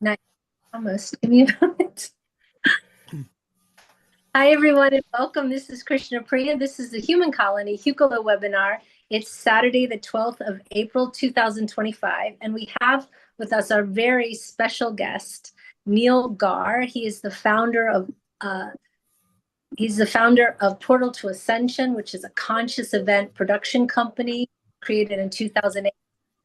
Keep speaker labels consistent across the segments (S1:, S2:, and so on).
S1: Nice. Almost. Give me a moment. Hi, everyone, and welcome. This is Krishna Priya. This is the Human Colony Hucolo webinar. It's Saturday, the 12th of April, 2025, and we have with us our very special guest, Neil Gaur. He is the founder of Portal to Ascension, which is a conscious event production company created in 2008.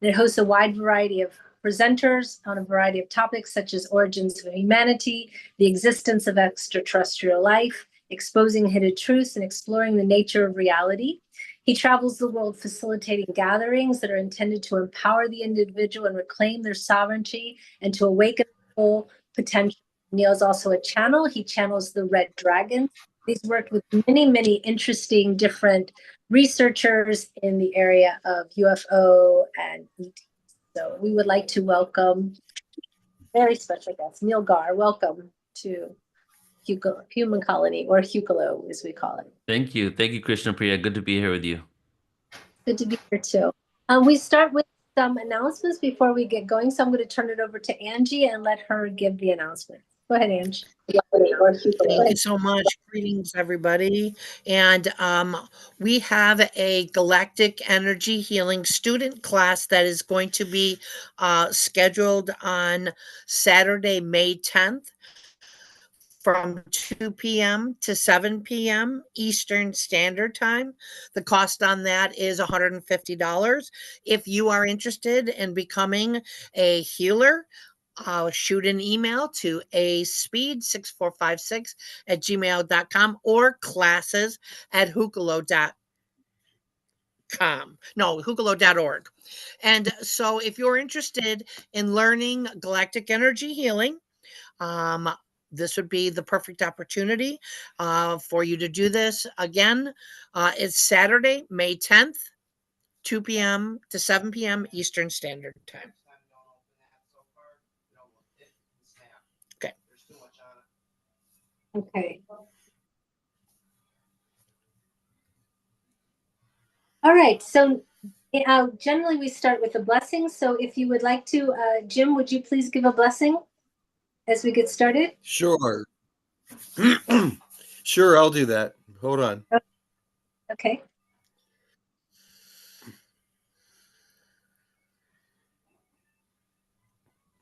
S1: And it hosts a wide variety of presenters on a variety of topics such as origins of humanity, the existence of extraterrestrial life, exposing hidden truths, and exploring the nature of reality. He travels the world facilitating gatherings that are intended to empower the individual and reclaim their sovereignty and to awaken their full potential. Neil's also a channel. He channels the Red Dragon. He's worked with many, many interesting different researchers in the area of UFO and ET. So we would like to welcome very special guest, Neil Gaur. Welcome to Human Colony, or Hucolo as we call it.
S2: Thank you. Thank you, Krishna Priya. Good to be here with you.
S1: Good to be here too. We start with some announcements before we get going. So I'm going to turn it over to Angie and let her give the announcement. Go ahead, Angie.
S3: Thank you so much. Greetings, everybody. And we have a galactic energy healing student class that is going to be scheduled on Saturday, May 10th from 2 p.m. to 7 p.m. Eastern Standard Time. The cost on that is $150. If you are interested in becoming a healer, shoot an email to aspeed6456@gmail.com or classes@hucolo.com. No, hucolo.org. And so if you're interested in learning galactic energy healing, this would be the perfect opportunity for you to do this. Again, it's Saturday, May 10th, 2 p.m. to 7 p.m. Eastern Standard Time.
S1: Okay. All right. So generally we start with a blessing. So if you would like to, Jim, would you please give a blessing as we get started?
S4: Sure. Sure, I'll do that. Hold on.
S1: Okay.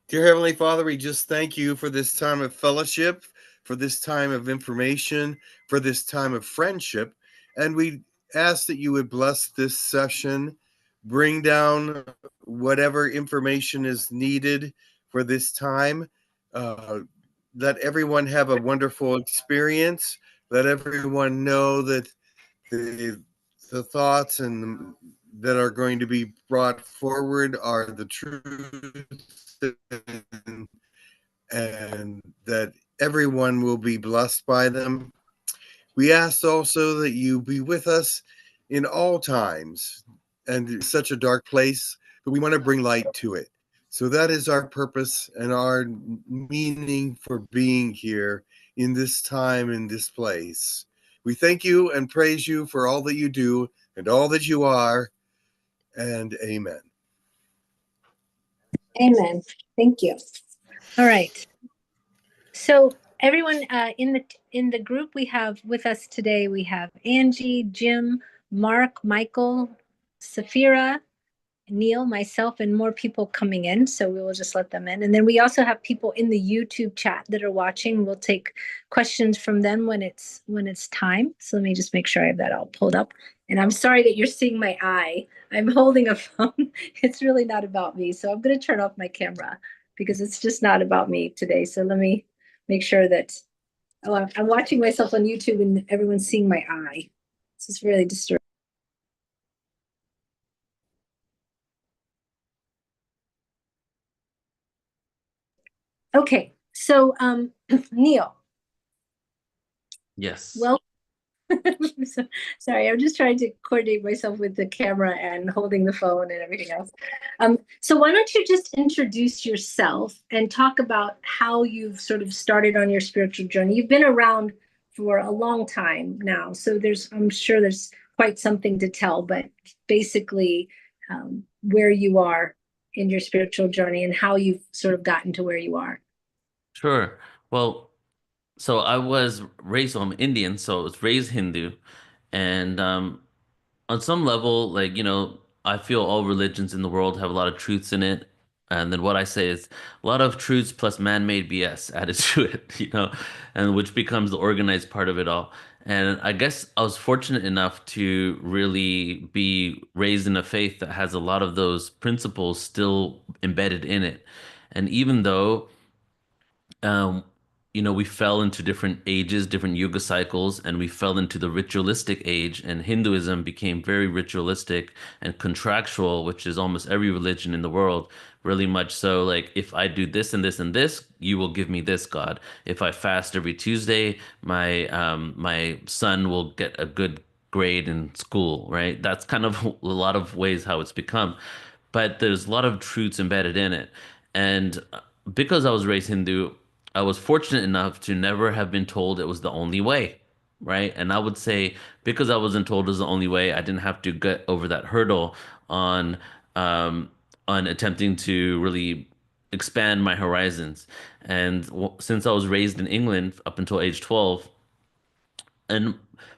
S4: Dear Heavenly Father, we just thank you for this time of fellowship, for this time of information, for this time of friendship. And we ask that you would bless this session, bring down whatever information is needed for this time. Let everyone have a wonderful experience. Let everyone know that the thoughts and that are going to be brought forward are the truth, and that everyone will be blessed by them. We ask also that you be with us in all times, and it's such a dark place, but we want to bring light to it. So that is our purpose and our meaning for being here in this time, in this place. We thank you and praise you for all that you do and all that you are, and amen.
S1: Amen. Thank you. All right. So everyone in the group we have with us today, we have Angie, Jim, Mark, Michael, Safira, Neil, myself, and more people coming in. So we will just let them in. And then we also have people in the YouTube chat that are watching. We'll take questions from them when it's time. So let me just make sure I have that all pulled up. And I'm sorry that you're seeing my eye. I'm holding a phone. It's really not about me. So I'm going to turn off my camera because it's just not about me today. So let me make sure that, I'm watching myself on YouTube and everyone's seeing my eye. This is really disturbing. Okay, so Neil.
S2: Yes.
S1: Well, sorry, I'm just trying to coordinate myself with the camera and holding the phone and everything else. So why don't you just introduce yourself and talk about how you've sort of started on your spiritual journey. You've been around for a long time now, so I'm sure there's quite something to tell, but basically where you are in your spiritual journey and how you've sort of gotten to where you are.
S2: Sure. Well, so I was raised, so I'm Indian, so I was raised Hindu. And on some level, like, I feel all religions in the world have a lot of truths in it. And then what I say is a lot of truths plus man-made BS added to it, and which becomes the organized part of it all. And I guess I was fortunate enough to really be raised in a faith that has a lot of those principles still embedded in it. And even though um, we fell into different ages, different yuga cycles, and we fell into the ritualistic age, and Hinduism became very ritualistic and contractual, which is almost every religion in the world, really much so. Like, if I do this and this and this, you will give me this, God. If I fast every Tuesday, my son will get a good grade in school, right? That's kind of a lot of ways how it's become. But there's a lot of truths embedded in it. And because I was raised Hindu, I was fortunate enough to never have been told it was the only way, right? And I would say because I wasn't told it was the only way, I didn't have to get over that hurdle on um, on attempting to really expand my horizons. And since I was raised in England up until age 12, and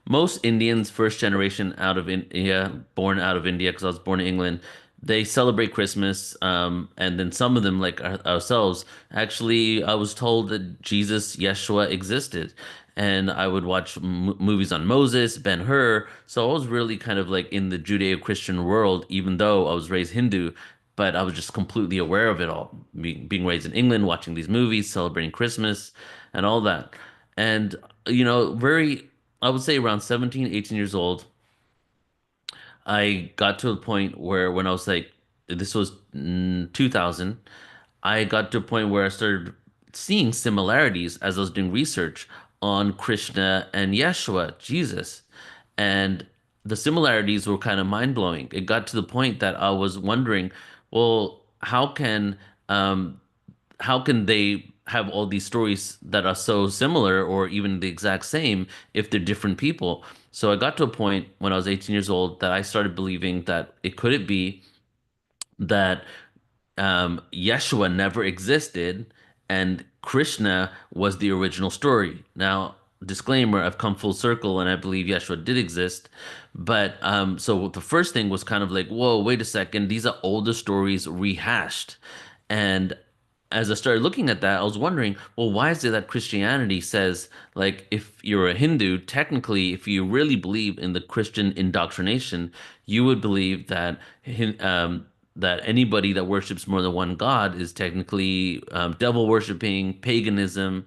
S2: most Indians, first generation out of India, born out of India, because I was born in England, they celebrate Christmas. And then some of them, like ourselves, actually, I was told that Jesus, Yeshua, existed. And I would watch movies on Moses, Ben-Hur. So I was really kind of like in the Judeo-Christian world, even though I was raised Hindu, but I was just completely aware of it all. Being raised in England, watching these movies, celebrating Christmas, and all that. And, very I would say around 17, 18 years old, I got to a point where when I was like, this was 2000, I got to a point where I started seeing similarities as I was doing research on Krishna and Yeshua, Jesus. And the similarities were kind of mind-blowing. It got to the point that I was wondering, well, um, how can they have all these stories that are so similar or even the exact same if they're different people? So I got to a point when I was 18 years old that I started believing that it be that Yeshua never existed and Krishna was the original story. Now, disclaimer, I've come full circle and I believe Yeshua did exist. But so the first thing was kind of like, whoa, wait a second, these are older stories rehashed. And as I started looking at that, I was wondering, well, why is it that Christianity says, like, if you're a Hindu, technically, if you really believe in the Christian indoctrination, you would believe that that anybody that worships more than one God is technically devil worshiping, paganism.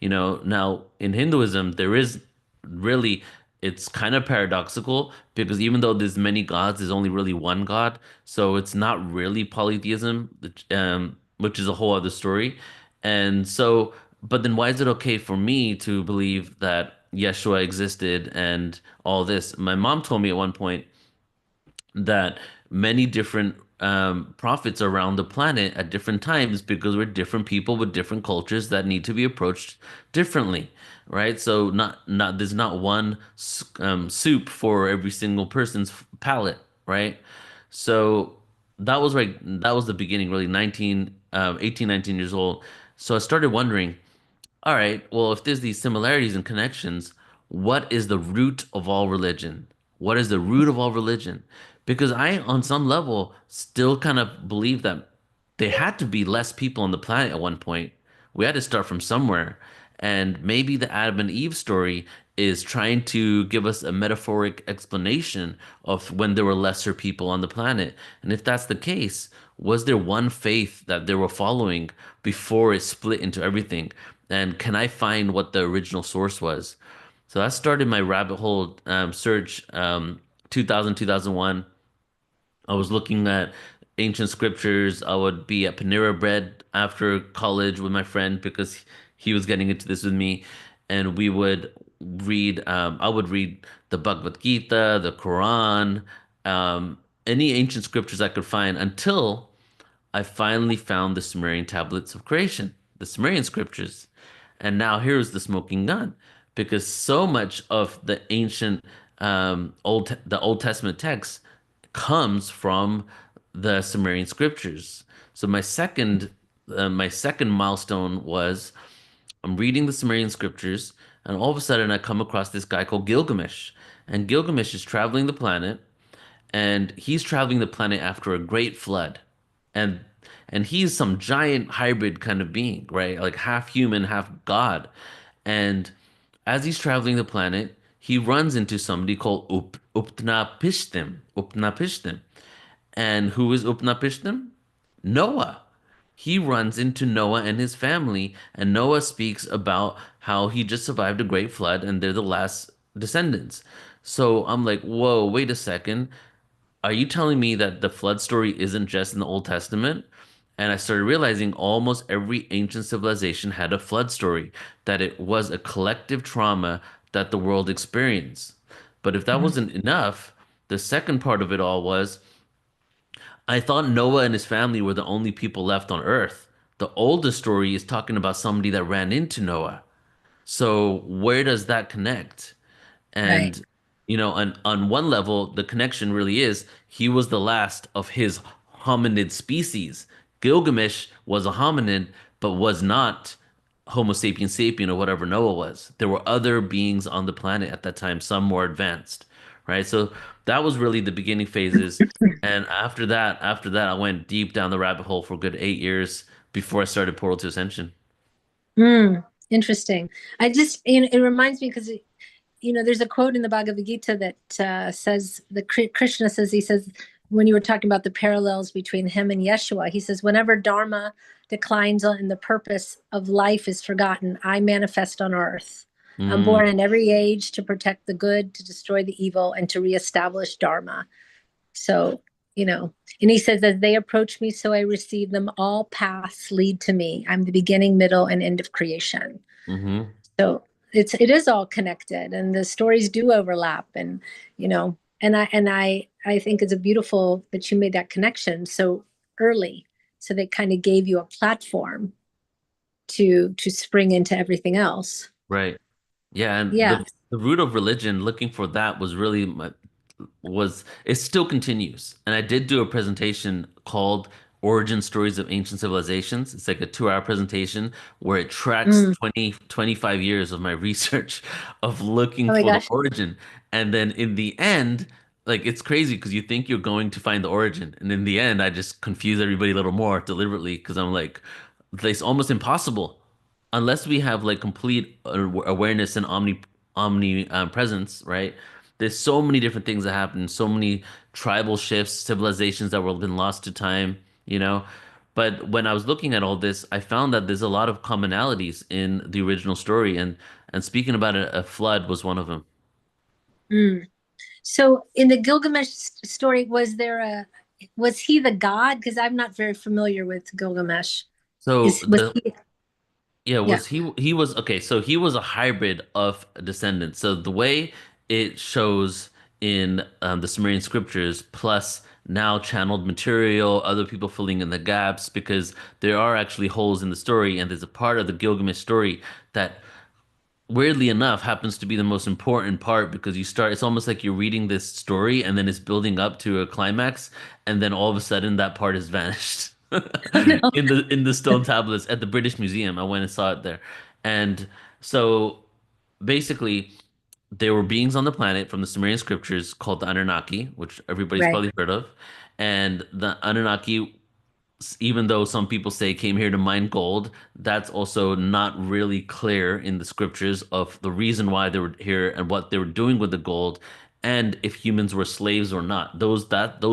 S2: Now in Hinduism, there is really, it's kind of paradoxical because even though there's many gods, there's only really one God. So it's not really polytheism, which is a whole other story. And so, but then why is it okay for me to believe that Yeshua existed and all this? My mom told me at one point that many different prophets around the planet at different times because we're different people with different cultures that need to be approached differently, right? So not there's not one soup for every single person's palate, right? So that was the beginning, really 18, 19 years old. So I started wondering, all right, well, if there's these similarities and connections, what is the root of all religion? What is the root of all religion? Because I, on some level, still kind of believe that there had to be less people on the planet at one point. We had to start from somewhere. And maybe the Adam and Eve story is trying to give us a metaphoric explanation of when there were lesser people on the planet. And if that's the case, was there one faith that they were following before it split into everything? And can I find what the original source was? So that started my rabbit hole search 2000, 2001. I was looking at ancient scriptures. I would be at Panera Bread after college with my friend because he was getting into this with me, and we would read. I would read the Bhagavad Gita, the Quran, any ancient scriptures I could find until I finally found the Sumerian tablets of creation, the Sumerian scriptures. And now here's the smoking gun, because so much of the ancient the Old Testament text comes from the Sumerian scriptures. So my second my second milestone was I'm reading the Sumerian scriptures, and all of a sudden I come across this guy called Gilgamesh. And Gilgamesh is traveling the planet, and he's traveling the planet after a great flood. And he's some giant hybrid kind of being, right? Like half human, half god. And as he's traveling the planet, he runs into somebody called Upnapishtim. And who is Upnapishtim? Noah. He runs into Noah and his family, and Noah speaks about how he just survived a great flood and they're the last descendants. So I'm like, whoa, wait a second. Are you telling me that the flood story isn't just in the Old Testament? And I started realizing almost every ancient civilization had a flood story, that it was a collective trauma that the world experienced. But if that
S1: Mhm.
S2: wasn't enough, the second part of it all was I thought Noah and his family were the only people left on Earth. The oldest story is talking about somebody that ran into Noah. So where does that connect?
S1: Right.
S2: And on one level, the connection really is he was the last of his hominid species. Gilgamesh was a hominid, but was not Homo sapiens sapien or whatever Noah was. There were other beings on the planet at that time, some more advanced, right? So that was really the beginning phases. And after that, I went deep down the rabbit hole for a good 8 years before I started Portal to Ascension.
S1: Interesting. I just, it reminds me because, there's a quote in the Bhagavad Gita that says, Krishna says, he says, when you were talking about the parallels between him and Yeshua, he says, whenever Dharma declines and the purpose of life is forgotten, I manifest on earth. I'm
S2: Mm,
S1: born in every age to protect the good, to destroy the evil, and to reestablish Dharma. So, and he says, as they approach me, so I receive them. All paths lead to me. I'm the beginning, middle, and end of creation.
S2: hmm.
S1: So it is all connected, and the stories do overlap. And I think it's a beautiful that you made that connection so early. So they kind of gave you a platform to spring into everything else.
S2: Right. Yeah, and
S1: Yeah.
S2: the root of religion, looking for that was really was it still continues. And I did do a presentation called Origin Stories of Ancient Civilizations. It's like a 2 hour presentation where it tracks
S1: Mm.
S2: 25 years of my research of looking
S1: Oh my
S2: for the
S1: gosh.
S2: origin. And then in the end, like it's crazy because you think you're going to find the origin. And in the end, I just confuse everybody a little more deliberately because I'm like, it's almost impossible unless we have like complete awareness and omni presence, right? There's so many different things that happen, so many tribal shifts, civilizations that were been lost to time, you know. But when I was looking at all this, I found that there's a lot of commonalities in the original story, and speaking about a flood was one of them.
S1: Mm. So in the Gilgamesh story, was he the god? Because I'm not very familiar with Gilgamesh.
S2: So
S1: Was
S2: the
S1: he?
S2: Yeah,
S1: Yeah.
S2: was he was okay, so he was a hybrid of descendants. So the way it shows in the Sumerian scriptures, plus now channeled material, other people filling in the gaps, because there are actually holes in the story, and there's a part of the Gilgamesh story that weirdly enough happens to be the most important part because it's almost like you're reading this story and then it's building up to a climax and then all of a sudden that part is vanished
S1: No.
S2: in the stone tablets at the British Museum. I went and saw it there. And so basically there were beings on the planet from the Sumerian scriptures called the Anunnaki, which everybody's
S1: Right.
S2: probably heard of. And the Anunnaki, even though some people say came here to mine gold, that's also not really clear in the scriptures of the reason why they were here and what they were doing with the gold, and if humans were slaves or not. Those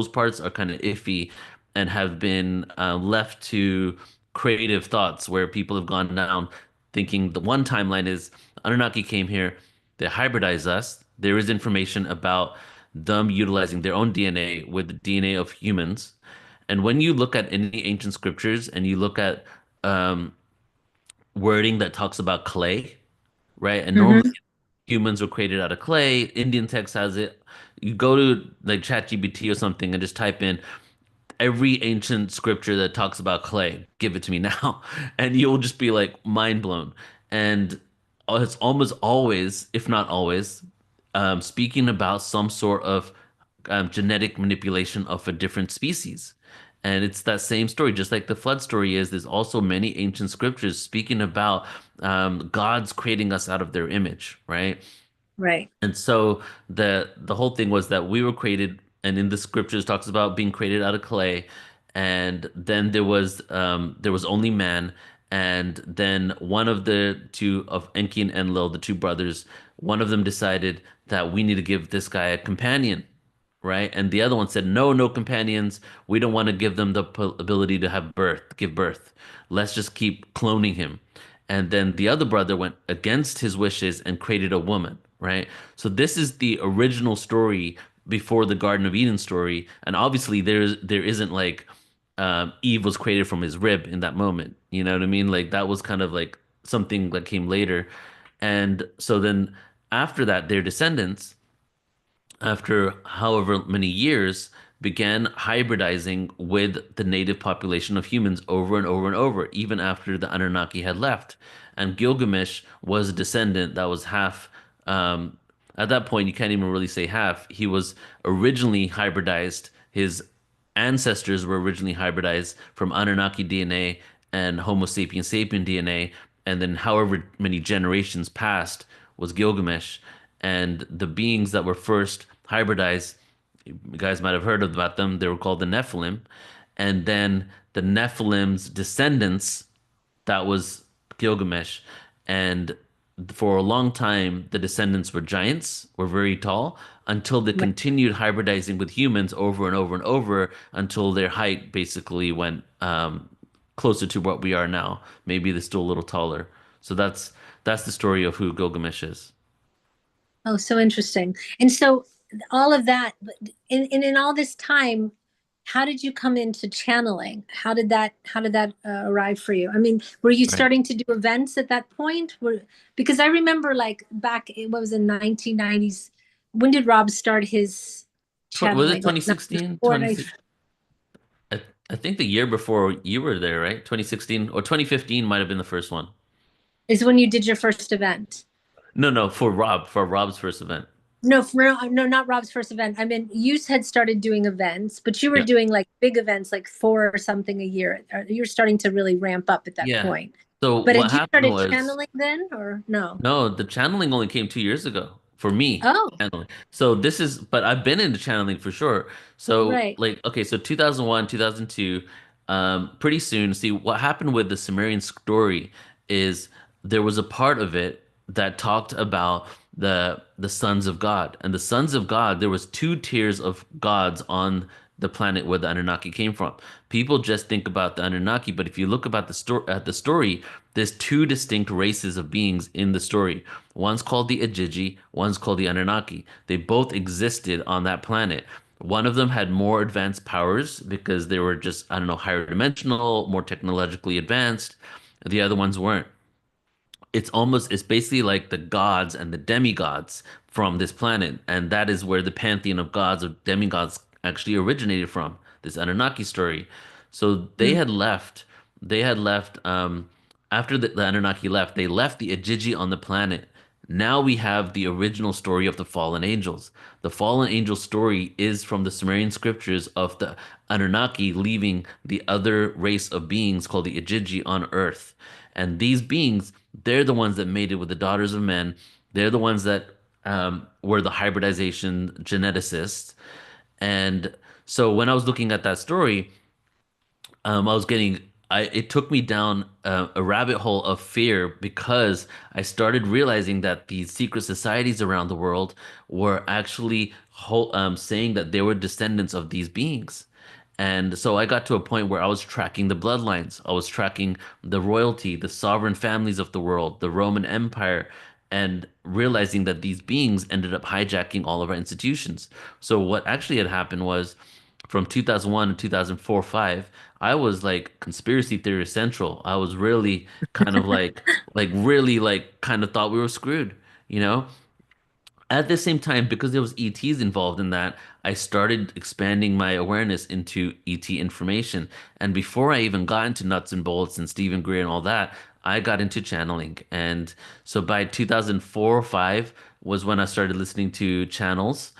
S2: parts are kind of iffy and have been left to creative thoughts where people have gone down thinking the one timeline is Anunnaki came here, they hybridized us. There is information about them utilizing their own DNA with the DNA of humans, and when you look at any ancient scriptures and you look at um, wording that talks about clay, right? And normally
S1: Hmm.
S2: humans were created out of clay. Indian text has it. You go to like ChatGPT or something and just type in every ancient scripture that talks about clay, give it to me now. And you'll just be like mind blown. And it's almost always, if not always, speaking about some sort of genetic manipulation of a different species. And it's that same story, just like the flood story is. There's also many ancient scriptures speaking about gods creating us out of their image, right?
S1: Right.
S2: And so the whole thing was that we were created, and in the scriptures talks about being created out of clay, and then there was only man, and then one of the two of Enki and Enlil, the two brothers, one of them decided that we need to give this guy a companion, right? And the other one said, no, no companions. We don't want to give them the ability to give birth. Let's just keep cloning him. And then the other brother went against his wishes and created a woman, right? So this is the original story before the Garden of Eden story. And obviously there isn't like Eve was created from his rib in that moment. You know what I mean? Like that was kind of like something that came later. And so then after that, their descendants, after however many years, began hybridizing with the native population of humans over and over and over, even after the Anunnaki had left. And Gilgamesh was a descendant that was half, at that point, you can't even really say half. He was originally hybridized. His ancestors were originally hybridized from Anunnaki DNA and Homo sapiens sapien DNA. And then, however many generations passed, was Gilgamesh. And the beings that were first hybridized, you guys might have heard about them. They were called the Nephilim. And then the Nephilim's descendants, that was Gilgamesh. And for a long time, the descendants were giants, were very tall, until they
S1: Right.
S2: continued hybridizing with humans over and over and over until their height basically went closer to what we are now. Maybe they're still a little taller. So that's the story of who Gilgamesh is.
S1: Oh, so interesting. And so all of that, in all this time, how did you come into channeling? How did that arrive for you? I mean, were you
S2: Right.
S1: starting to do events at that point? Because I remember like back, it was in 1990s. When did Rob start his
S2: Was it
S1: channeling? Like
S2: 2016?
S1: 94,
S2: 2016? I think the year before you were there, right? 2016 or 2015 might have been the first one.
S1: is when you did your first event.
S2: No, no, for Rob's first event.
S1: No, no, not Rob's first event. I mean, you had started doing events, but you were
S2: Yeah.
S1: doing like big events, like 4 or something a year. You're starting to really ramp up at that
S2: Yeah.
S1: point.
S2: So
S1: But
S2: what
S1: had you
S2: happened
S1: started
S2: was,
S1: channeling then, or no?
S2: no, the channeling only came 2 years ago for me.
S1: Oh,
S2: Channeling. So this is, but I've been into channeling for sure. So
S1: right.
S2: like, okay, so 2001, 2002, pretty soon, see what happened with the Sumerian story is there was a part of it that talked about the sons of God. And the sons of God, there was two tiers of gods on the planet where the Anunnaki came from. People just think about the Anunnaki, but if you look about the story, there's two distinct races of beings in the story. One's called the Ajiji, one's called the Anunnaki. They both existed on that planet. One of them had more advanced powers because they were just, I don't know, higher dimensional, more technologically advanced. The other ones weren't. It's basically like the gods and the demigods from this planet, and that is where the pantheon of gods or demigods actually originated from, this Anunnaki story. So
S1: Mm.
S2: they had left after the Anunnaki left, they left the Ajiji on the planet. Now we have the original story of the fallen angels. The fallen angel story is from the Sumerian scriptures of the Anunnaki leaving the other race of beings called the Ajiji on Earth. And these beings, they're the ones that mated with the daughters of men. They're the ones that were the hybridization geneticists. And so when I was looking at that story, I was getting it took me down a rabbit hole of fear because I started realizing that these secret societies around the world were actually saying that they were descendants of these beings. And so I got to a point where I was tracking the bloodlines. I was tracking the royalty, the sovereign families of the world, the Roman Empire, and realizing that these beings ended up hijacking all of our institutions. So what actually had happened was from 2001 to 2004, 5, I was like conspiracy theory central. I was really kind of like really like kind of thought we were screwed, you know? At the same time, because there was ETs involved in that, I started expanding my awareness into ET information. And before I even got into nuts and bolts and Stephen Greer and all that, I got into channeling. And so by 2004 or 5 was when I started listening to channels.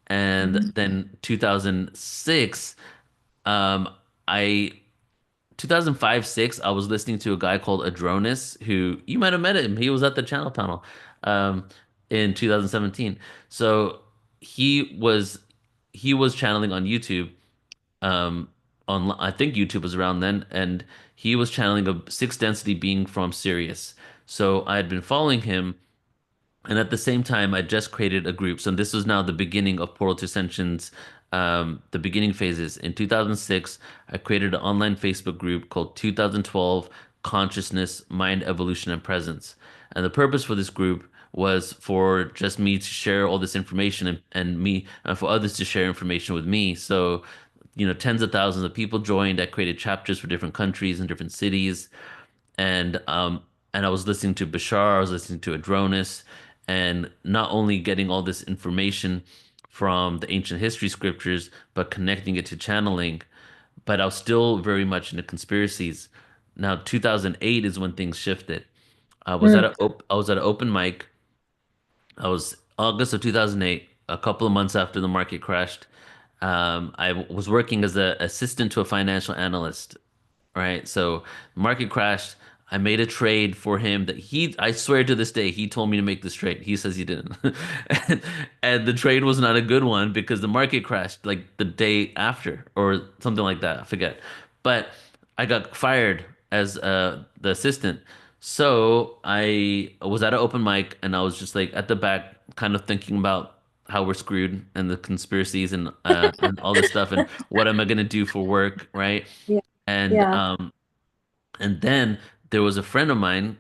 S2: And
S1: Mhm.
S2: then 2006, um, I 2005, 6, I was listening to a guy called Adronis, who you might have met him. He was at the channel panel um, in 2017. So he was he was channeling on YouTube. On I think YouTube was around then, and he was channeling a sixth density being from Sirius. So I had been following him, and at the same time, I just created a group. So this was now the beginning of Portal to Ascension's, the beginning phases. In 2006, I created an online Facebook group called 2012 Consciousness, Mind, Evolution, and Presence. And the purpose for this group was for just me to share all this information and me and for others to share information with me. So, tens of thousands of people joined. I created chapters for different countries and different cities, and I was listening to Bashar, I was listening to Adronis, and not only getting all this information from the ancient history scriptures, but connecting it to channeling. But I was still very much into conspiracies. Now, 2008 is when things shifted.
S1: Mm.
S2: I was at an open mic. I was August of 2008, a couple of months after the market crashed. I was working as an assistant to a financial analyst, right? So market crashed. I made a trade for him that I swear to this day, he told me to make this trade. He says he didn't. and, and the trade was not a good one because the market crashed like the day after or something like that. I forget. But I got fired as the assistant. So I was at an open mic and I was just like at the back, kind of thinking about how we're screwed and the conspiracies and all this stuff and what am I gonna do for work, right?
S1: Yeah.
S2: And
S1: Yeah.
S2: and then there was a friend of mine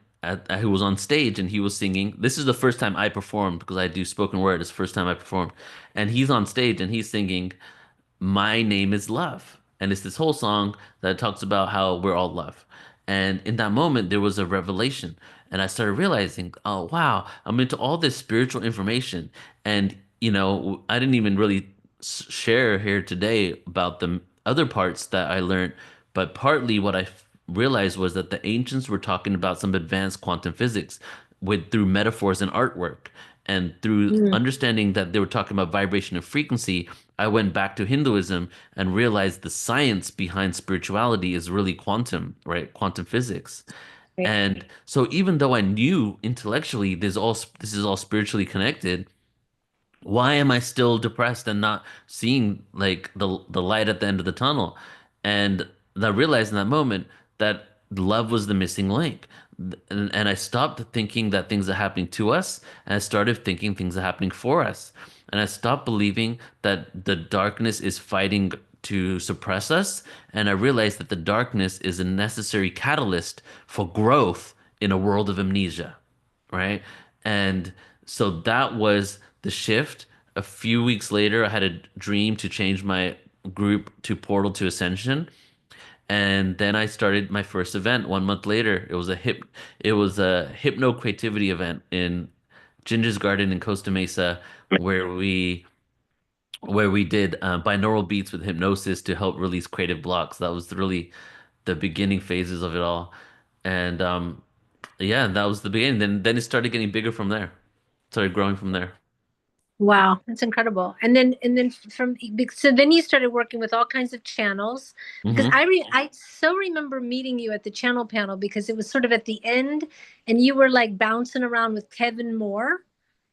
S2: who was on stage and he was singing. This is the first time I performed because I do spoken word. It's the first time I performed, and he's on stage and he's singing "My Name is Love," and it's this whole song that talks about how we're all love. And in that moment, there was a revelation, and I started realizing, oh wow, I'm into all this spiritual information, and I didn't even really share here today about the other parts that I learned, but partly what I realized was that the ancients were talking about some advanced quantum physics with through metaphors and artwork. And through
S1: Mm.
S2: understanding that they were talking about vibration and frequency, I went back to Hinduism and realized the science behind spirituality is really quantum, right? Quantum physics.
S1: Right.
S2: And so even though I knew intellectually this is all spiritually connected, why am I still depressed and not seeing like the light at the end of the tunnel? And I realized in that moment that love was the missing link. And I stopped thinking that things are happening to us, and I started thinking things are happening for us. And I stopped believing that the darkness is fighting to suppress us. And I realized that the darkness is a necessary catalyst for growth in a world of amnesia, right? And so that was the shift. A few weeks later, I had a dream to change my group to Portal to Ascension. And then I started my first event 1 month later. It was a hypno creativity event in Ginger's Garden in Costa Mesa where we did binaural beats with hypnosis to help release creative blocks. That was really the beginning phases of it all. And yeah, that was the beginning. Then it started getting bigger from there. Started growing from there.
S1: Wow, that's incredible. And then so then you started working with all kinds of channels because
S2: Hmm.
S1: I so remember meeting you at the channel panel because it was sort of at the end and you were like bouncing around with Kevin Moore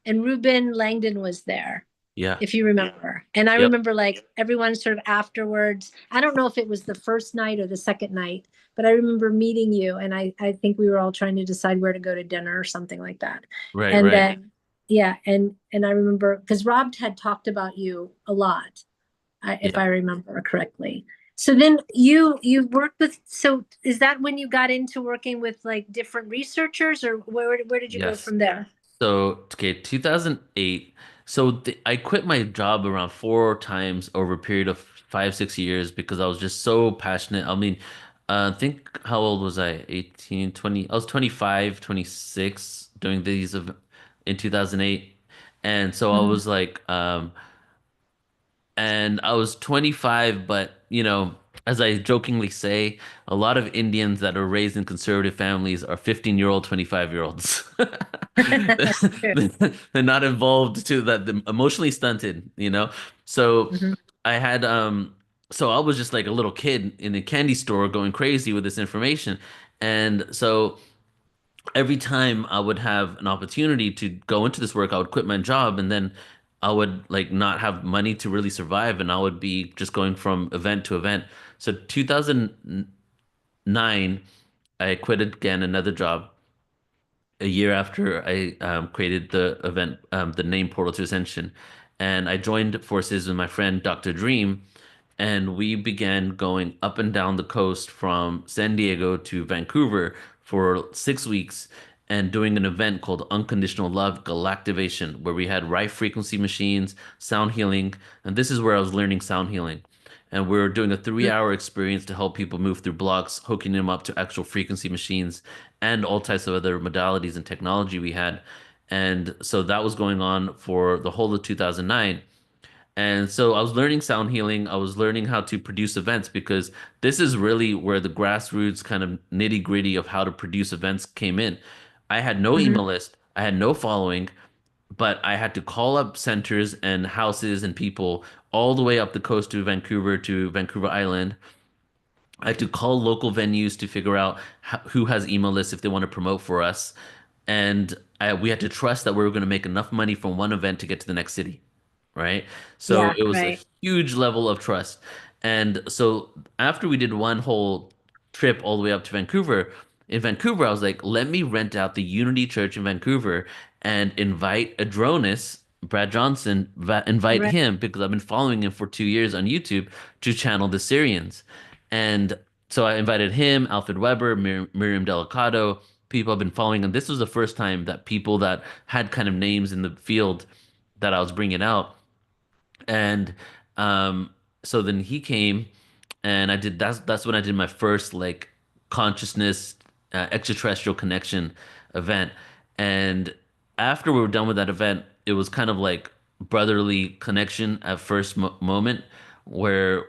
S1: and Ruben Langdon was there,
S2: Yeah.
S1: if you remember. And I
S2: Yep.
S1: remember like everyone sort of afterwards. I don't know if it was the first night or the second night, but I remember meeting you and I think we were all trying to decide where to go to dinner or something like that.
S2: Right,
S1: And
S2: right.
S1: then yeah, and I remember because Rob had talked about you a lot, if
S2: Yeah.
S1: I remember correctly. So then you worked with. So is that when you got into working with like different researchers, or where did you go
S2: Yes.
S1: from there?
S2: So, okay, 2008. So I quit my job around 4 times over a period of 5, 6 years because I was just so passionate. I mean, think how old was I? 18, 20. I was 25, 26 during in 2008. And so I
S1: Mhm.
S2: was like, and I was 25, but as I jokingly say, a lot of Indians that are raised in conservative families are 15-year-old, 25-year-olds.
S1: That's true.
S2: They're not involved to that, they're emotionally stunted. So
S1: Mhm.
S2: I had so I was just like a little kid in a candy store going crazy with this information. And so every time I would have an opportunity to go into this work, I would quit my job, and then I would like not have money to really survive, and I would be just going from event to event. So 2009, I quit again another job a year after I created the event, the name Portal to Ascension, and I joined forces with my friend Dr. Dream, and we began going up and down the coast from San Diego to Vancouver for 6 weeks and doing an event called Unconditional Love Galactivation, where we had right frequency machines, sound healing, and this is where I was learning sound healing. And we were doing a 3 hour experience to help people move through blocks, hooking them up to actual frequency machines and all types of other modalities and technology we had. And so that was going on for the whole of 2009. And so I was learning sound healing. I was learning how to produce events because this is really where the grassroots kind of nitty gritty of how to produce events came in. I had no
S1: Mhm.
S2: email list, I had no following, but I had to call up centers and houses and people all the way up the coast to Vancouver Island. I had to call local venues to figure out who has email lists if they want to promote for us. And we had to trust that we were going to make enough money from one event to get to the next city, right? So
S1: Yeah,
S2: it was a
S1: right.
S2: huge level of trust. And so after we did one whole trip all the way up to Vancouver, in Vancouver, I was like, let me rent out the Unity Church in Vancouver and invite Adronis, Brad Johnson, invite
S1: Right.
S2: him because I've been following him for 2 years on YouTube to channel the Syrians. And so I invited him, Alfred Weber, Miriam Delicado, people I've been following. And this was the first time that people that had kind of names in the field that I was bringing out. And um, so then he came, and that's when I did my first like consciousness extraterrestrial connection event. And after we were done with that event, it was kind of like brotherly connection at first moment where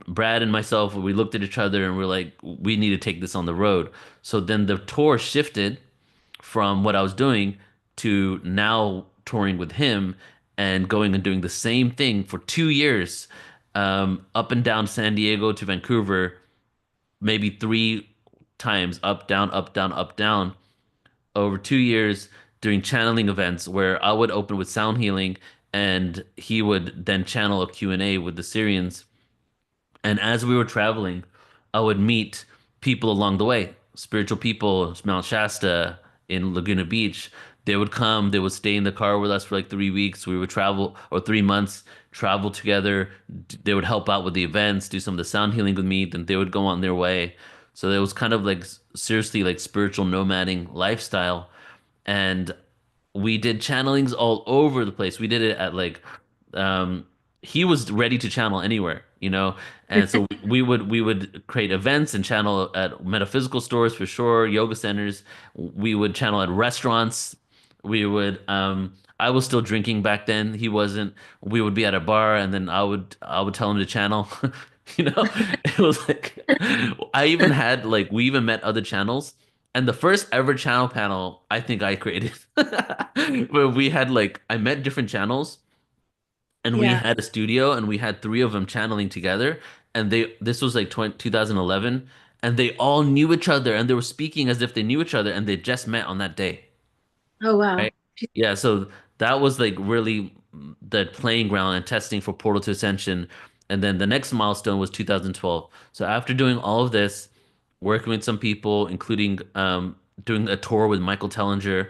S2: Brad and myself, we looked at each other and we're like, we need to take this on the road. So then the tour shifted from what I was doing to now touring with him and going and doing the same thing for 2 years, up and down San Diego to Vancouver, maybe 3 times, up, down, up, down, up, down, over 2 years, doing channeling events where I would open with sound healing and he would then channel a Q&A with the Syrians. And as we were traveling, I would meet people along the way, spiritual people, Mount Shasta, in Laguna Beach. They would come, they would stay in the car with us for like 3 weeks. We would travel, or 3 months, travel together. They would help out with the events, do some of the sound healing with me, then they would go on their way. So it was kind of like seriously like spiritual nomading lifestyle. And we did channelings all over the place. We did it at like um he was ready to channel anywhere, you know. And so we would create events and channel at metaphysical stores for sure, yoga centers. We would channel at restaurants. We would I was still drinking back then. He wasn't. We would be at a bar and then I would tell him to channel. You know, it was like I even had like we even met other channels. And the first ever channel panel, I think I created, where we had like I met different channels, and we
S1: Yeah.
S2: had a studio, and we had three of them channeling together, and this was like 2011, and they all knew each other, and they were speaking as if they knew each other, and they just met on that day.
S1: Oh, wow.
S2: Right. Yeah, so that was like really the playing ground and testing for Portal to Ascension. And then the next milestone was 2012. So after doing all of this, working with some people, including doing a tour with Michael Tellinger,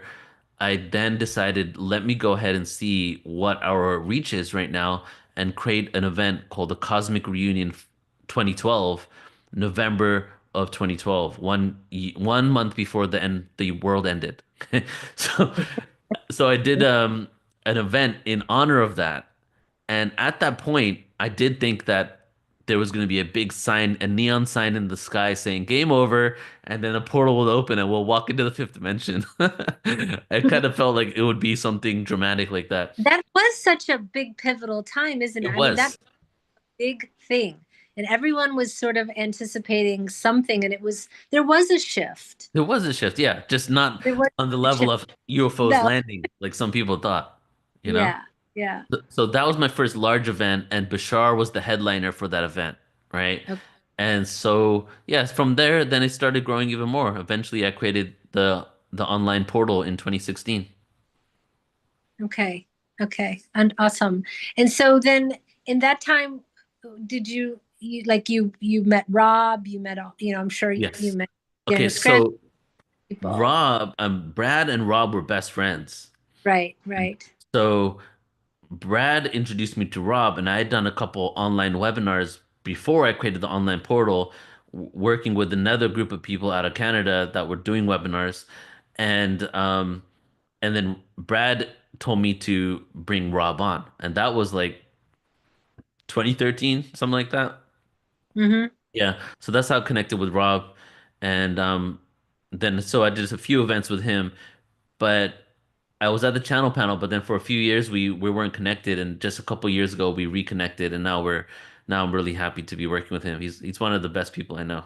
S2: I then decided, let me go ahead and see what our reach is right now and create an event called the Cosmic Reunion 2012, November of 2012, 1 month before the world ended. So so I did an event in honor of that. And at that point, I did think that there was going to be a big sign, a neon sign in the sky saying game over, and then a portal will open and we'll walk into the fifth dimension. I kind of felt like it would be something dramatic like that.
S1: That was such a big pivotal time, isn't it?
S2: It
S1: I mean, that's
S2: was.
S1: a big thing. And everyone was sort of anticipating something, and there was a shift.
S2: There was a shift, yeah, just not
S1: There was
S2: on the
S1: a
S2: level
S1: shift.
S2: of UFOs
S1: No,
S2: landing like some people thought, you know?
S1: yeah. Yeah.
S2: So that was my first large event, and Bashar was the headliner for that event, right?
S1: Okay.
S2: And so, yes, from there, then it started growing even more. Eventually, I created the online portal in 2016.
S1: Okay. Okay. And awesome. And so then in that time, did you like you met Rob, you met all, I'm sure you
S2: Yes.
S1: met
S2: Okay,
S1: Daniel Scran
S2: so
S1: people.
S2: Brad and Rob were best friends.
S1: Right, right.
S2: So Brad introduced me to Rob, and I had done a couple online webinars before I created the online portal, working with another group of people out of Canada that were doing webinars, and and then Brad told me to bring Rob on, and that was like 2013, something like that.
S1: Mm-hmm.
S2: Yeah, so that's how I connected with Rob, and then so I did a few events with him, but I was at the channel panel, but then for a few years we weren't connected, and just a couple years ago we reconnected, and now I'm really happy to be working with him. He's one of the best people I know.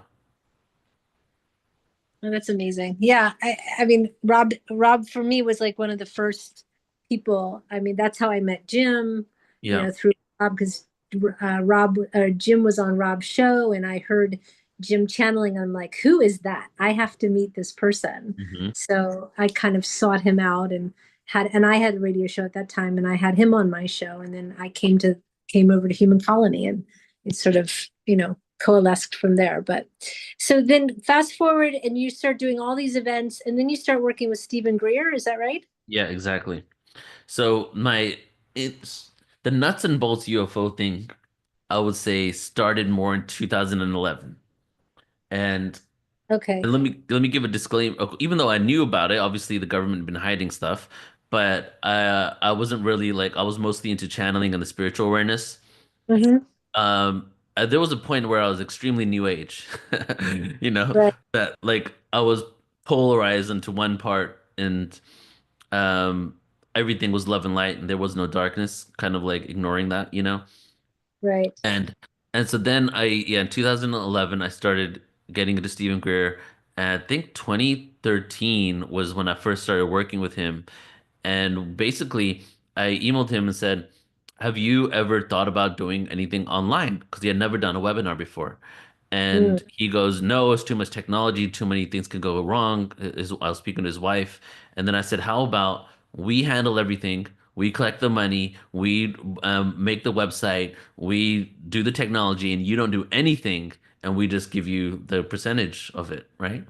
S1: Oh, that's amazing. Yeah, I mean, Rob for me was like one of the first people. I mean, that's how I met Jim,
S2: Yeah.
S1: through Rob, because Jim was on Rob's show, and I heard Jim channeling. I'm like, who is that? I have to meet this person.
S2: Hmm.
S1: So I kind of sought him out and I had a radio show at that time, and I had him on my show, and then I came over to Human Colony, and it sort of, coalesced from there. But so then fast forward and you start doing all these events, and then you start working with Stephen Greer. Is that right?
S2: Yeah, exactly. So it's the nuts and bolts UFO thing, I would say started more in 2011. And
S1: Okay.
S2: And let me give a disclaimer. Even though I knew about it, obviously the government had been hiding stuff, but I wasn't really like I was mostly into channeling and the spiritual awareness.
S1: Mm-hmm.
S2: There was a point where I was extremely new age, you know,
S1: Right.
S2: that like I was polarized into one part, and um, everything was love and light, and there was no darkness, kind of like ignoring that, you know.
S1: Right.
S2: And and so then in 2011 I started getting into Stephen Greer. And I think 2013 was when I first started working with him. And basically I emailed him and said, "Have you ever thought about doing anything online?" Because he had never done a webinar before.
S1: Mm.
S2: And he goes, "No, it's too much technology, too many things can go wrong." I was speaking to his wife. And then I said, "How about we handle everything? We collect the money, we make the website, we do the technology, and you don't do anything, and we just give you the percentage of it, right?"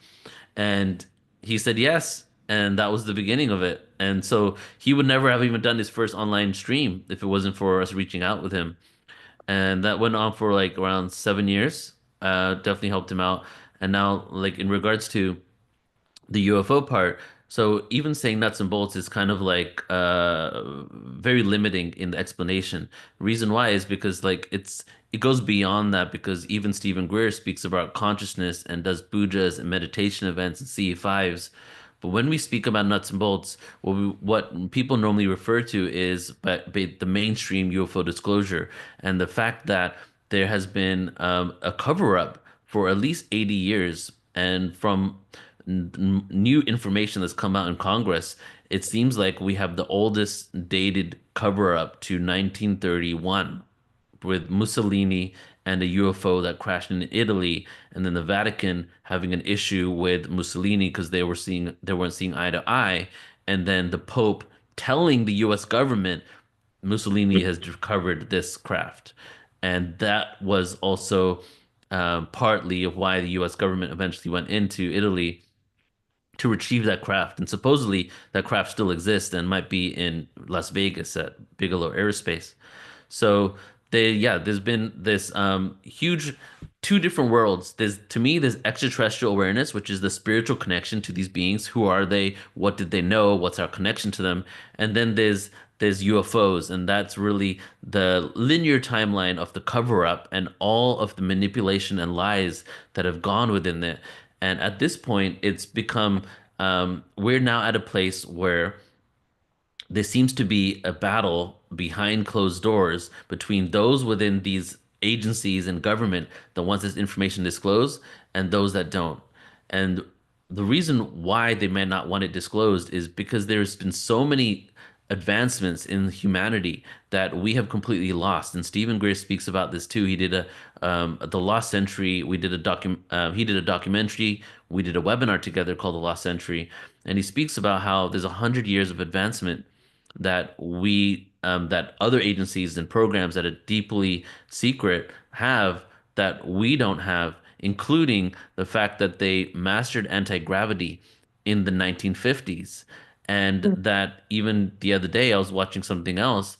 S2: And he said yes, and that was the beginning of it. And so he would never have even done his first online stream if it wasn't for us reaching out with him. And that went on for like around 7 years. Definitely helped him out. And now, like in regards to the UFO part. So even saying nuts and bolts is kind of like very limiting in the explanation. Reason why is because like it goes beyond that, because even Stephen Greer speaks about consciousness and does pujas and meditation events and CE5s. But when we speak about nuts and bolts, what people normally refer to is the mainstream UFO disclosure, and the fact that there has been a cover up for at least 80 years. And from new information that's come out in Congress, it seems like we have the oldest dated cover up to 1931 with Mussolini and a UFO that crashed in Italy, and then the Vatican having an issue with Mussolini because they weren't seeing eye to eye, and then the Pope telling the U.S. government Mussolini has recovered this craft, and that was also partly of why the U.S. government eventually went into Italy to retrieve that craft. And supposedly that craft still exists and might be in Las Vegas at Bigelow Aerospace. So there's been this huge two different worlds. To me, there's extraterrestrial awareness, which is the spiritual connection to these beings. Who are they? What did they know? What's our connection to them? And then there's UFOs, and that's really the linear timeline of the cover up and all of the manipulation and lies that have gone within it. And at this point, it's become we're now at a place where there seems to be a battle behind closed doors between those within these agencies and government that wants this information disclosed and those that don't. And the reason why they may not want it disclosed is because there's been so many advancements in humanity that we have completely lost. And Stephen Greer speaks about this too. He did a The Lost Century. We did a he did a documentary. We did a webinar together called The Lost Century, and he speaks about how there's 100 years of advancement that that other agencies and programs that are deeply secret have that we don't have, including the fact that they mastered anti-gravity in the 1950s. And that even the other day, I was watching something else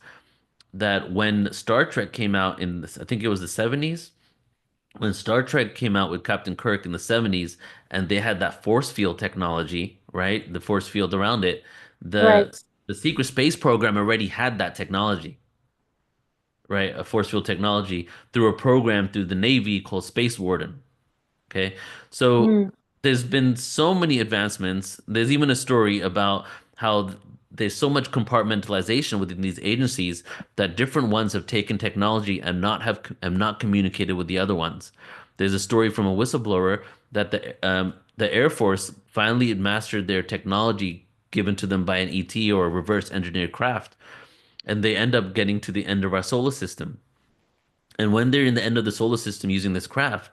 S2: that when Star Trek came out I think it was the 70s, when Star Trek came out with Captain Kirk in the 70s, and they had that force field technology, right? The force field around it. The
S1: Right.
S2: the secret space program already had that technology, right? A force field technology through a program through the Navy called Space Warden. Okay. So
S1: Mm.
S2: there's been so many advancements. There's even a story about how there's so much compartmentalization within these agencies that different ones have taken technology and have not communicated with the other ones. There's a story from a whistleblower that the Air Force finally had mastered their technology given to them by an ET or a reverse engineered craft, and they end up getting to the end of our solar system. And when they're in the end of the solar system using this craft,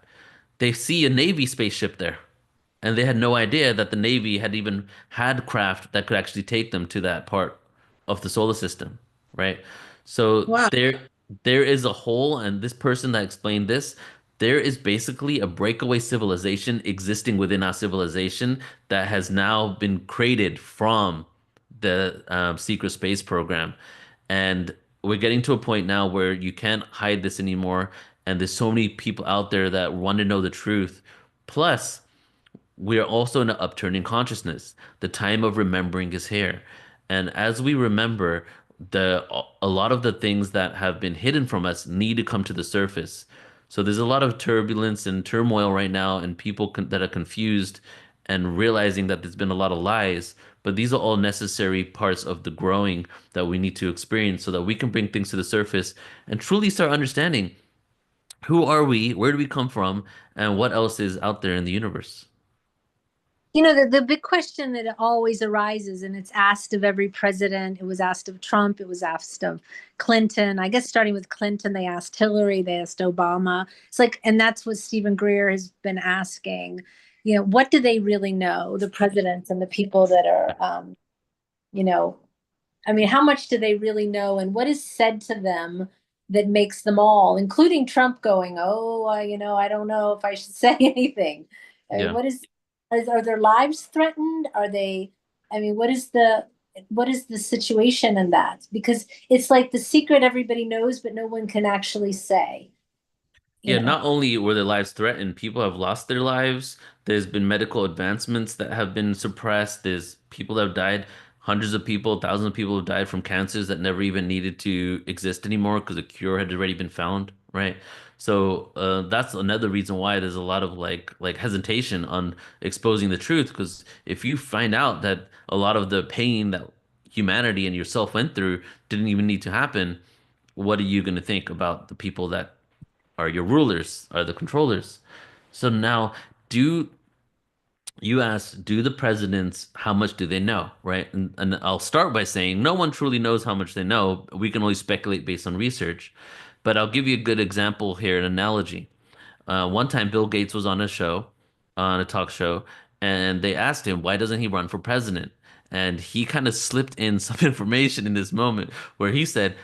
S2: they see a Navy spaceship there. And they had no idea that the Navy had even had craft that could actually take them to that part of the solar system, right? So
S1: Wow.
S2: there is a hole, and this person that explained this, there is basically a breakaway civilization existing within our civilization that has now been created from the secret space program. And we're getting to a point now where you can't hide this anymore. And there's so many people out there that want to know the truth. Plus, we are also in an upturning consciousness. The time of remembering is here. And as we remember, a lot of the things that have been hidden from us need to come to the surface. So there's a lot of turbulence and turmoil right now, and people that are confused and realizing that there's been a lot of lies. But these are all necessary parts of the growing that we need to experience so that we can bring things to the surface and truly start understanding who are we, where do we come from, and what else is out there in the universe.
S1: The big question that always arises, and it's asked of every president. It was asked of Trump. It was asked of Clinton. I guess starting with Clinton, they asked Hillary, they asked Obama. It's like, and that's what Stephen Greer has been asking. What do they really know, the presidents and the people that are, you know, I mean, how much do they really know, and what is said to them that makes them all, including Trump, going, "Oh, I don't know if I should say anything." I mean,
S2: Yeah.
S1: are their lives threatened? Are they? I mean, what is the situation in that? Because it's like the secret everybody knows, but no one can actually say. You
S2: Yeah,
S1: know.
S2: not only were their lives threatened, people have lost their lives. There's been medical advancements that have been suppressed. There's people that have died. Hundreds of people, thousands of people have died from cancers that never even needed to exist anymore because a cure had already been found, right? So that's another reason why there's a lot of like hesitation on exposing the truth. Because if you find out that a lot of the pain that humanity and yourself went through didn't even need to happen, what are you going to think about the people that are your rulers, are the controllers? So now, do you ask, do the presidents, how much do they know, right? And I'll start by saying no one truly knows how much they know. We can only speculate based on research. But I'll give you a good example here, an analogy. One time, Bill Gates was on a show, on a talk show, and they asked him, why doesn't he run for president? And he kind of slipped in some information in this moment where he said,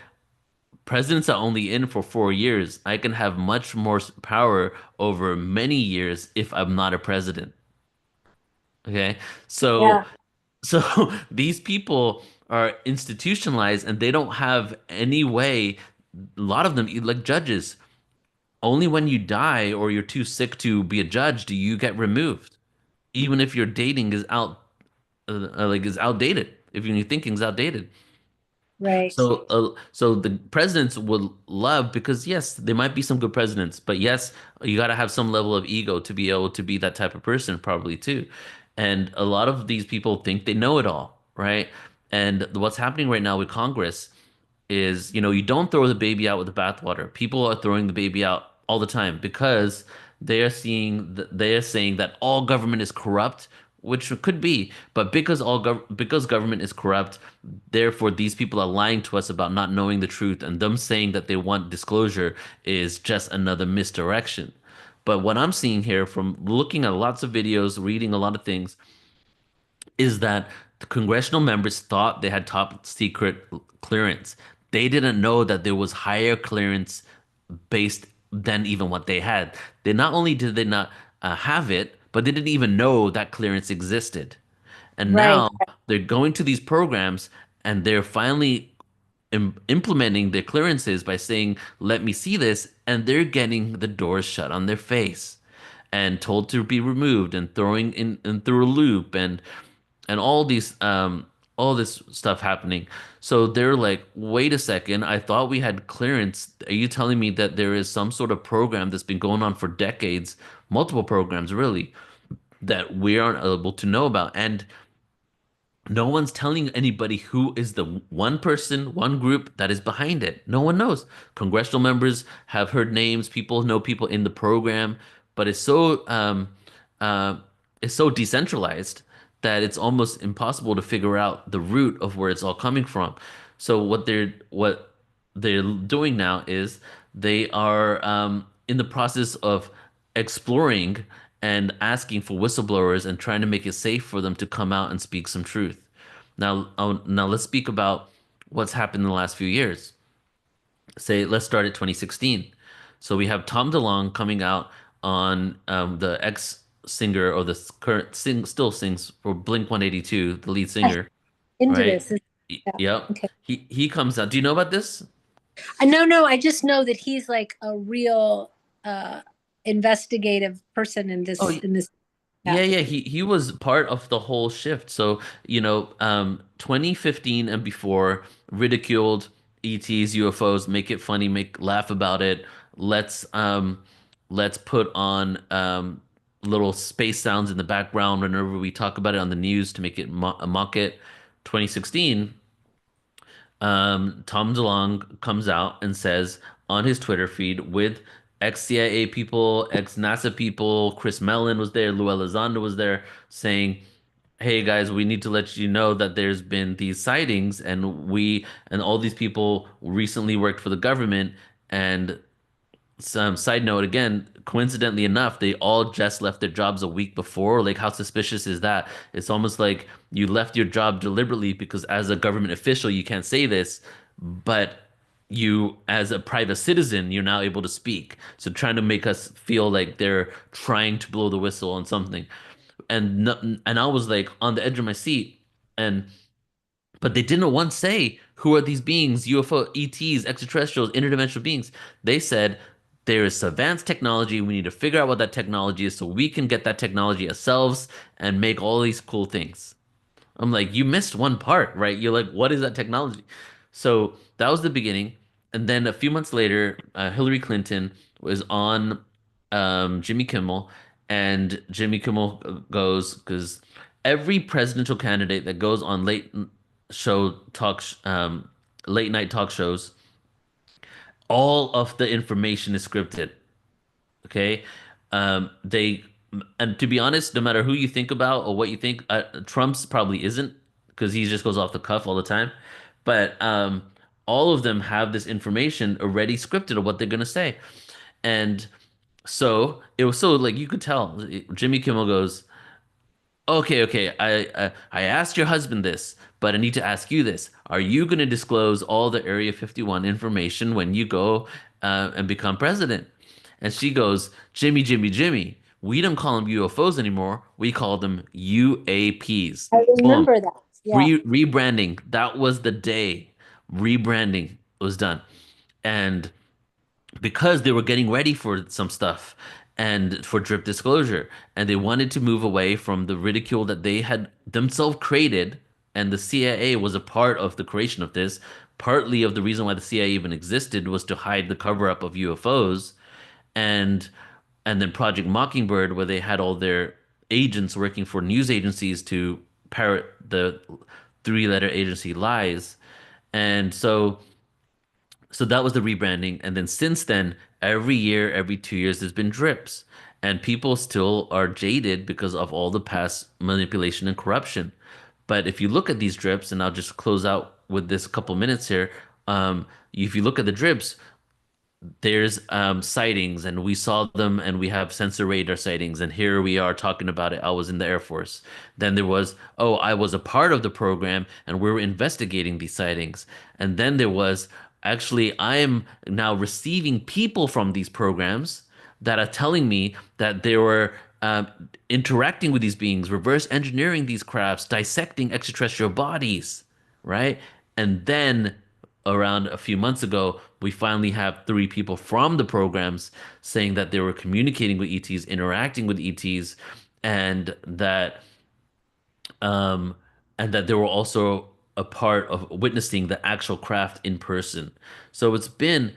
S2: presidents are only in for 4 years. I can have much more power over many years if I'm not a president. Okay. So,
S1: Yeah.
S2: so these people are institutionalized and they don't have any way. A lot of them, like judges, only when you die or you're too sick to be a judge do you get removed. Even if your dating is is outdated. If your thinking is outdated.
S1: Right.
S2: So the presidents would love because yes, there might be some good presidents, but yes, you got to have some level of ego to be able to be that type of person, probably too. And a lot of these people think they know it all, right? And what's happening right now with Congress is, you don't throw the baby out with the bathwater. People are throwing the baby out all the time because they are saying that all government is corrupt which could be, but because government is corrupt, therefore these people are lying to us about not knowing the truth, and them saying that they want disclosure is just another misdirection. But what I'm seeing here from looking at lots of videos, reading a lot of things, is that the congressional members thought they had top secret clearance. They didn't know that there was higher clearance based than even what they had. They not only did they not have it, but they didn't even know that clearance existed. And
S1: Right.
S2: now they're going to these programs and they're finally implementing their clearances by saying, "Let me see this," and they're getting the doors shut on their face and told to be removed and throwing in and through a loop and all this stuff happening. So they're like, wait a second, I thought we had clearance. Are you telling me that there is some sort of program that's been going on for decades, multiple programs really, that we aren't able to know about? And no one's telling anybody who is the one person, one group that is behind it. No one knows. Congressional members have heard names, people know people in the program, but uh, it's so decentralized that it's almost impossible to figure out the root of where it's all coming from. So what they're doing now is they are in the process of exploring and asking for whistleblowers and trying to make it safe for them to come out and speak some truth. Now let's speak about what's happened in the last few years. Say, let's start at 2016. So we have Tom DeLonge coming out on the ex singer or the current still sings for Blink 182, the lead singer,
S1: Into
S2: right?
S1: this. Yeah.
S2: Yep.
S1: Okay.
S2: He comes out. Do you know about this?
S1: No, I just know that he's like a real uh investigative person in
S2: Oh,
S1: this. Yeah.
S2: yeah, he was part of the whole shift. So, 2015 and before ridiculed ETs, UFOs, make it funny, make laugh about it. Let's put on little space sounds in the background whenever we talk about it on the news to make it mock it. 2016, Tom DeLonge comes out and says on his Twitter feed with ex-CIA people, ex-NASA people, Chris Mellon was there, Lou Elizondo was there, saying, "Hey guys, we need to let you know that there's been these sightings, and we and all these people recently worked for the government, and some side note again, coincidentally enough, they all just left their jobs a week before. Like, how suspicious is that? It's almost like you left your job deliberately because as a government official, you can't say this, but you, as a private citizen, you're now able to speak. So trying to make us feel like they're trying to blow the whistle on something. And I was like on the edge of my seat, and but they didn't once say, who are these beings, UFO, ETs, extraterrestrials, interdimensional beings. They said, there is advanced technology. We need to figure out what that technology is so we can get that technology ourselves and make all these cool things. I'm like, you missed one part, right? You're like, what is that technology? So that was the beginning. And then a few months later, Hillary Clinton was on Jimmy Kimmel, and Jimmy Kimmel goes, because every presidential candidate that goes on show talk, late night talk shows, all of the information is scripted. Okay. They, and to be honest, no matter who you think about or what you think, Trump's probably isn't because he just goes off the cuff all the time. But all of them have this information already scripted of what they're gonna say, and so it was so like you could tell. Jimmy Kimmel goes, okay. I asked your husband this, but I need to ask you this. Are you going to disclose all the Area 51 information when you go and become president? And she goes, Jimmy. We don't call them UFOs anymore. We call them UAPs.
S1: I
S2: Boom.
S1: remember that. Yeah.
S2: Rebranding. That was the day. Rebranding was done. And because they were getting ready for some stuff and for drip disclosure, and they wanted to move away from the ridicule that they had themselves created, and the CIA was a part of the creation of this. Partly of the reason why the CIA even existed was to hide the cover up of UFOs, and then Project Mockingbird, where they had all their agents working for news agencies to parrot the three-letter agency lies. And so that was the rebranding. And then since then, every year, every 2 years, there's been drips. And people still are jaded because of all the past manipulation and corruption. But if you look at these drips, and I'll just close out with this couple minutes here, if you look at the drips, there's sightings, and we saw them, and we have sensor radar sightings, and here we are talking about it. I was in the Air Force. Then there was, oh, I was a part of the program, and we're investigating these sightings. And then there was, actually, I am now receiving people from these programs that are telling me that they were interacting with these beings, reverse engineering these crafts, dissecting extraterrestrial bodies, right? And then around a few months ago, we finally have three people from the programs saying that they were communicating with ETs, interacting with ETs, and that um, they were also a part of witnessing the actual craft in person. So it's been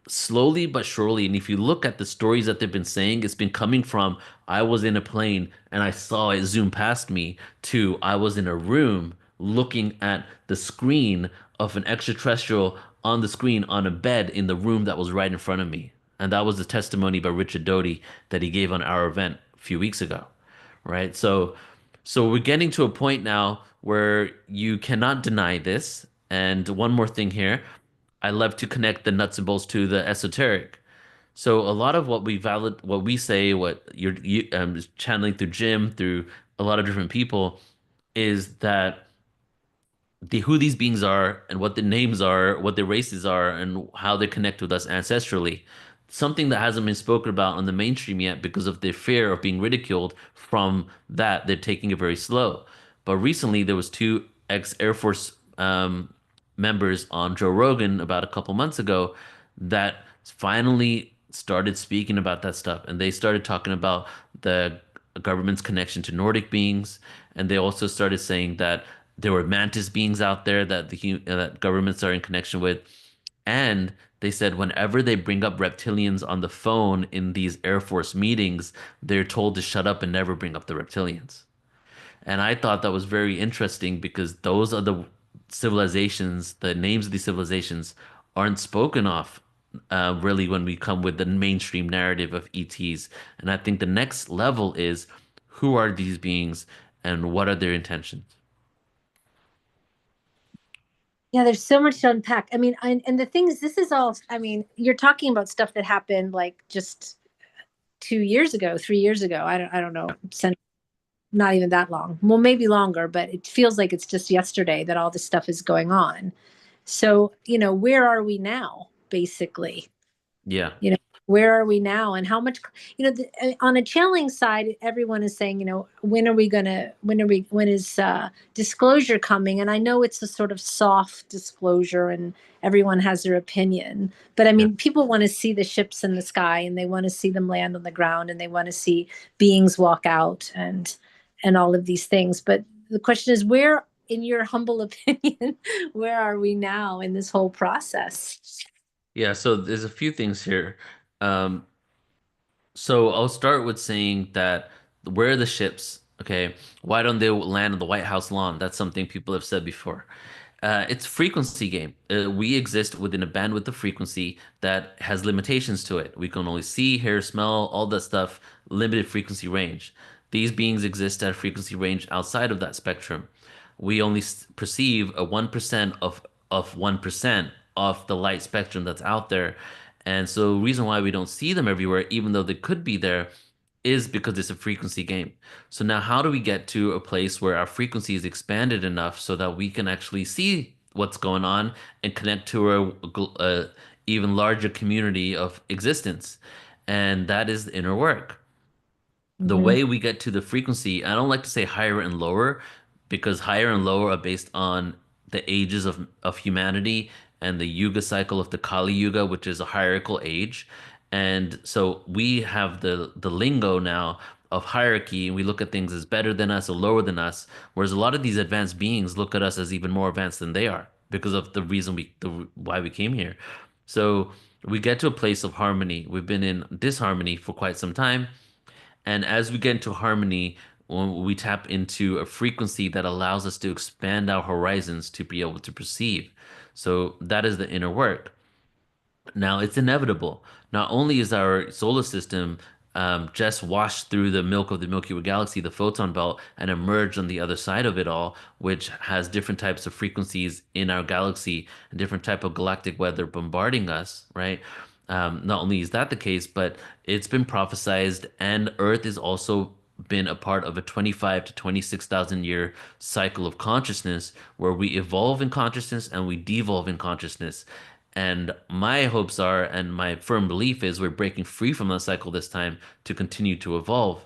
S2: slowly but surely. And if you look at the stories that they've been saying, it's been coming from I was in a plane and I saw it zoom past me to I was in a room looking at the screen of an extraterrestrial on the screen on a bed in the room that was right in front of me. And that was the testimony by Richard Doty that he gave on our event a few weeks ago, right? So we're getting to a point now where you cannot deny this. And one more thing here, I love to connect the nuts and bolts to the esoteric. So a lot of what we say, what you channeling through Jim, through a lot of different people, is that who these beings are and what their names are, what their races are, and how they connect with us ancestrally. Something that hasn't been spoken about on the mainstream yet because of their fear of being ridiculed. From that, they're taking it very slow. But recently, there was two ex-Air Force members on Joe Rogan about a couple months ago that finally started speaking about that stuff, and they started talking about the government's connection to Nordic beings, and they also started saying that there were mantis beings out there that that governments are in connection with, and they said whenever they bring up reptilians on the phone in these Air Force meetings, they're told to shut up and never bring up the reptilians. And I thought that was very interesting because those are the civilizations, the names of these civilizations aren't spoken of really when we come with the mainstream narrative of ETs. And I think the next level is who are these beings and what are their intentions?
S1: Yeah, there's so much to unpack. I mean, and the thing is, this is all, I mean, you're talking about stuff that happened like just 2 years ago, 3 years ago. I don't know, not even that long. Well, maybe longer, but it feels like it's just yesterday that all this stuff is going on. So, where are we now, basically?
S2: Yeah.
S1: Where are we now, and how much, on a channeling side, everyone is saying, when is disclosure coming? And I know it's a sort of soft disclosure and everyone has their opinion, but I mean, people want to see the ships in the sky, and they want to see them land on the ground, and they want to see beings walk out and all of these things. But the question is, where, in your humble opinion, where are we now in this whole process?
S2: Yeah, so there's a few things here. Um, so I'll start with saying that where are the ships? Okay, why don't they land on the White House lawn? That's something people have said before. It's a frequency game. We exist within a bandwidth of frequency that has limitations to it. We can only see, hear, smell, all that stuff, limited frequency range. These beings exist at a frequency range outside of that spectrum. We only perceive a 1% of 1% of the light spectrum that's out there. And so the reason why we don't see them everywhere, even though they could be there, is because it's a frequency game. So now how do we get to a place where our frequency is expanded enough so that we can actually see what's going on and connect to a even larger community of existence? And that is the inner work. The way we get to the frequency, I don't like to say higher and lower because higher and lower are based on the ages of humanity and the yuga cycle of the Kali Yuga, which is a hierarchical age. And so we have the lingo now of hierarchy, and we look at things as better than us or lower than us, whereas a lot of these advanced beings look at us as even more advanced than they are because of the reason why we came here. So we get to a place of harmony. We've been in disharmony for quite some time. And as we get into harmony, when we tap into a frequency that allows us to expand our horizons to be able to perceive. So that is the inner work. Now, it's inevitable. Not only is our solar system just washed through the milk of the Milky Way galaxy, the photon belt, and emerged on the other side of it all, which has different types of frequencies in our galaxy and different type of galactic weather bombarding us, right? Not only is that the case, but it's been prophesized, and Earth is also been a part of a 25 to 26,000 year cycle of consciousness where we evolve in consciousness and we devolve in consciousness. And my hopes are, and my firm belief is, we're breaking free from that cycle this time to continue to evolve.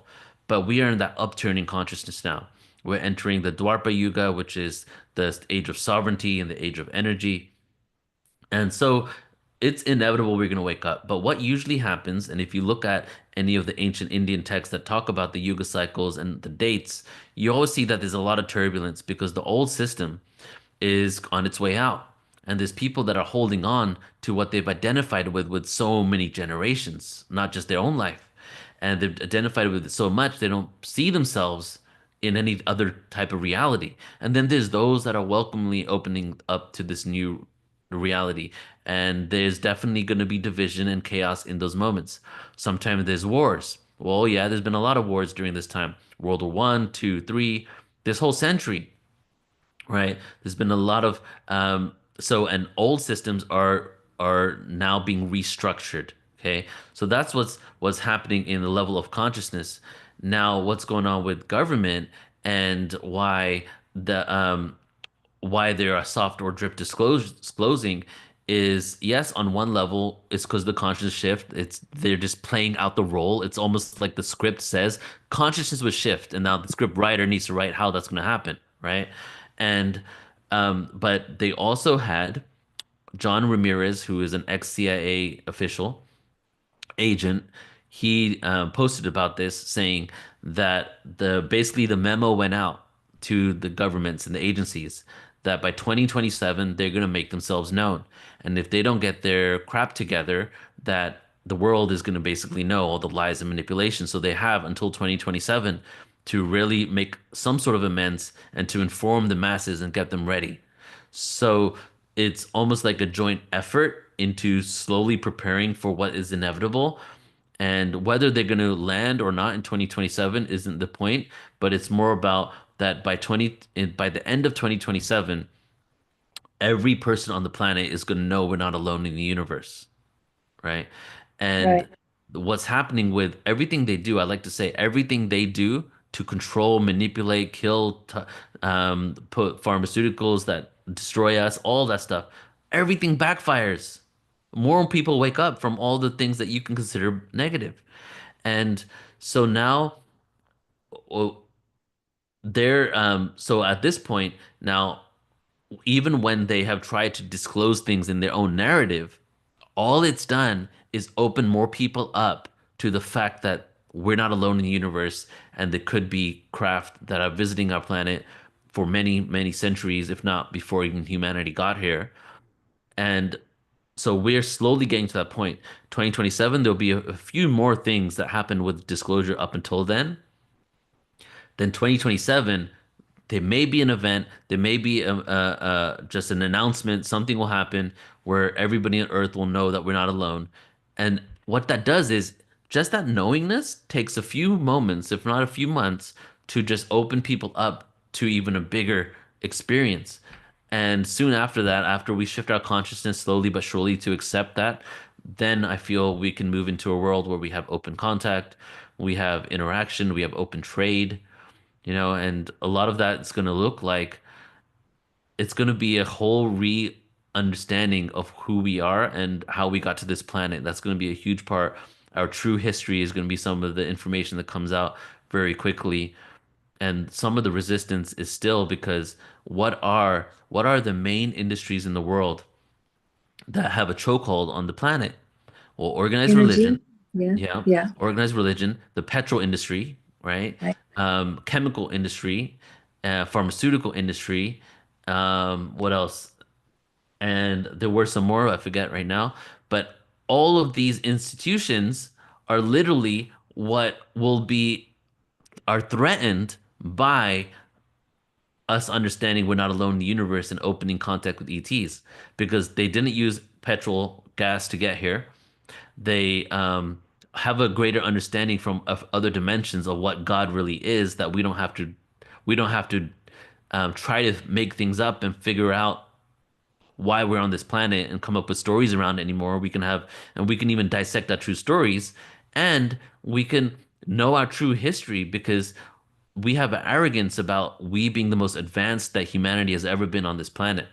S2: But we are in that upturning consciousness now. We're entering the Dwapara Yuga, which is the age of sovereignty and the age of energy. And so it's inevitable we're going to wake up. But what usually happens, and if you look at any of the ancient Indian texts that talk about the Yuga cycles and the dates, you always see that there's a lot of turbulence because the old system is on its way out. And there's people that are holding on to what they've identified with so many generations, not just their own life. And they've identified with it so much they don't see themselves in any other type of reality. And then there's those that are welcomely opening up to this new reality. And there's definitely going to be division and chaos in those moments. Sometimes there's wars. Well, yeah, there's been a lot of wars during this time. World War One, two, three, this whole century, right? There's been a lot of and old systems are now being restructured. Okay, so that's what's happening in the level of consciousness. Now, what's going on with government and why there are soft or drip disclosing is, yes, on one level it's because the consciousness shift. It's they're just playing out the role. It's almost like the script says consciousness would shift, and now the script writer needs to write how that's going to happen, right? And but they also had John Ramirez, who is an ex-CIA official agent. He posted about this, saying that the memo went out to the governments and the agencies that by 2027 they're going to make themselves known, and if they don't get their crap together, that the world is going to basically know all the lies and manipulation. So they have until 2027 to really make some sort of amends and to inform the masses and get them ready. So it's almost like a joint effort into slowly preparing for what is inevitable. And whether they're going to land or not in 2027 isn't the point, but it's more about that by the end of 2027, every person on the planet is going to know we're not alone in the universe, right? And
S1: Right.
S2: what's happening with everything they do, I like to say everything they do to control, manipulate, kill, put pharmaceuticals that destroy us, all that stuff, everything backfires. More people wake up from all the things that you can consider negative. And so now, well, so at this point, now, even when they have tried to disclose things in their own narrative, all it's done is open more people up to the fact that we're not alone in the universe and there could be craft that are visiting our planet for many, many centuries, if not before even humanity got here. And so we're slowly getting to that point. 2027, there'll be a few more things that happen with disclosure up until then. Then 2027, there may be an event, there may be just an announcement, something will happen where everybody on Earth will know that we're not alone. And what that does is just that knowingness takes a few moments, if not a few months, to just open people up to even a bigger experience. And soon after that, after we shift our consciousness slowly but surely to accept that, then I feel we can move into a world where we have open contact, we have interaction, we have open trade, and a lot of that is going to look like it's going to be a whole re-understanding of who we are and how we got to this planet. That's going to be a huge part. Our true history is going to be some of the information that comes out very quickly. And some of the resistance is still because what are the main industries in the world that have a chokehold on the planet? Well, organized
S1: Energy.
S2: religion,
S1: Yeah.
S2: yeah,
S1: Yeah.
S2: organized religion, the petrol industry, right?
S1: Right.
S2: Chemical industry, pharmaceutical industry. What else? And there were some more I forget right now. But all of these institutions are literally what are threatened by us understanding we're not alone in the universe and opening contact with ETs because they didn't use petrol gas to get here. They have a greater understanding from of other dimensions of what God really is, that we don't have to try to make things up and figure out why we're on this planet and come up with stories around it anymore. We can even dissect our true stories, and we can know our true history, because we have an arrogance about we being the most advanced that humanity has ever been on this planet.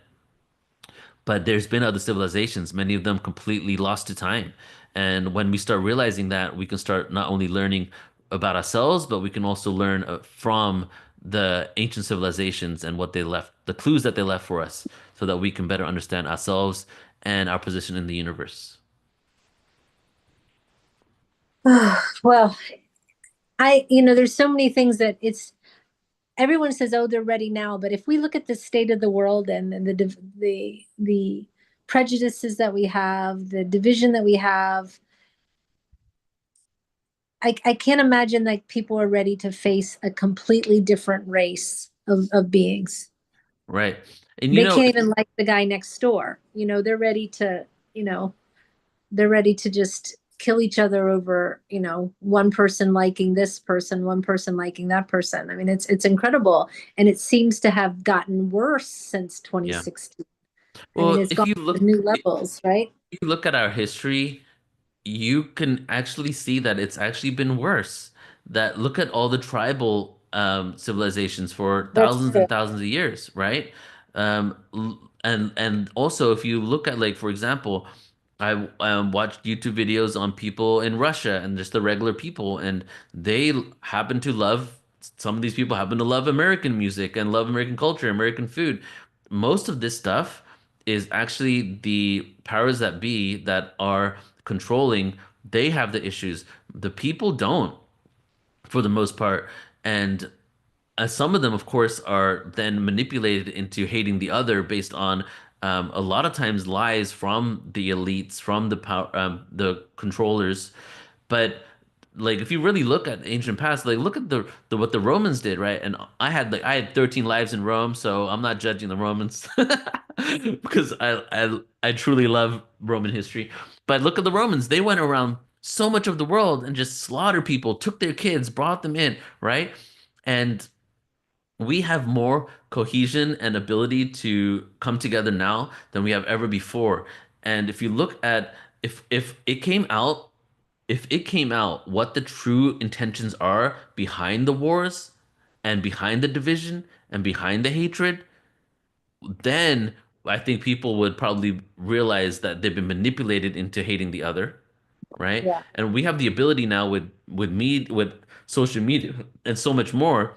S2: But there's been other civilizations, many of them completely lost to time. And when we start realizing that, we can start not only learning about ourselves, but we can also learn from the ancient civilizations and what they left, the clues that they left for us, so that we can better understand ourselves and our position in the universe.
S1: Well, there's so many things that everyone says, oh, they're ready now. But if we look at the state of the world and the prejudices that we have, the division that we have, I can't imagine like people are ready to face a completely different race of beings.
S2: Right. And
S1: They can't even like the guy next door. They're ready to just kill each other over, one person liking this person, one person liking that person. I mean, it's incredible. And it seems to have gotten worse since 2016.
S2: Well,
S1: I mean, it's gone to new levels, right?
S2: if you look at our history, you can actually see that it's actually been worse. That look at all the tribal civilizations for thousands and thousands of years, right? And also, if you look at, like, for example, I watched YouTube videos on people in Russia and just the regular people, and they happen to love, some of these people happen to love American music and love American culture, American food. Most of this stuff is actually the powers that be that are controlling. They have the issues. The people don't, for the most part. And some of them, of course, are then manipulated into hating the other based on a lot of times lies from the elites, from the power, the controllers. But like, if you really look at ancient past, like, look at the what the Romans did, right? And I had 13 lives in Rome, so I'm not judging the Romans because I truly love Roman history. But look at the Romans; they went around so much of the world and just slaughtered people, took their kids, brought them in, right? And we have more cohesion and ability to come together now than we have ever before. And if you look at, if it came out what the true intentions are behind the wars and behind the division and behind the hatred, then I think people would probably realize that they've been manipulated into hating the other, right?
S1: Yeah.
S2: And we have the ability now with social media and so much more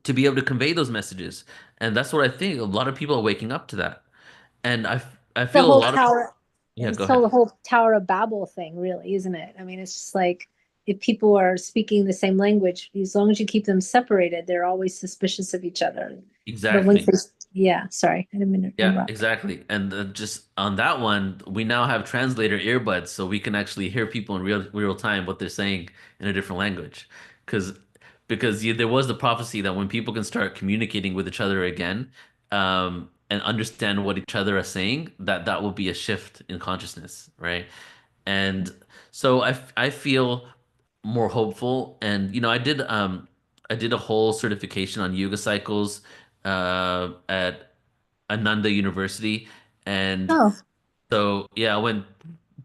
S2: to be able to convey those messages. And that's what I think a lot of people are waking up to that. And I
S1: The
S2: feel a
S1: whole
S2: lot of,
S1: tower,
S2: yeah, go
S1: so
S2: ahead.
S1: the whole Tower of Babel thing, really, isn't it? I mean, it's just like, if people are speaking the same language, as long as you keep them separated, they're always suspicious of each other. But once
S2: Exactly.
S1: they, yeah, sorry, I didn't mean to
S2: Yeah,
S1: interrupt.
S2: exactly. And just on that one, we now have translator earbuds, so we can actually hear people in real time what they're saying in a different language. Because there was the prophecy that when people can start communicating with each other again, and understand what each other are saying, that will be a shift in consciousness, right? And so I feel more hopeful. And I did a whole certification on yoga cycles at Ananda University. And
S1: Oh,
S2: so, yeah, I went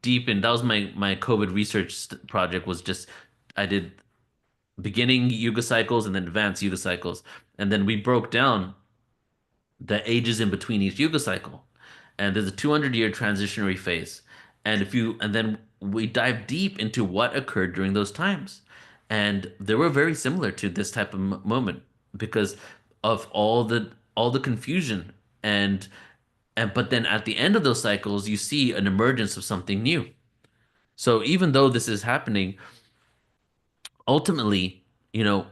S2: deep in, that was my COVID research project, was just, I did beginning yuga cycles and then advanced yuga cycles. And then we broke down the ages in between each yuga cycle. And there's a 200-year transitionary phase. And then we dive deep into what occurred during those times. And they were very similar to this type of moment, because of all the confusion. And but then at the end of those cycles, you see an emergence of something new. So even though this is happening, ultimately, you know,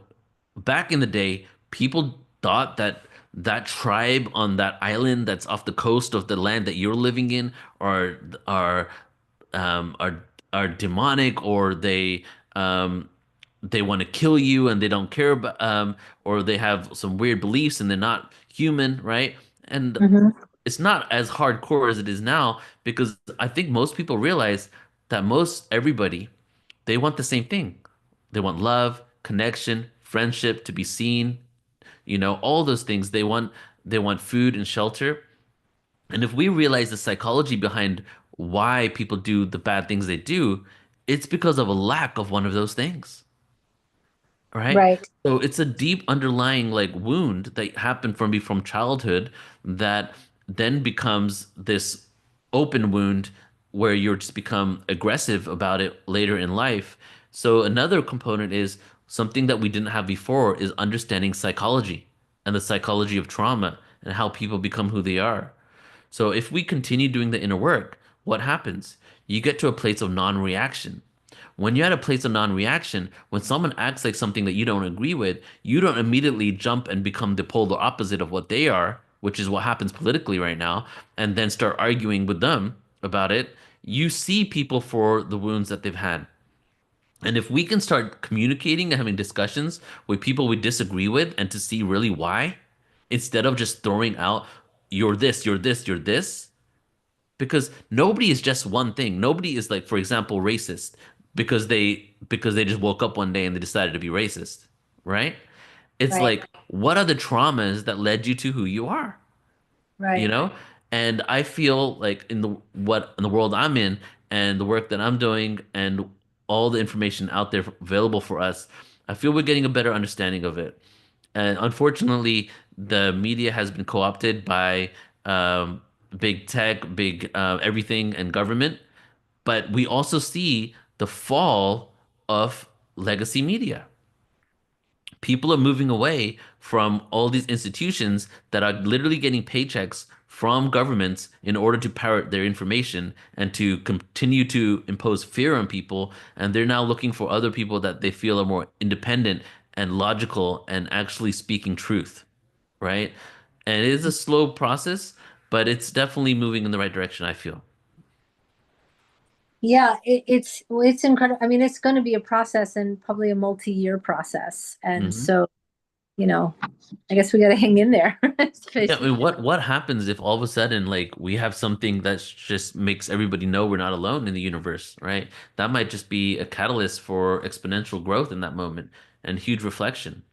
S2: back in the day, people thought that that tribe on that island that's off the coast of the land that you're living in are um, are are demonic, or they want to kill you and they don't care about, or they have some weird beliefs and they're not human, right? And
S1: mhm.
S2: it's not as hardcore as it is now, because I think most people realize that most everybody they want the same thing. They want love, connection, friendship, to be seen, all those things. They want food and shelter. And if we realize the psychology behind why people do the bad things they do, it's because of a lack of one of those things, right?
S1: Right.
S2: So it's a deep underlying like wound that happened from childhood that then becomes this open wound where you're just become aggressive about it later in life. So another component is something that we didn't have before is understanding psychology and the psychology of trauma and how people become who they are. So if we continue doing the inner work, what happens? You get to a place of non-reaction. When you're at a place of non-reaction, when someone acts like something that you don't agree with, you don't immediately jump and become the polar opposite of what they are, which is what happens politically right now, and then start arguing with them about it. You see people for the wounds that they've had. And if we can start communicating and having discussions with people we disagree with and to see really why, instead of just throwing out, you're this, you're this, you're this, because nobody is just one thing. Nobody is like, for example, racist because they just woke up one day and they decided to be racist, right? It's
S1: Right.
S2: like, what are the traumas that led you to who you are? you
S1: Right.
S2: know and I feel like in the world I'm in and the work that I'm doing and all the information out there available for us, I feel we're getting a better understanding of it. And unfortunately, the media has been co-opted by big tech, big everything, and government. But we also see the fall of legacy media. People are moving away from all these institutions that are literally getting paychecks from governments in order to parrot their information and to continue to impose fear on people. And they're now looking for other people that they feel are more independent and logical and actually speaking truth, right? And it is a slow process, but it's definitely moving in the right direction, I feel.
S1: Yeah, it's incredible. I mean, it's going to be a process and probably a multi-year process. And
S2: Hmm.
S1: so, I guess we got to hang in there.
S2: Yeah, I mean, what happens if all of a sudden, like, we have something that just makes everybody know we're not alone in the universe, right? That might just be a catalyst for exponential growth in that moment and huge reflection.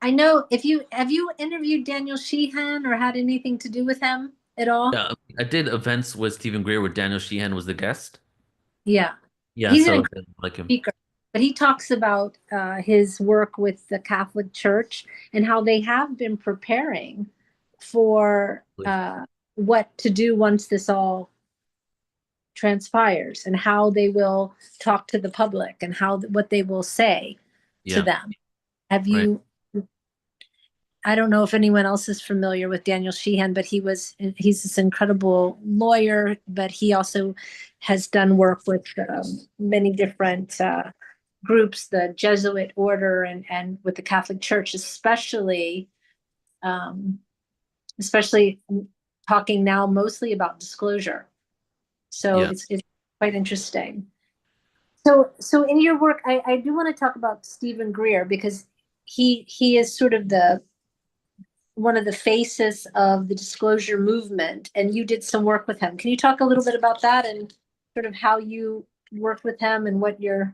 S1: I know if you have you interviewed Daniel Sheehan or had anything to do with him at all?
S2: Yeah, I did events with Stephen Greer where Daniel Sheehan was the guest.
S1: Yeah.
S2: Yeah,
S1: He's an
S2: so
S1: incredible
S2: I like him.
S1: speaker, but he talks about his work with the Catholic Church and how they have been preparing for what to do once this all transpires and how they will talk to the public and how what they will say to
S2: Yeah,
S1: them. Have
S2: right.
S1: you I don't know if anyone else is familiar with Daniel Sheehan, but he's this incredible lawyer, but he also has done work with many different groups, the Jesuit order and with the Catholic Church, um, especially talking now mostly about disclosure. So
S2: Yeah.
S1: it's quite interesting. So in your work, I do want to talk about Stephen Greer because he is sort of the one of the faces of the disclosure movement, and you did some work with him. Can you talk a little bit about that and sort of how you worked with him and what your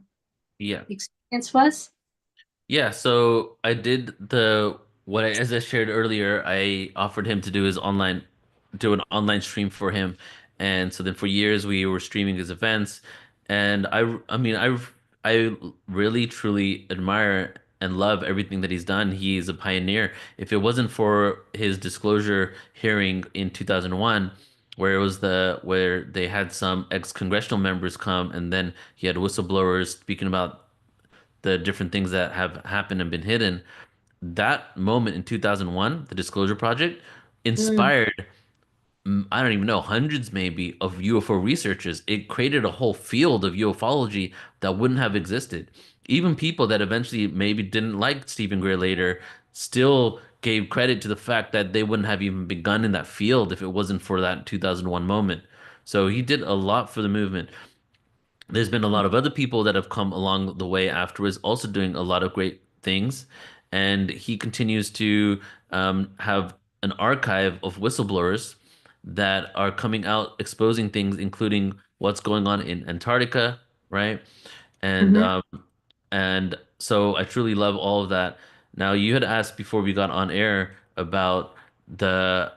S2: Yeah.
S1: experience was?
S2: Yeah, so I did as I shared earlier, I offered him to do an online stream for him. And so then for years we were streaming his events. And I mean, I really truly admire and love everything that he's done. He is a pioneer. If it wasn't for his disclosure hearing in 2001, where they had some ex-congressional members come, and then he had whistleblowers speaking about the different things that have happened and been hidden. That moment in 2001, the Disclosure Project,
S1: Mm,
S2: inspired, I don't even know, hundreds maybe of UFO researchers. It created a whole field of ufology that wouldn't have existed. Even people that eventually maybe didn't like Stephen Greer later still gave credit to the fact that they wouldn't have even begun in that field if it wasn't for that 2001 moment. So he did a lot for the movement. There's been a lot of other people that have come along the way afterwards, also doing a lot of great things. And he continues to have an archive of whistleblowers that are coming out exposing things, including what's going on in Antarctica, right? And
S1: Mhm.
S2: and so I truly love all of that. Now, you had asked before we got on air about the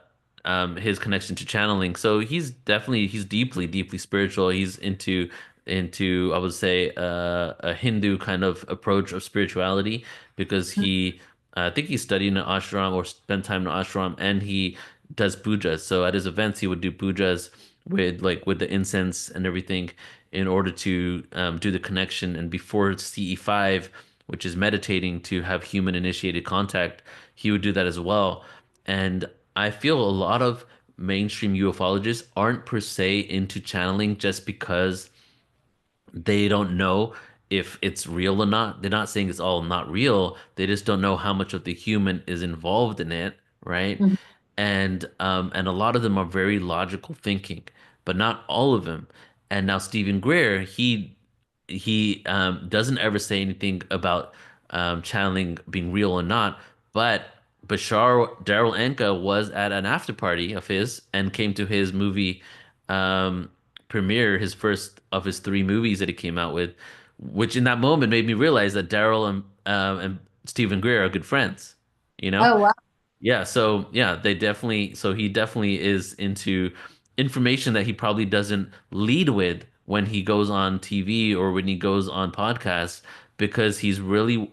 S2: his connection to channeling. So he's deeply, deeply spiritual. He's into I would say a Hindu kind of approach of spirituality because I think he studied in an ashram or spent time in an ashram, and he does pujas. So at his events, he would do pujas with the incense and everything in order to do the connection. And before CE5, which is meditating to have human initiated contact, he would do that as well. And I feel a lot of mainstream ufologists aren't per se into channeling just because they don't know if it's real or not. They're not saying it's all not real. They just don't know how much of the human is involved in it, right?
S1: Mhm.
S2: And a lot of them are very logical thinking, but not all of them. And now Stephen Greer, he doesn't ever say anything about channeling being real or not, but Bashar Daryl Anka was at an after party of his and came to his movie um, premiere, his first of his three movies that he came out with, which in that moment made me realize that Daryl and Stephen Greer are good friends. You know?
S1: Oh, wow.
S2: Yeah, so yeah, he definitely is into information that he probably doesn't lead with when he goes on TV or when he goes on podcasts because he's really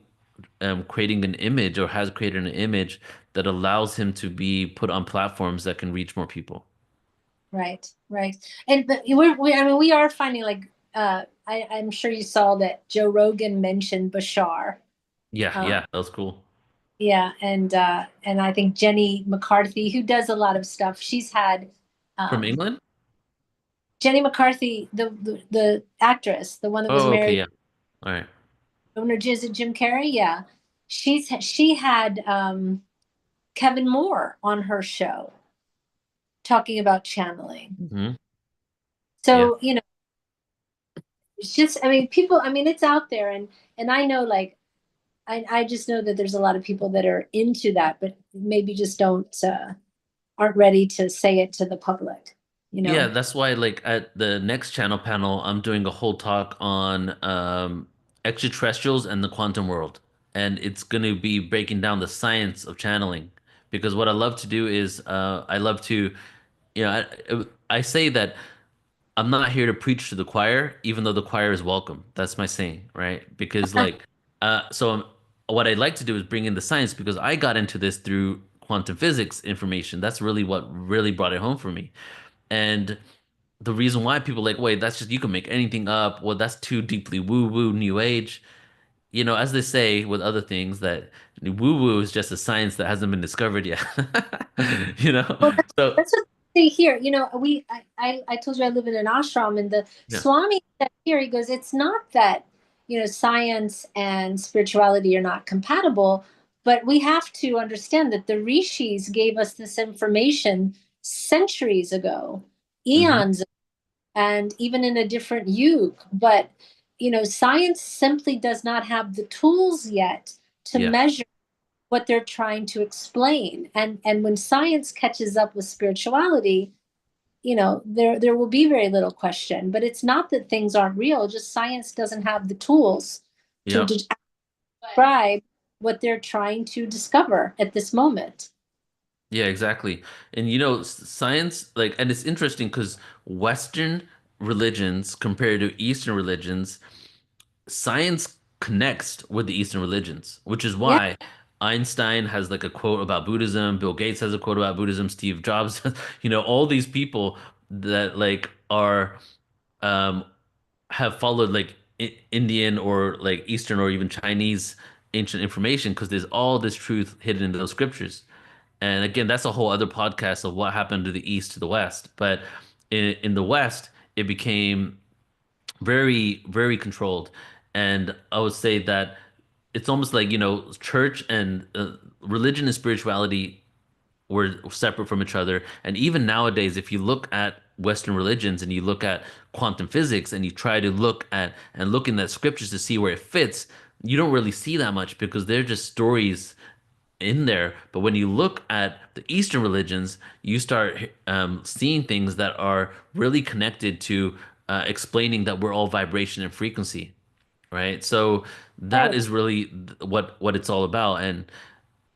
S2: creating an image or has created an image that allows him to be put on platforms that can reach more people.
S1: Right, right. And but I mean, we are finding like I'm sure you saw that Joe Rogan mentioned Bashar.
S2: Yeah,
S1: Uh,
S2: yeah, that was cool.
S1: yeah, and I think Jenny McCarthy, who does a lot of stuff, she's had
S2: From
S1: um,
S2: England?
S1: Jenny McCarthy, the actress, the one that was
S2: Oh, okay,
S1: married
S2: yeah. All right.
S1: owner Jim Carrey. Yeah, she had Kevin Moore on her show talking about channeling.
S2: Hmm. Yeah.
S1: So it's just, I mean, people, I mean, it's out there, and I know, like, I just know that there's a lot of people that are into that, but maybe just aren't ready to say it to the public, you
S2: Yeah,
S1: know.
S2: that's why like at the next channel panel, I'm doing a whole talk on extraterrestrials and the quantum world. And it's going to be breaking down the science of channeling. Because what I love to do is I love to, you know, I say that I'm not here to preach to the choir, even though the choir is welcome. That's my saying, right? Because like, what I'd like to do is bring in the science because I got into this through quantum physics information. That's really what really brought it home for me. And the reason why people are like, wait, that's just you can make anything up. Well, that's too deeply woo-woo, new age. You know, as they say with other things, that woo-woo is just a science that hasn't been discovered yet. You know?
S1: Well,
S2: So
S1: that's what they here. I told you I live in an ashram, and the
S2: yeah.
S1: Swami said here, he goes, it's not that, science and spirituality are not compatible, but we have to understand that the rishis gave us this information centuries ago,
S2: Hmm.
S1: eons, and even in a different yuga. But, science simply does not have the tools yet to
S2: Yeah.
S1: measure what they're trying to explain. And when science catches up with spirituality, there will be very little question. But it's not that things aren't real, just science doesn't have the tools to
S2: Yeah.
S1: describe what they're trying to discover at this moment.
S2: Yeah, exactly. And science, like, and it's interesting because Western religions compared to Eastern religions, science connects with the Eastern religions, which is
S1: Yeah.
S2: why Einstein has like a quote about Buddhism, Bill Gates has a quote about Buddhism, Steve Jobs, all these people that like are um have followed like Indian or like Eastern or even Chinese ancient information because there's all this truth hidden in those scriptures. And again, that's a whole other podcast of what happened to the East to the West. But in the West, it became very, very controlled. And I would say that it's almost like, church and religion and spirituality were separate from each other. And even nowadays, if you look at Western religions and you look at quantum physics and you try to look in that scriptures to see where it fits, you don't really see that much because they're just stories in there. But when you look at the Eastern religions, you start seeing things that are really connected to explaining that we're all vibration and frequency. right? So that
S1: Right.
S2: is really what it's all about. And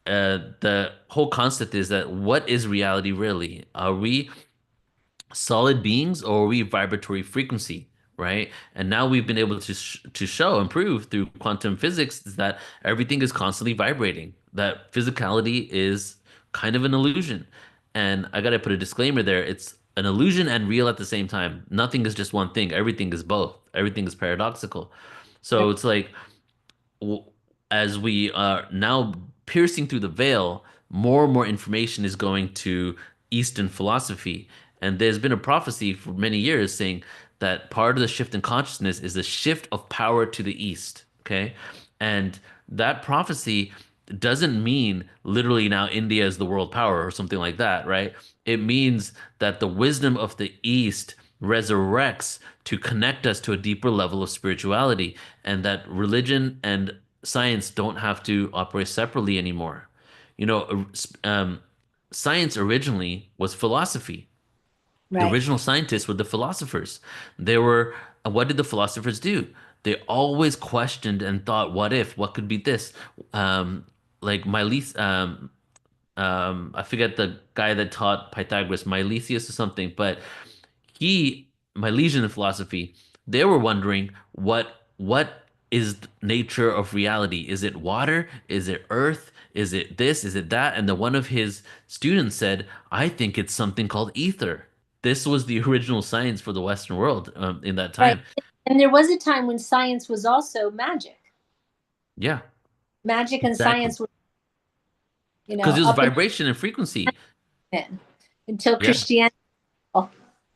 S2: the whole concept is that what is reality really? Are we solid beings or are we vibratory frequency, right? And now we've been able to to show and prove through quantum physics that everything is constantly vibrating, that physicality is kind of an illusion. And I got to put a disclaimer there. It's an illusion and real at the same time. Nothing is just one thing. Everything is both. Everything is paradoxical. So it's like w- as we are now piercing through the veil, more and more information is going to Eastern philosophy. And there's been a prophecy for many years saying that part of the shift in consciousness is the shift of power to the East. Okay. And that prophecy doesn't mean literally now India is the world power or something like that, right? It means that the wisdom of the East resurrects to connect us to a deeper level of spirituality, and that religion and science don't have to operate separately anymore. You know, science originally was philosophy. The
S1: Right.
S2: original scientists were the philosophers. They were, what did the philosophers do? They always questioned and thought, what if, what could be this? Like I forget the guy that taught Pythagoras, Milesius or something, but he, Milesian in philosophy, they were wondering what is the nature of reality? Is it water? Is it earth? Is it this? Is it that? And then one of his students said, I think it's something called ether. This was the original science for the Western world in that
S1: Right.
S2: time.
S1: And there was a time when science was also magic.
S2: Yeah,
S1: Magic and
S2: exactly.
S1: science were,
S2: Because it was
S1: up and
S2: vibration and frequency.
S1: in until
S2: Yeah.
S1: Christianity was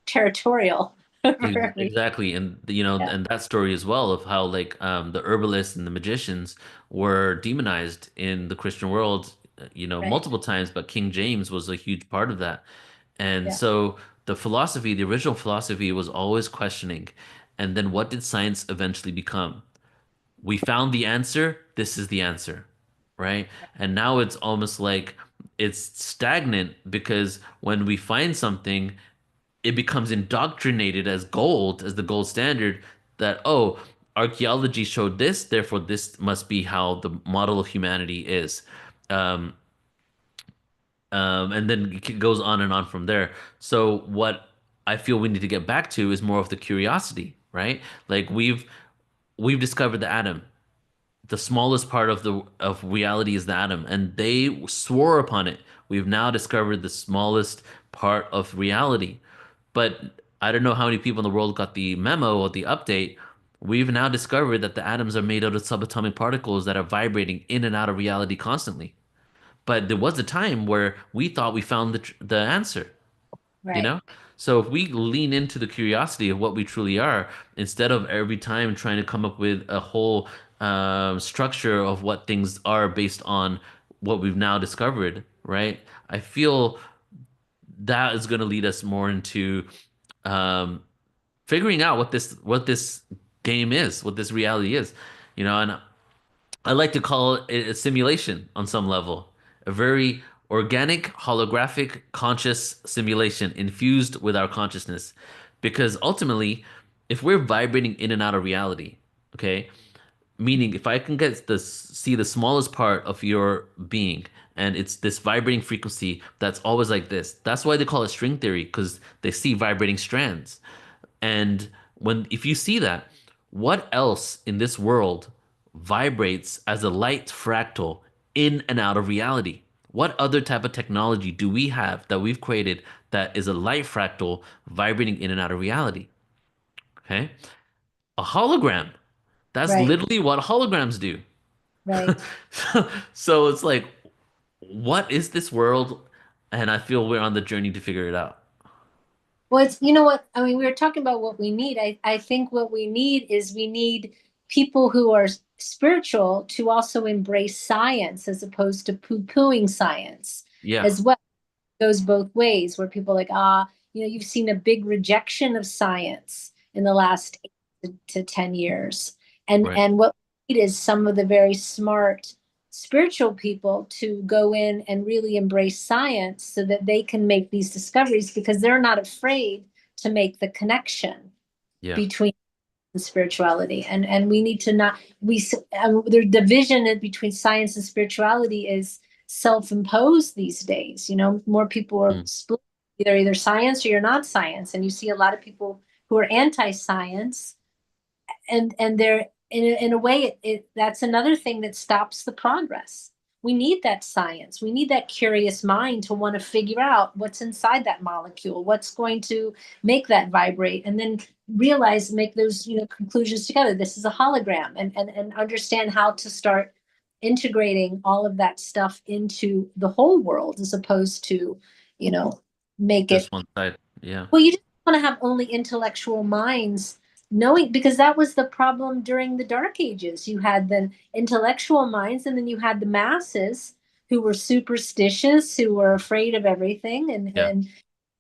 S1: territorial.
S2: Exactly, and you know,
S1: Yeah.
S2: and that story as well of how like the herbalists and the magicians were demonized in the Christian world,
S1: Right.
S2: multiple times, but King James was a huge part of that. And
S1: Yeah.
S2: so the philosophy, the original philosophy was always questioning. And then what did science eventually become? We found the answer, this is the answer, right? And now it's almost like it's stagnant because when we find something it becomes indoctrinated as gold, as the gold standard, that, oh, archaeology showed this, therefore this must be how the model of humanity is. Um, and then it goes on and on from there. So what I feel we need to get back to is more of the curiosity, right? Like we've discovered the atom. The smallest part of the of reality is the atom, and they swore upon it. We've now discovered the smallest part of reality. But I don't know how many people in the world got the memo or the update. We've now discovered that the atoms are made out of subatomic particles that are vibrating in and out of reality constantly. But there was a time where we thought we found the answer, you
S1: Right.
S2: know? So if we lean into the curiosity of what we truly are, instead of every time trying to come up with a whole structure of what things are based on what we've now discovered, right? I feel that is going to lead us more into um, figuring out what this game is, what this reality is, and I like to call it a simulation on some level, a very organic, holographic, conscious simulation infused with our consciousness. Because ultimately, if we're vibrating in and out of reality, okay, meaning if I can see the smallest part of your being, and it's this vibrating frequency that's always like this. That's why they call it string theory, because they see vibrating strands. And if you see that, what else in this world vibrates as a light fractal in and out of reality? What other type of technology do we have that we've created that is a light fractal vibrating in and out of reality? Okay. A hologram. That's
S1: Right.
S2: literally what holograms do.
S1: Right.
S2: So it's like, what is this world? And I feel we're on the journey to figure it out.
S1: Well, it's, what, I mean, we were talking about what we need. I think what we need people who are spiritual to also embrace science as opposed to poo-pooing science
S2: Yeah,
S1: as well. It goes both ways where people are like, you've seen a big rejection of science in the last 8 to 10 years.
S2: right.
S1: And what we need is some of the very smart spiritual people to go in and really embrace science so that they can make these discoveries because they're not afraid to make the connection
S2: Yeah.
S1: between and spirituality, and we need to not the division between science and spirituality is self-imposed these days. More people are
S2: Mm.
S1: split, either science or you're not science, and you see a lot of people who are anti-science, and they're in a way that's another thing that stops the progress. We need that science. We need that curious mind to want to figure out what's inside that molecule, what's going to make that vibrate, and then make those conclusions together. This is a hologram, and understand how to start integrating all of that stuff into the whole world, as opposed to make it
S2: Just one side. Yeah.
S1: well, you just want to have only intellectual minds knowing, because that was the problem during the Dark Ages. You had the intellectual minds, and then you had the masses who were superstitious, who were afraid of everything, and,
S2: Yeah.
S1: and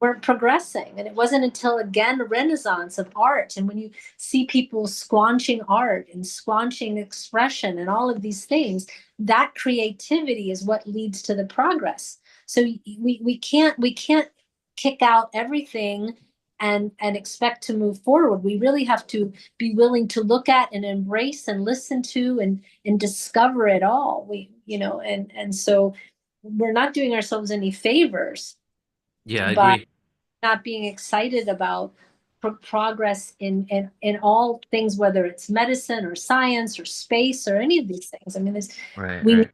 S1: weren't progressing. And it wasn't until, again, a renaissance of art. And when you see people squanching art and squanching expression and all of these things, that creativity is what leads to the progress. So we can't kick out everything and expect to move forward. We really have to be willing to look at and embrace and listen to and discover it all. And so we're not doing ourselves any favors
S2: Yeah, I
S1: by
S2: agree.
S1: not being excited about progress in all things, whether it's medicine or science or space or any of these things. I mean,
S2: Right,
S1: we
S2: right.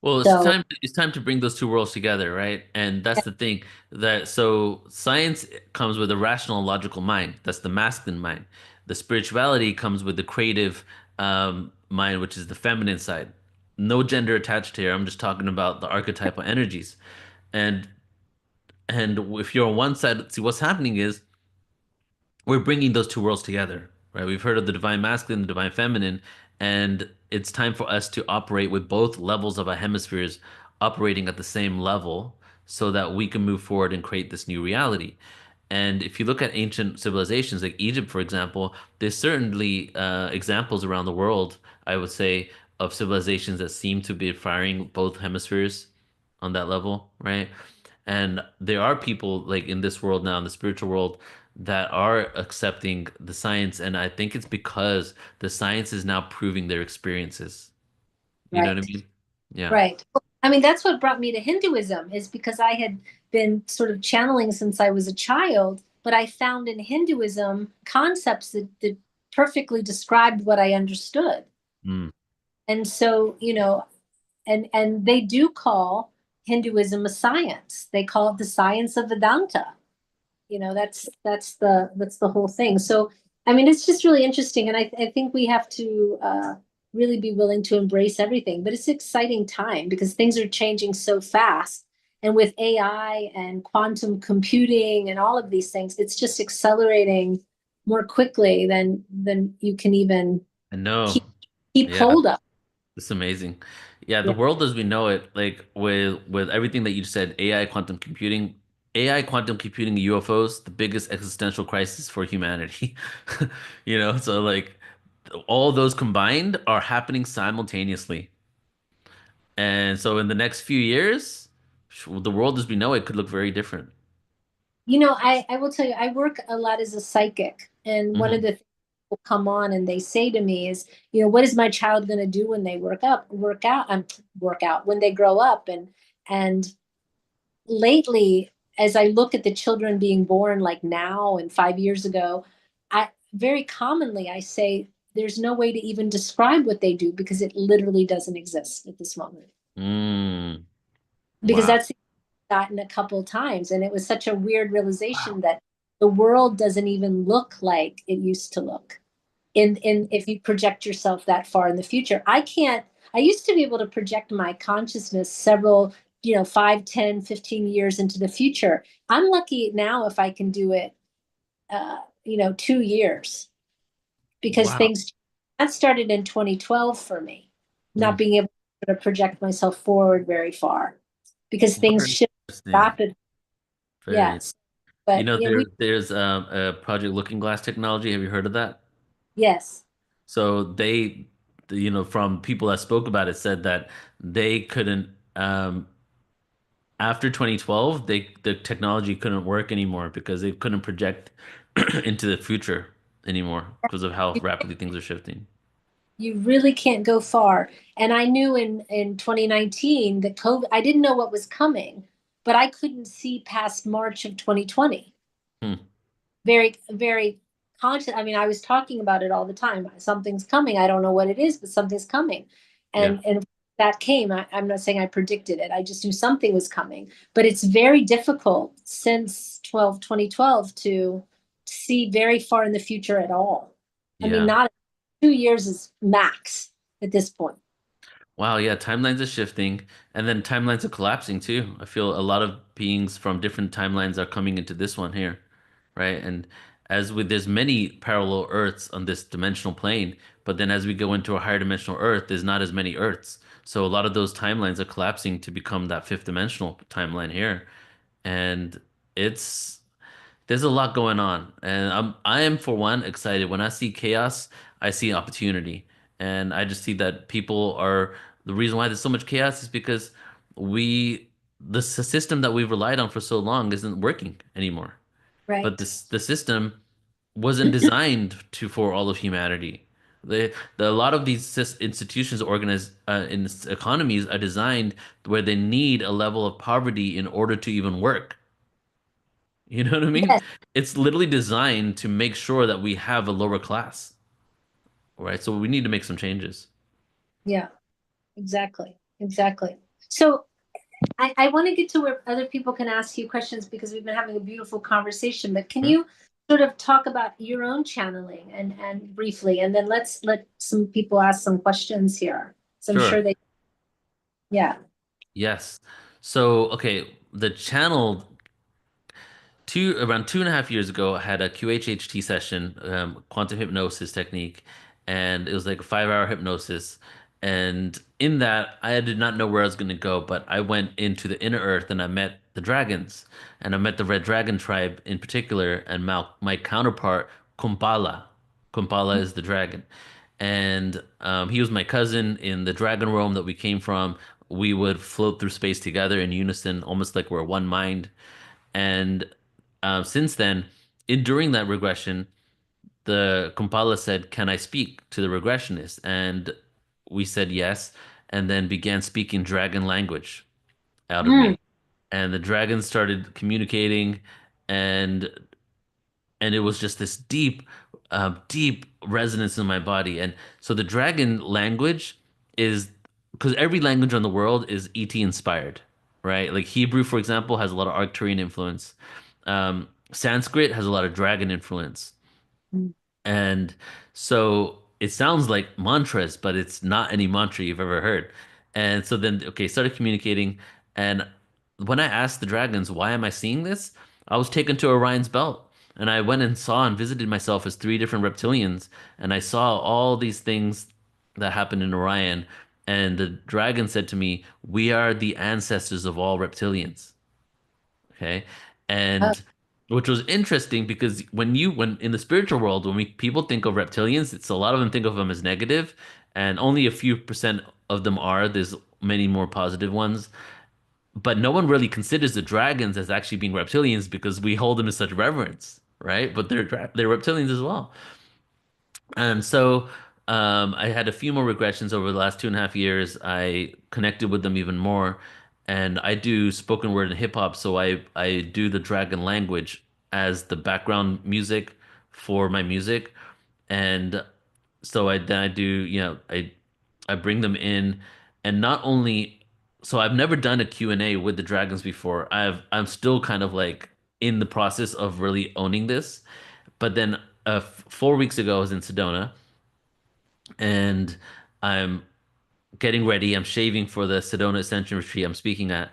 S2: Well,
S1: so
S2: it's time to bring those two worlds together, right? And that's the thing that so science comes with a rational, logical mind. That's the masculine mind. The spirituality comes with the creative mind, which is the feminine side. No gender attached here. I'm just talking about the archetypal energies. And and if you're on one side, see what's happening is we're bringing those two worlds together, right? We've heard of the divine masculine, the divine feminine, and it's time for us to operate with both levels of our hemispheres operating at the same level so that we can move forward and create this new reality. And if you look at ancient civilizations like Egypt, for example, there's certainly examples around the world, I would say, of civilizations that seem to be firing both hemispheres on that level, right? And there are people like in this world now, in the spiritual world, that are accepting the science. And I think it's because the science is now proving their experiences. You know what I
S1: right.
S2: mean? Yeah.
S1: Right. I mean, that's what brought me to Hinduism, is because I had been sort of channeling since I was a child, but I found in Hinduism concepts that perfectly described what I understood.
S2: Mm.
S1: And so, and they do call Hinduism a science. They call it the science of Vedanta. That's the whole thing. So I mean, it's just really interesting, and I think we have to really be willing to embrace everything. But it's an exciting time because things are changing so fast, and with AI and quantum computing and all of these things, it's just accelerating more quickly than you can even
S2: I
S1: keep
S2: know.
S1: keep
S2: Yeah.
S1: hold of.
S2: It's amazing. Yeah, the
S1: Yeah,
S2: world as we know it, like with everything that you said, AI, quantum computing, UFOs, the biggest existential crisis for humanity. So like all those combined are happening simultaneously. And so in the next few years, the world as we know it could look very different.
S1: I will tell you, I work a lot as a psychic, and one of
S2: Hmm.
S1: the things will come on and they say to me is, what is my child going to do when they work out when they grow up? And lately, as I look at the children being born like now and 5 years ago, I very commonly I say there's no way to even describe what they do because it literally doesn't exist at this moment.
S2: Mm.
S1: Because
S2: Wow.
S1: that's gotten a couple times, and it was such a weird realization that the world doesn't even look like it used to look in if you project yourself that far in the future. I used to be able to project my consciousness several 5, 10, 15 years into the future. I'm lucky now if I can do it 2 years, because
S2: Wow.
S1: things that started in 2012 for me, not
S2: Mm.
S1: being able to project myself forward very far because things
S2: Very
S1: shift
S2: interesting.
S1: rapidly.
S2: Very.
S1: Yes. But
S2: There's a project Looking Glass technology. Have you heard of that?
S1: yes.
S2: So from people that spoke about it, said that they couldn't, after 2012, the technology couldn't work anymore because they couldn't project into the future anymore because of how rapidly things are shifting.
S1: You really can't go far. And I knew in 2019 that COVID, I didn't know what was coming, but I couldn't see past March of 2020.
S2: Hmm.
S1: Very, very conscious. I mean, I was talking about it all the time. Something's coming. I don't know what it is, but something's coming.
S2: Yeah.
S1: And that came. I'm not saying I predicted it. I just knew something was coming. But it's very difficult since 2012 to see very far in the future at all. I mean,
S2: Yeah.
S1: not 2 years is max at this point.
S2: Wow, yeah, timelines are shifting and then timelines are collapsing too. I feel a lot of beings from different timelines are coming into this one here, right? And as with there's many parallel Earths on this dimensional plane, but then as we go into a higher dimensional Earth, there's not as many Earths. So a lot of those timelines are collapsing to become that fifth dimensional timeline here. And it's there's a lot going on, and I am for one excited. When I see chaos, I see opportunity, and I just see that people are the reason why there's so much chaos is because we the system that we've relied on for so long isn't working anymore. But
S1: Right.
S2: the system wasn't designed to for all of humanity. A lot of these institutions organized in economies are designed where they need a level of poverty in order to even work. You know what I mean?
S1: Yes.
S2: It's literally designed to make sure that we have a lower class, right? So we need to make some changes.
S1: Yeah. Exactly. Exactly. So I want to get to where other people can ask you questions because we've been having a beautiful conversation. But can
S2: Sure.
S1: you sort of talk about your own channeling and briefly, and then let's let some people ask some questions here. So I'm
S2: Sure.
S1: sure they, yeah.
S2: Yes. So, okay, the channel around 2.5 years ago, I had a QHHT session, quantum hypnosis technique, and it was like a 5 hour hypnosis. And in that, I did not know where I was going to go, but I went into the inner earth and I met the dragons, and I met the Red Dragon tribe in particular, and my counterpart, Kumbala. Kumbala is the dragon, and he was my cousin in the dragon realm that we came from. We would float through space together in unison, almost like we're one mind. And since then, during that regression, the Kumpala said, "Can I speak to the regressionist?" And we said yes, and then began speaking dragon language out of
S1: Mm.
S2: me. And the dragons started communicating, and it was just this deep resonance in my body. And so the dragon language is because every language on the world is ET inspired, right? Like Hebrew, for example, has a lot of Arcturian influence. Sanskrit has a lot of dragon influence.
S1: Mm.
S2: And so it sounds like mantras, but it's not any mantra you've ever heard. And so then, okay, started communicating. And when I asked the dragons, why am I seeing this? I was taken to Orion's belt. And I went and saw and visited myself as three different reptilians. And I saw all these things that happened in Orion. And the dragon said to me, "We are the ancestors of all reptilians." Okay.
S1: Oh,
S2: And which was interesting because when in the spiritual world, when people think of reptilians, it's a lot of them think of them as negative, and only a few percent of them are. There's many more positive ones, but no one really considers the dragons as actually being reptilians because we hold them in such reverence, right? But they're reptilians as well. And so I had a few more regressions over the last 2.5 years. I connected with them even more. And I do spoken word and hip hop. So I do the dragon language as the background music for my music. And so I do, I bring them in. And not only, so I've never done a Q&A with the dragons before. I'm still kind of like in the process of really owning this. But then 4 weeks ago, I was in Sedona and I'm getting ready. I'm shaving for the Sedona Ascension retreat I'm speaking at.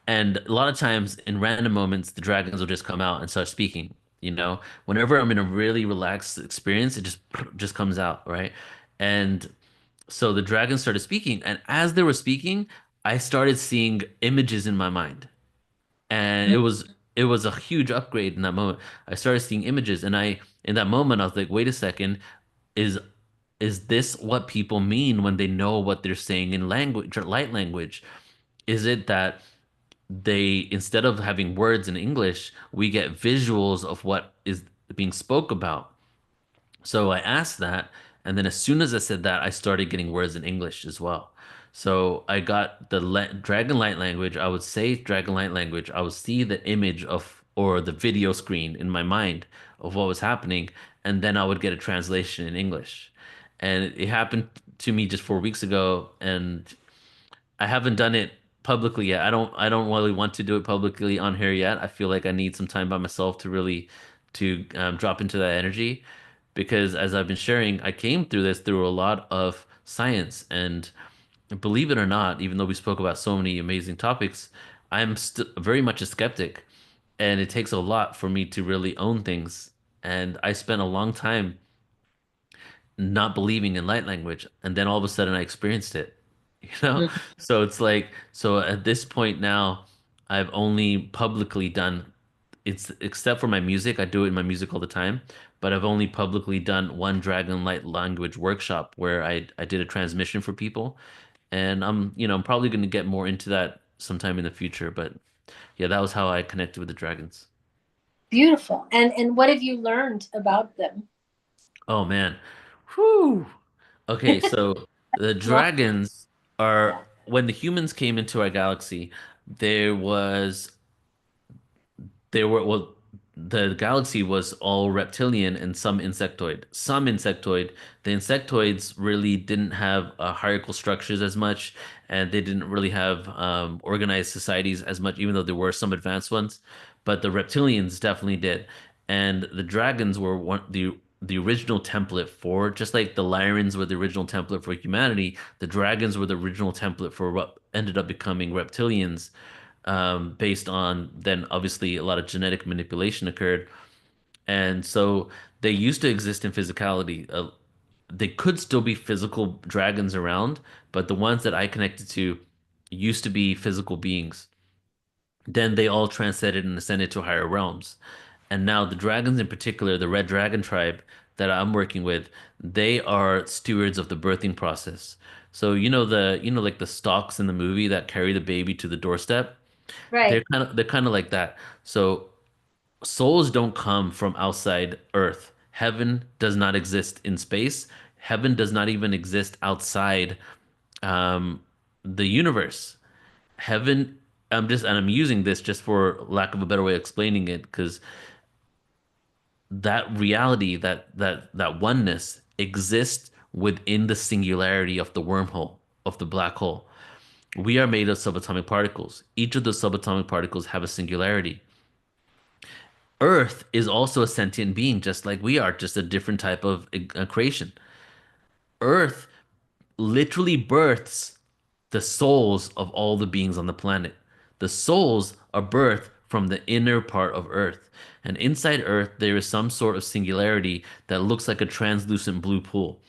S2: And a lot of times in random moments, the dragons will just come out and start speaking. Whenever I'm in a really relaxed experience, it just comes out, right? And so the dragons started speaking, and as they were speaking, I started seeing images in my mind, and it was a huge upgrade in that moment. I started seeing images, and in that moment I was like, wait a second, is is this what people mean when they know what they're saying in language or light language? Is it that they, instead of having words in English, we get visuals of what is being spoke about? So I asked that, and then as soon as I said that, I started getting words in English as well. So I got the Dragon Light language. I would say Dragon Light language. I would see the image of or the video screen in my mind of what was happening, and then I would get a translation in English. And it happened to me just 4 weeks ago, and I haven't done it publicly yet. I don't really want to do it publicly on here yet. I feel like I need some time by myself to really to drop into that energy because as I've been sharing, I came through this through a lot of science and believe it or not, even though we spoke about so many amazing topics, I'm still very much a skeptic and it takes a lot for me to really own things. And I spent a long time not believing in light language and then all of a sudden I experienced it, you know.
S3: Mhm.
S2: So it's like, so at this point now I've only publicly done it's except for my music, I do it in my music all the time, but I've only publicly done one dragon light language workshop where I did a transmission for people, and I'm probably going to get more into that sometime in the future, but yeah, that was how I connected with the dragons.
S1: Beautiful. And what have you learned about them?
S2: Oh man. Whew. Okay, so the
S1: Well,
S2: dragons
S1: yeah.
S2: are when the humans came into our galaxy, there was there were well the galaxy was all reptilian and some insectoid. Some insectoid. The insectoids really didn't have hierarchical structures as much, and they didn't really have organized societies as much, even though there were some advanced ones. But the reptilians definitely did, and the dragons were the original template for just like the Lyrans were the original template for humanity. The dragons were the original template for what ended up becoming reptilians based on then obviously a lot of genetic manipulation occurred. And so they used to exist in physicality. They could still be physical dragons around, but the ones that I connected to used to be physical beings. Then they all transcended and ascended to higher realms. And now the dragons in particular, the red dragon tribe that I'm working with, they are stewards of the birthing process. So like the stalks in the movie that carry the baby to the doorstep. They're
S1: Right.
S2: kind of like that. So souls don't come from outside Earth. Heaven does not exist in space. Heaven does not even exist outside um, the universe. Heaven, I'm using this just for lack of a better way of explaining it, because that reality, that oneness exists within the singularity of the wormhole, of the black hole. We are made of subatomic particles. Each of the subatomic particles have a singularity. Earth is also a sentient being, just like we are, just a different type of creation. Earth literally births the souls of all the beings on the planet. The souls are birthed from the inner part of Earth. And inside Earth, there is some sort of singularity that looks like a translucent blue pool.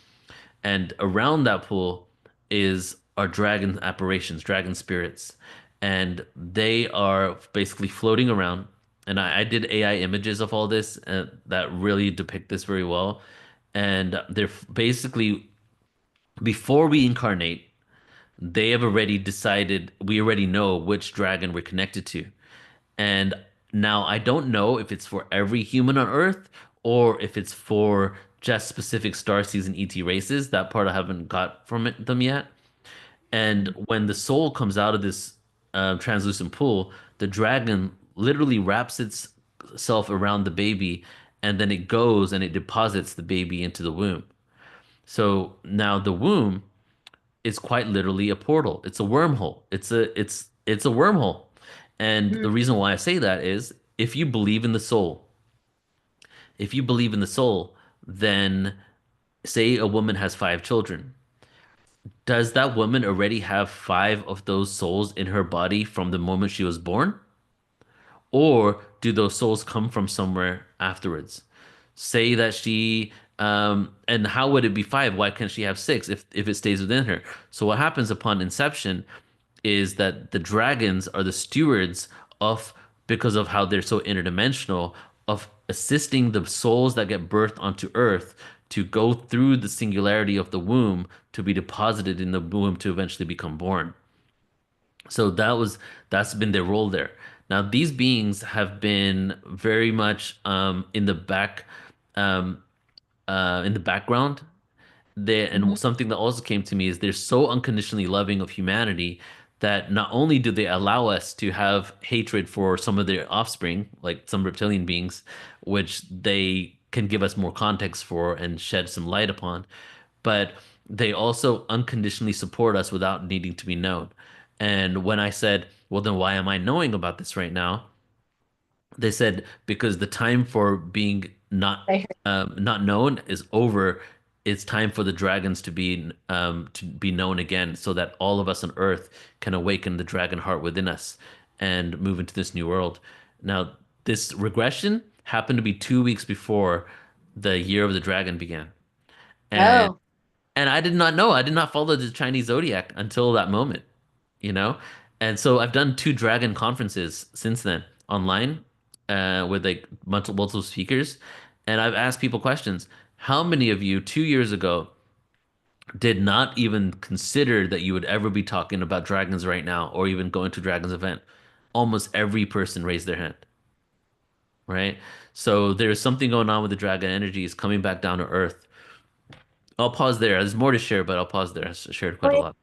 S2: And around that pool is our dragon apparitions, dragon spirits. And they are basically floating around. And I did AI images of all this that really depict this very well. And they're basically, before we incarnate, they have already decided, we already know which dragon we're connected to. And now I don't know if it's for every human on Earth or if it's for just specific star season ET races. That part I haven't got from them yet. And when the soul comes out of this translucent pool, the dragon literally wraps itself around the baby and then it goes and it deposits the baby into the womb. So now the womb is quite literally a portal. It's a wormhole. It's a wormhole. And the
S1: Mhm.
S2: reason why I say that is if you believe in the soul, then say a woman has 5 children. Does that woman already have 5 of those souls in her body from the moment she was born? Or do those souls come from somewhere afterwards? Say that and how would it be 5? Why can't she have 6 if it stays within her? So what happens upon inception is that the dragons are the stewards of, because of how they're so interdimensional, of assisting the souls that get birthed onto Earth to go through the singularity of the womb to be deposited in the womb to eventually become born. So that's been their role there. Now these beings have been very much in the back, um, in the background.
S1: Mhm.
S2: And something that also came to me is they're so unconditionally loving of humanity that not only do they allow us to have hatred for some of their offspring, like some reptilian beings, which they can give us more context for and shed some light upon, but they also unconditionally support us without needing to be known. And when I said, well, then why am I knowing about this right now? They said because the time for being
S1: I
S2: not known is over. It's time for the dragons to be known again, so that all of us on Earth can awaken the dragon heart within us and move into this new world. Now, this regression happened to be 2 weeks before the year of the dragon began, and
S1: Oh,
S2: and I did not know. I did not follow the Chinese zodiac until that moment, you know? And so I've done two dragon conferences since then online with like multiple speakers. And I've asked people questions. How many of you 2 years ago did not even consider that you would ever be talking about dragons right now or even going to a dragons event? Almost every person raised their hand, right? So there's something going on with the dragon energies coming back down to earth. I'll pause there. There's more to share, but I'll pause there. I shared quite a
S1: well,
S2: lot.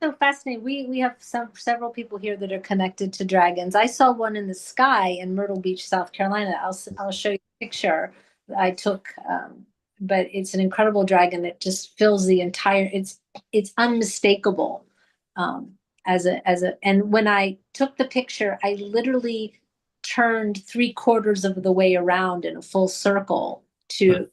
S1: so fascinating. We have several people here that are connected to dragons. I saw one in the sky in Myrtle Beach, South Carolina. I'll show you a picture I took, but it's an incredible dragon that just fills the entire. It's unmistakable, as a. And when I took the picture, I literally turned 3/4 of the way around in a full circle to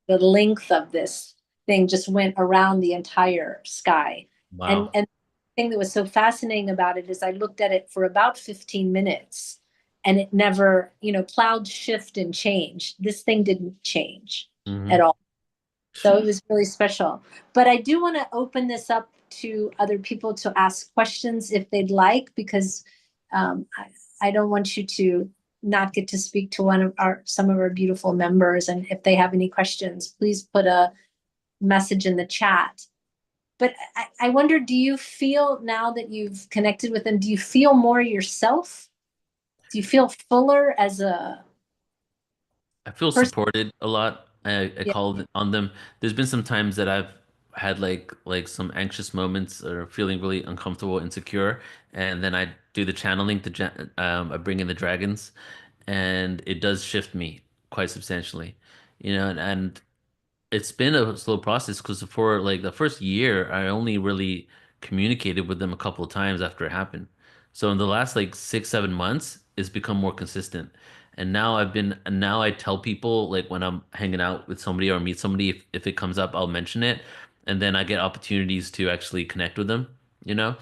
S1: the length of this thing. Just went around the entire sky. And
S2: Wow.
S1: and the thing that was so fascinating about it is I looked at it for about 15 minutes and it never, clouds shift and change. This thing didn't change at
S2: Hmm.
S1: all. So it was really special. But I do want to open this up to other people to ask questions if they'd like, because I don't want you to not get to speak to some of our beautiful members. And if they have any questions, please put a message in the chat. But I wonder, do you feel now that you've connected with them, do you feel more yourself? Do you feel fuller as a
S2: I feel
S1: person?
S2: supported a lot. I
S1: Yeah.
S2: called on them. There's been some times that I've had like some anxious moments or feeling really uncomfortable, insecure, and then I do the channeling I bring in the dragons, and it does shift me quite substantially, and it's been a slow process because for like the first year, I only really communicated with them a couple of times after it happened. So in the last like 6, 7 months, it's become more consistent. And now I tell people like when I'm hanging out with somebody or meet somebody, if it comes up, I'll mention it. And then I get opportunities to actually connect with them, you know?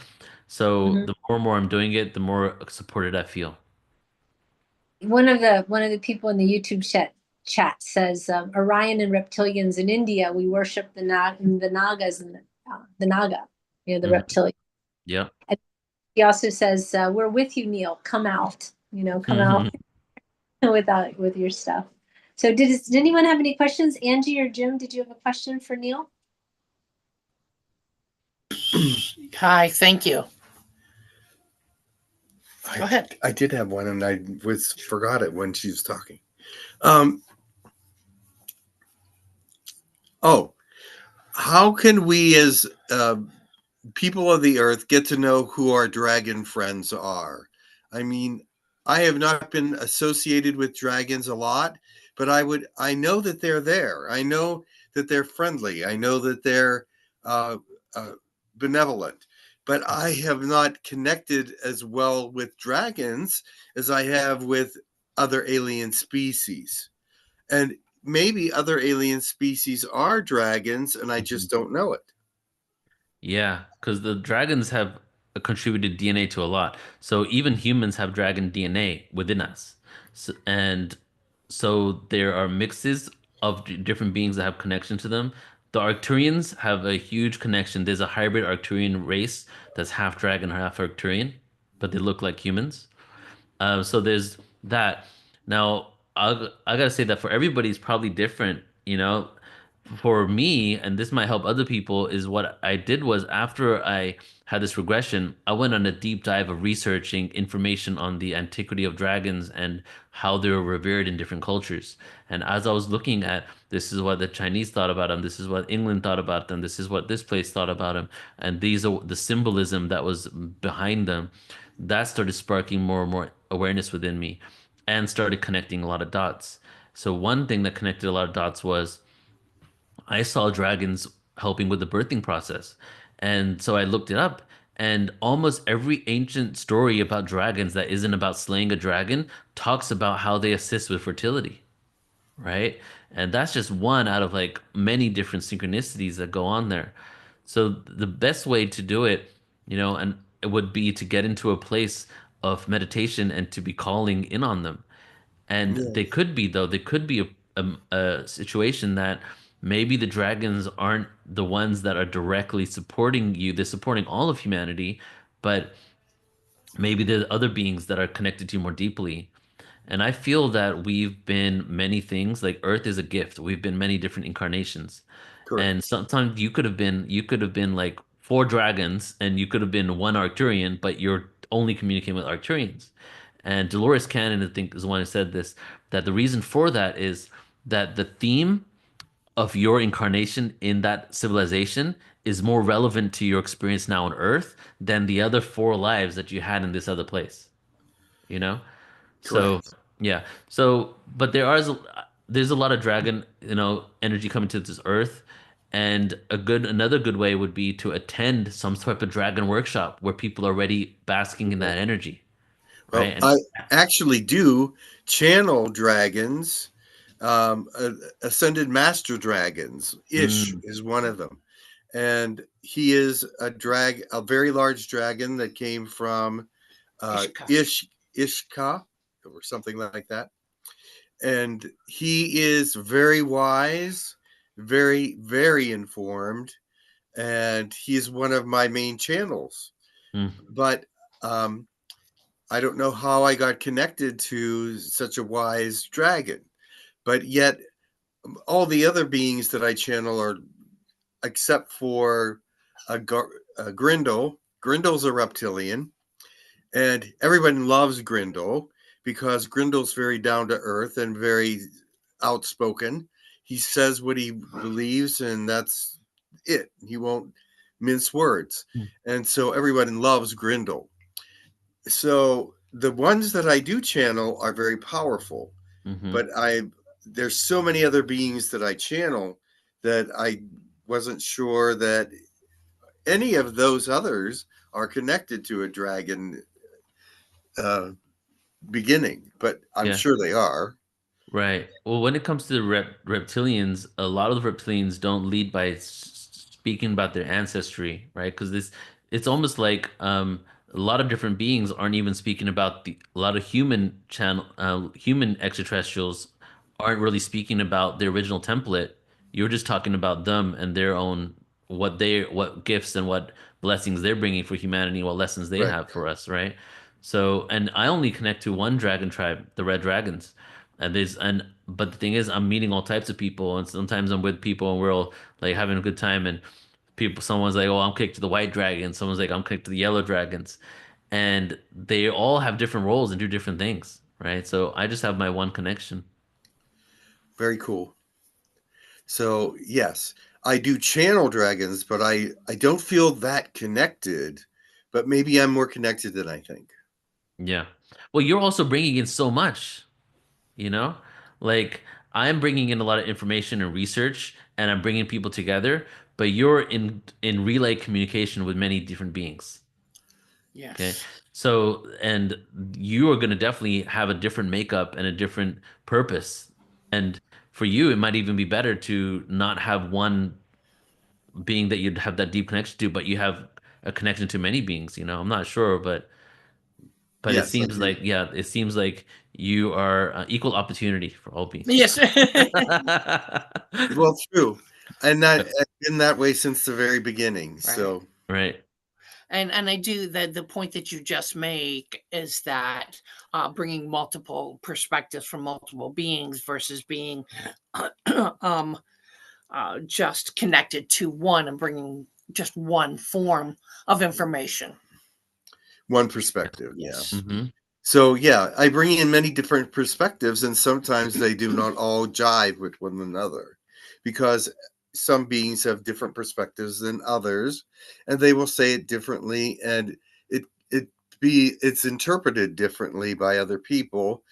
S2: So
S1: Mhm.
S2: the more and more I'm doing it, the more supported I feel.
S1: One of the people in the YouTube chat says Orion and reptilians in India, we worship the Nagas and the Naga, the
S2: Mhm.
S1: reptilian.
S2: Yep.
S1: And he also says, we're with you, Neil. Come out, come out with your stuff. So did anyone have any questions? Angie or Jim, did you have a question for Neil?
S3: Hi, thank you. Go ahead.
S4: I did have one, and I forgot it when she was talking. Um, oh, how can we as people of the earth get to know who our dragon friends are? I mean, I have not been associated with dragons a lot, but I know that they're there. I know that they're friendly. I know that they're uh, uh, benevolent, but I have not connected as well with dragons as I have with other alien species. And maybe other alien species are dragons, and I just don't know it.
S2: Yeah, because the dragons have contributed DNA to a lot. So even humans have dragon DNA within us. So there are mixes of different beings that have connection to them. The Arcturians have a huge connection. There's a hybrid Arcturian race that's half dragon, half Arcturian, but they look like humans. So there's that. Now, I gotta say that for everybody, it's probably different. for me, and this might help other people, is what I did was after I had this regression, I went on a deep dive of researching information on the antiquity of dragons and how they were revered in different cultures. And as I was looking at this is what the Chinese thought about them, this is what England thought about them, this is what this place thought about them, and these are the symbolism that was behind them, that started sparking more and more awareness within me and started connecting a lot of dots. So one thing that connected a lot of dots was I saw dragons helping with the birthing process. And so I looked it up, and almost every ancient story about dragons that isn't about slaying a dragon talks about how they assist with fertility, right? And that's just one out of like many different synchronicities that go on there. So the best way to do it, and it would be to get into a place of meditation and to be calling in on them. And
S4: Yeah.
S2: they could be a situation that maybe the dragons aren't the ones that are directly supporting you. They're supporting all of humanity, but maybe there's other beings that are connected to you more deeply. And I feel that we've been many things. Like Earth is a gift. We've been many different incarnations. And
S4: Correct.
S2: sometimes you could have been like four dragons and you could have been one Arcturian, but you're only communicating with Arcturians. And Dolores Cannon, I think, is the one who said this, that the reason for that is that the theme of your incarnation in that civilization is more relevant to your experience now on Earth than the other four lives that you had in this other place, you know? So
S4: Correct.
S2: yeah. So but there's a lot of dragon, energy coming to this earth. And another good way would be to attend some type of dragon workshop where people are already basking in that energy, right?
S4: Well,
S2: And
S4: I actually do channel dragons. Ascended master dragons. Ish
S2: mm,
S4: is one of them, and he is a very large dragon that came from
S3: Ishka.
S4: Ishka or something like that. And he is very wise, very, very informed, and he's one of my main channels.
S2: mm,
S4: But um, I don't know how I got connected to such a wise dragon, but yet all the other beings that I channel are, except for Grindel. Grindel's a reptilian, and everyone loves Grindel because Grindel's very down to earth and very outspoken. He says what he believes, and that's it. He won't mince words.
S2: mm,
S4: And so everyone loves Grindel. So the ones that I do channel are very powerful,
S2: mm-hmm.
S4: but there's so many other beings that I channel that I wasn't sure that any of those others are connected to a dragon uh, beginning, but I'm
S2: Yeah.
S4: sure they are.
S2: Right. Well, when it comes to the reptilians, a lot of the reptilians don't lead by speaking about their ancestry, right? Because it's almost like a lot of different beings aren't even speaking about a lot of human extraterrestrials aren't really speaking about the original template. You're just talking about them and their own what gifts and what blessings they're bringing for humanity, what lessons they
S4: Right.
S2: have for us, right? So, and I only connect to one dragon tribe, the Red Dragons. But the thing is, I'm meeting all types of people, and sometimes I'm with people, and we're all like having a good time. And someone's like, "Oh, I'm kicked to the white dragon." Someone's like, "I'm kicked to the yellow dragons," and they all have different roles and do different things, right? So I just have my one connection.
S4: Very cool. So yes, I do channel dragons, but I don't feel that connected. But maybe I'm more connected than I think.
S2: Yeah. Well, you're also bringing in so much, you know, like I'm bringing in a lot of information and research, and I'm bringing people together. But you're in relay communication with many different beings. Okay.
S3: Yes.
S2: So, and you are going to definitely have a different makeup and a different purpose. And for you, it might even be better to not have one being that you'd have that deep connection to, but you have a connection to many beings, I'm not sure, but it
S4: Yes,
S2: seems like,
S4: agreed.
S2: yeah, it seems like you are equal opportunity for all beings.
S3: Yes.
S4: Well, true, and that it's been that way since the very beginning.
S3: Right.
S4: So
S2: Right.
S3: And I do the point that you just make is that bringing multiple perspectives from multiple beings versus being um just connected to one and bringing just one form of information.
S4: One perspective.
S3: Yes.
S4: Yeah.
S2: Mm-hmm.
S4: So yeah, I bring in many different perspectives, and sometimes they do not all jive with one another, because some beings have different perspectives than others, and they will say it differently, and it's interpreted differently by other people,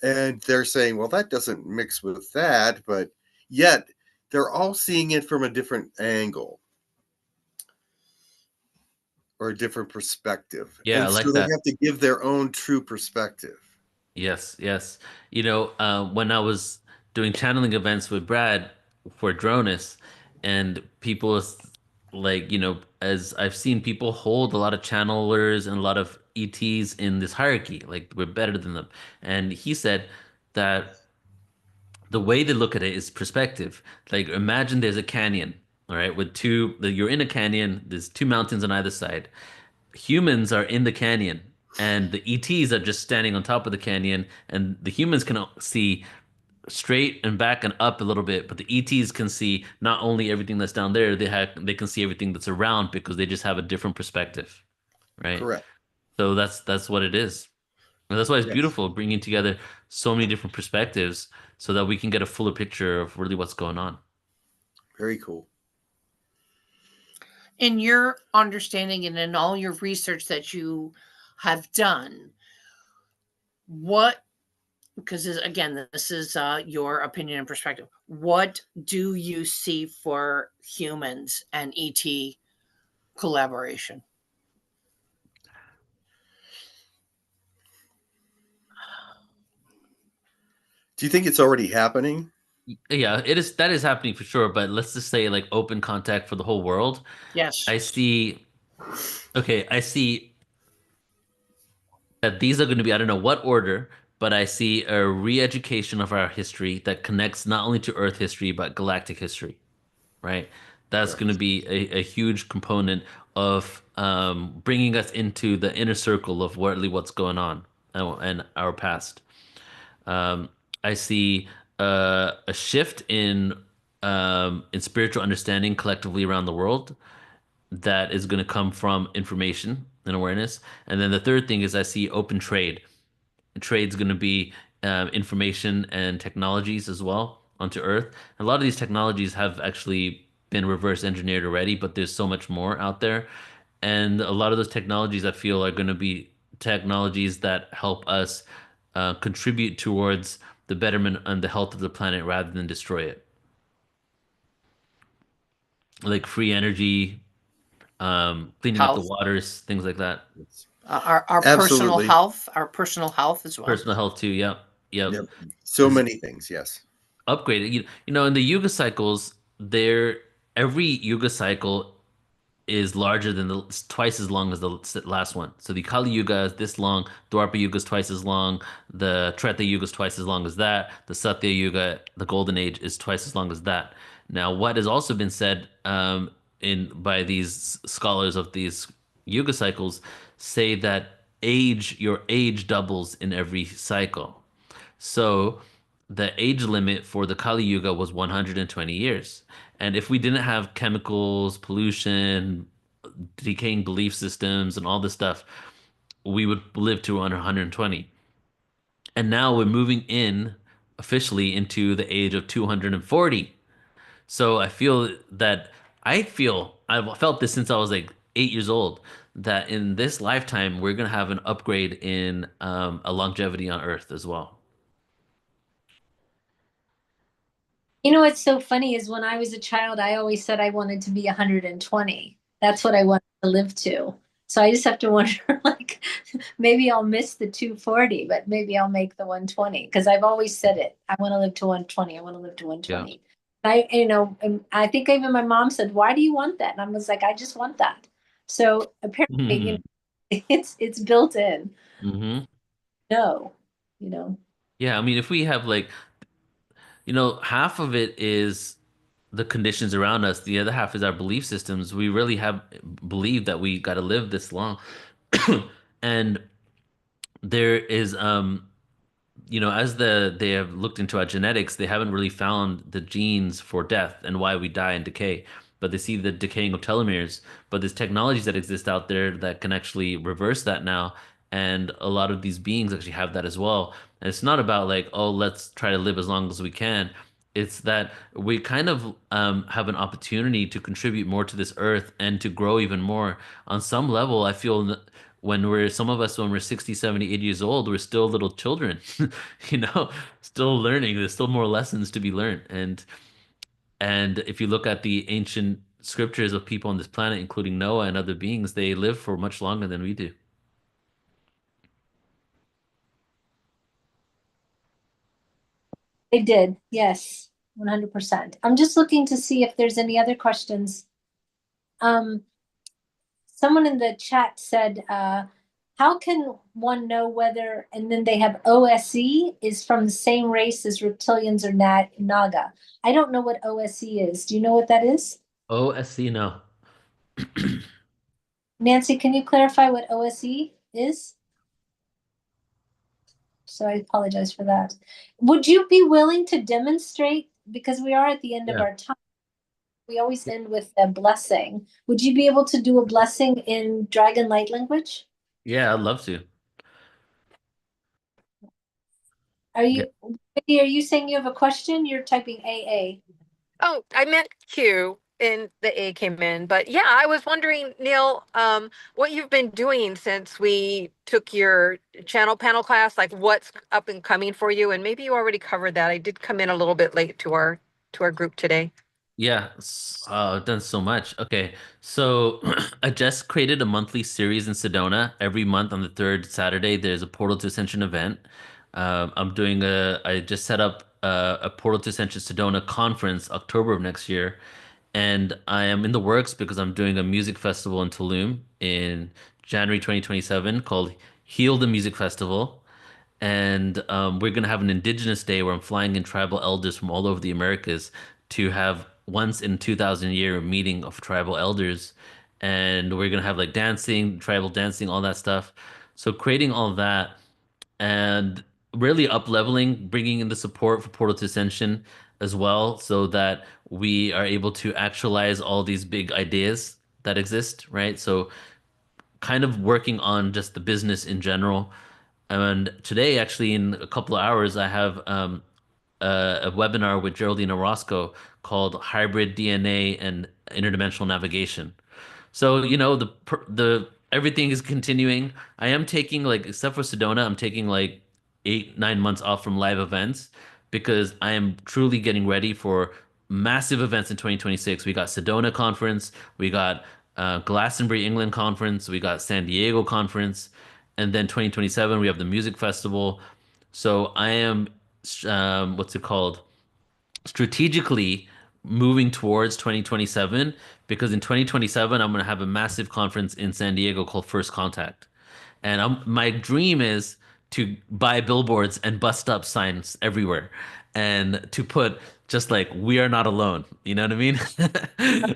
S4: and they're saying, well, that doesn't mix with that, but yet they're all seeing it from a different angle or a different perspective,
S2: Yeah, I
S4: and so
S2: like
S4: they
S2: that.
S4: have to give their own true perspective.
S2: Yes, yes. When I was doing channeling events with Brad for Dronus, and as I've seen people hold a lot of channelers and a lot of ETs in this hierarchy, like we're better than them. And he said that the way they look at it is perspective. Like imagine there's a canyon, all right, you're in a canyon, there's two mountains on either side. Humans are in the canyon, and the ETs are just standing on top of the canyon, and the humans can see straight and back and up a little bit, but the ETs can see not only everything that's down there, they can see everything that's around because they just have a different perspective, right?
S4: Correct.
S2: So that's what it is. And that's why it's
S4: Yes.
S2: beautiful bringing together so many different perspectives so that we can get a fuller picture of really what's going on.
S4: Very cool.
S3: In your understanding and in all your research that you have done, because again, this is your opinion and perspective, what do you see for humans and ET collaboration?
S2: Do
S4: you think it's already happening?
S2: Yeah, that is happening for sure, but let's just say like open contact for the whole world.
S3: Yes.
S2: I see that these are going to be, I don't know what order, but I see a re-education of our history that connects not only to Earth history, but galactic history, right? That's going to be a huge component of bringing us into the inner circle of what's going on and our past. Um, I see a shift in spiritual understanding collectively around the world that is going to come from information and awareness. And then the third thing is I see open trade. Trade's going to be information and technologies as well onto Earth. A lot of these technologies have actually been reverse engineered already, but there's so much more out there. And a lot of those technologies I feel are going to be technologies that help us contribute towards the betterment and the health of the planet rather than destroy it. Like free energy, cleaning up the
S3: Health.
S2: waters, things like that.
S3: Our personal health as well.
S2: Personal health too. Yep.
S4: Yep. So many things. Yes.
S2: Upgraded. In the yuga cycles, every yuga cycle is larger than twice as long as the last one. So the Kali Yuga is this long, Dwapara Yuga is twice as long, the Treta Yuga is twice as long as that, the Satya Yuga, the Golden Age, is twice as long as that. Now, what has also been said in by these scholars of these yuga cycles say that your age doubles in every cycle. So the age limit for the Kali Yuga was 120 years. And if we didn't have chemicals, pollution, decaying belief systems, and all this stuff, we would live to under 120. And now we're moving in officially into the age of 240. So I've felt this since I was like 8 years old, that in this lifetime, we're going to have an upgrade in a longevity on Earth as well.
S1: What's so funny is when I was a child, I always said I wanted to be 120. That's what I wanted to live to. So I just have to wonder, like, maybe I'll miss the 240, but maybe I'll make the 120, because I've always said it. I want to live to 120. I want to live to 120. Yeah. And I think even my mom said, "Why do you want that?" And I was like, "I just want that." So apparently, it's built in.
S2: Mm-hmm.
S1: No,
S2: Yeah, I mean, if we have half of it is the conditions around us, the other half is our belief systems. We really have believed that we got to live this long. And there is as they have looked into our genetics, they haven't really found the genes for death and why we die and decay. But they see the decaying of telomeres. But there's technologies that exist out there that can actually reverse that now. And a lot of these beings actually have that as well. And it's not about like, oh, let's try to live as long as we can. It's that we kind of have an opportunity to contribute more to this earth and to grow even more. On some level, I feel some of us, when we're 60, 70, 80 years old, we're still little children, you know, still learning. There's still more lessons to be learned. And if you look at the ancient scriptures of people on this planet, including Noah and other beings, they live for much longer than we do.
S1: They did, yes, 100%. I'm just looking to see if there's any other questions. Someone in the chat said, how can one know whether, and then they have OSE is from the same race as reptilians or Naga. I don't know what OSE is. Do you know what that is?
S2: OSC, no.
S1: Nancy, can you clarify what OSE is? So I apologize for that. Would you be willing to demonstrate, because we are at the end of our time, we always end with a blessing. Would you be able to do a blessing in Dragon Light language?
S2: Yeah, I'd love to.
S1: Are you saying you have a question? You're typing AA.
S5: Oh, I meant Q and the A came in. But yeah, I was wondering, Neil, what you've been doing since we took your channel panel class, like what's up and coming for you. And maybe you already covered that. I did come in a little bit late to our group today.
S2: Yeah, I've done so much. Okay, so I just created a monthly series in Sedona. Every month on the third Saturday, there's a Portal to Ascension event. I just set up a Portal to Ascension Sedona conference October of next year, and I am in the works because I'm doing a music festival in Tulum in January 2027 called Heal the Music Festival. And we're going to have an Indigenous Day where I'm flying in tribal elders from all over the Americas to have once in 2,000 year meeting of tribal elders. And we're going to have like dancing, tribal dancing, all that stuff. So creating all that and really up leveling, bringing in the support for Portal to Ascension as well, so that we are able to actualize all these big ideas that exist, right? So kind of working on just the business in general. And today, actually, in a couple of hours, I have a webinar with Geraldine Orozco called Hybrid DNA and Interdimensional Navigation. So, the everything is continuing. I am taking like, except for Sedona, I'm taking like 8, 9 months off from live events because I am truly getting ready for massive events in 2026. We got Sedona conference, we got Glastonbury, England conference, we got San Diego conference, and then 2027 we have the music festival. So I am, what's it called? Strategically moving towards 2027 because in 2027 I'm going to have a massive conference in San Diego called First Contact. And my dream is to buy billboards and bust up signs everywhere and to put just like we are not alone. You know what I mean?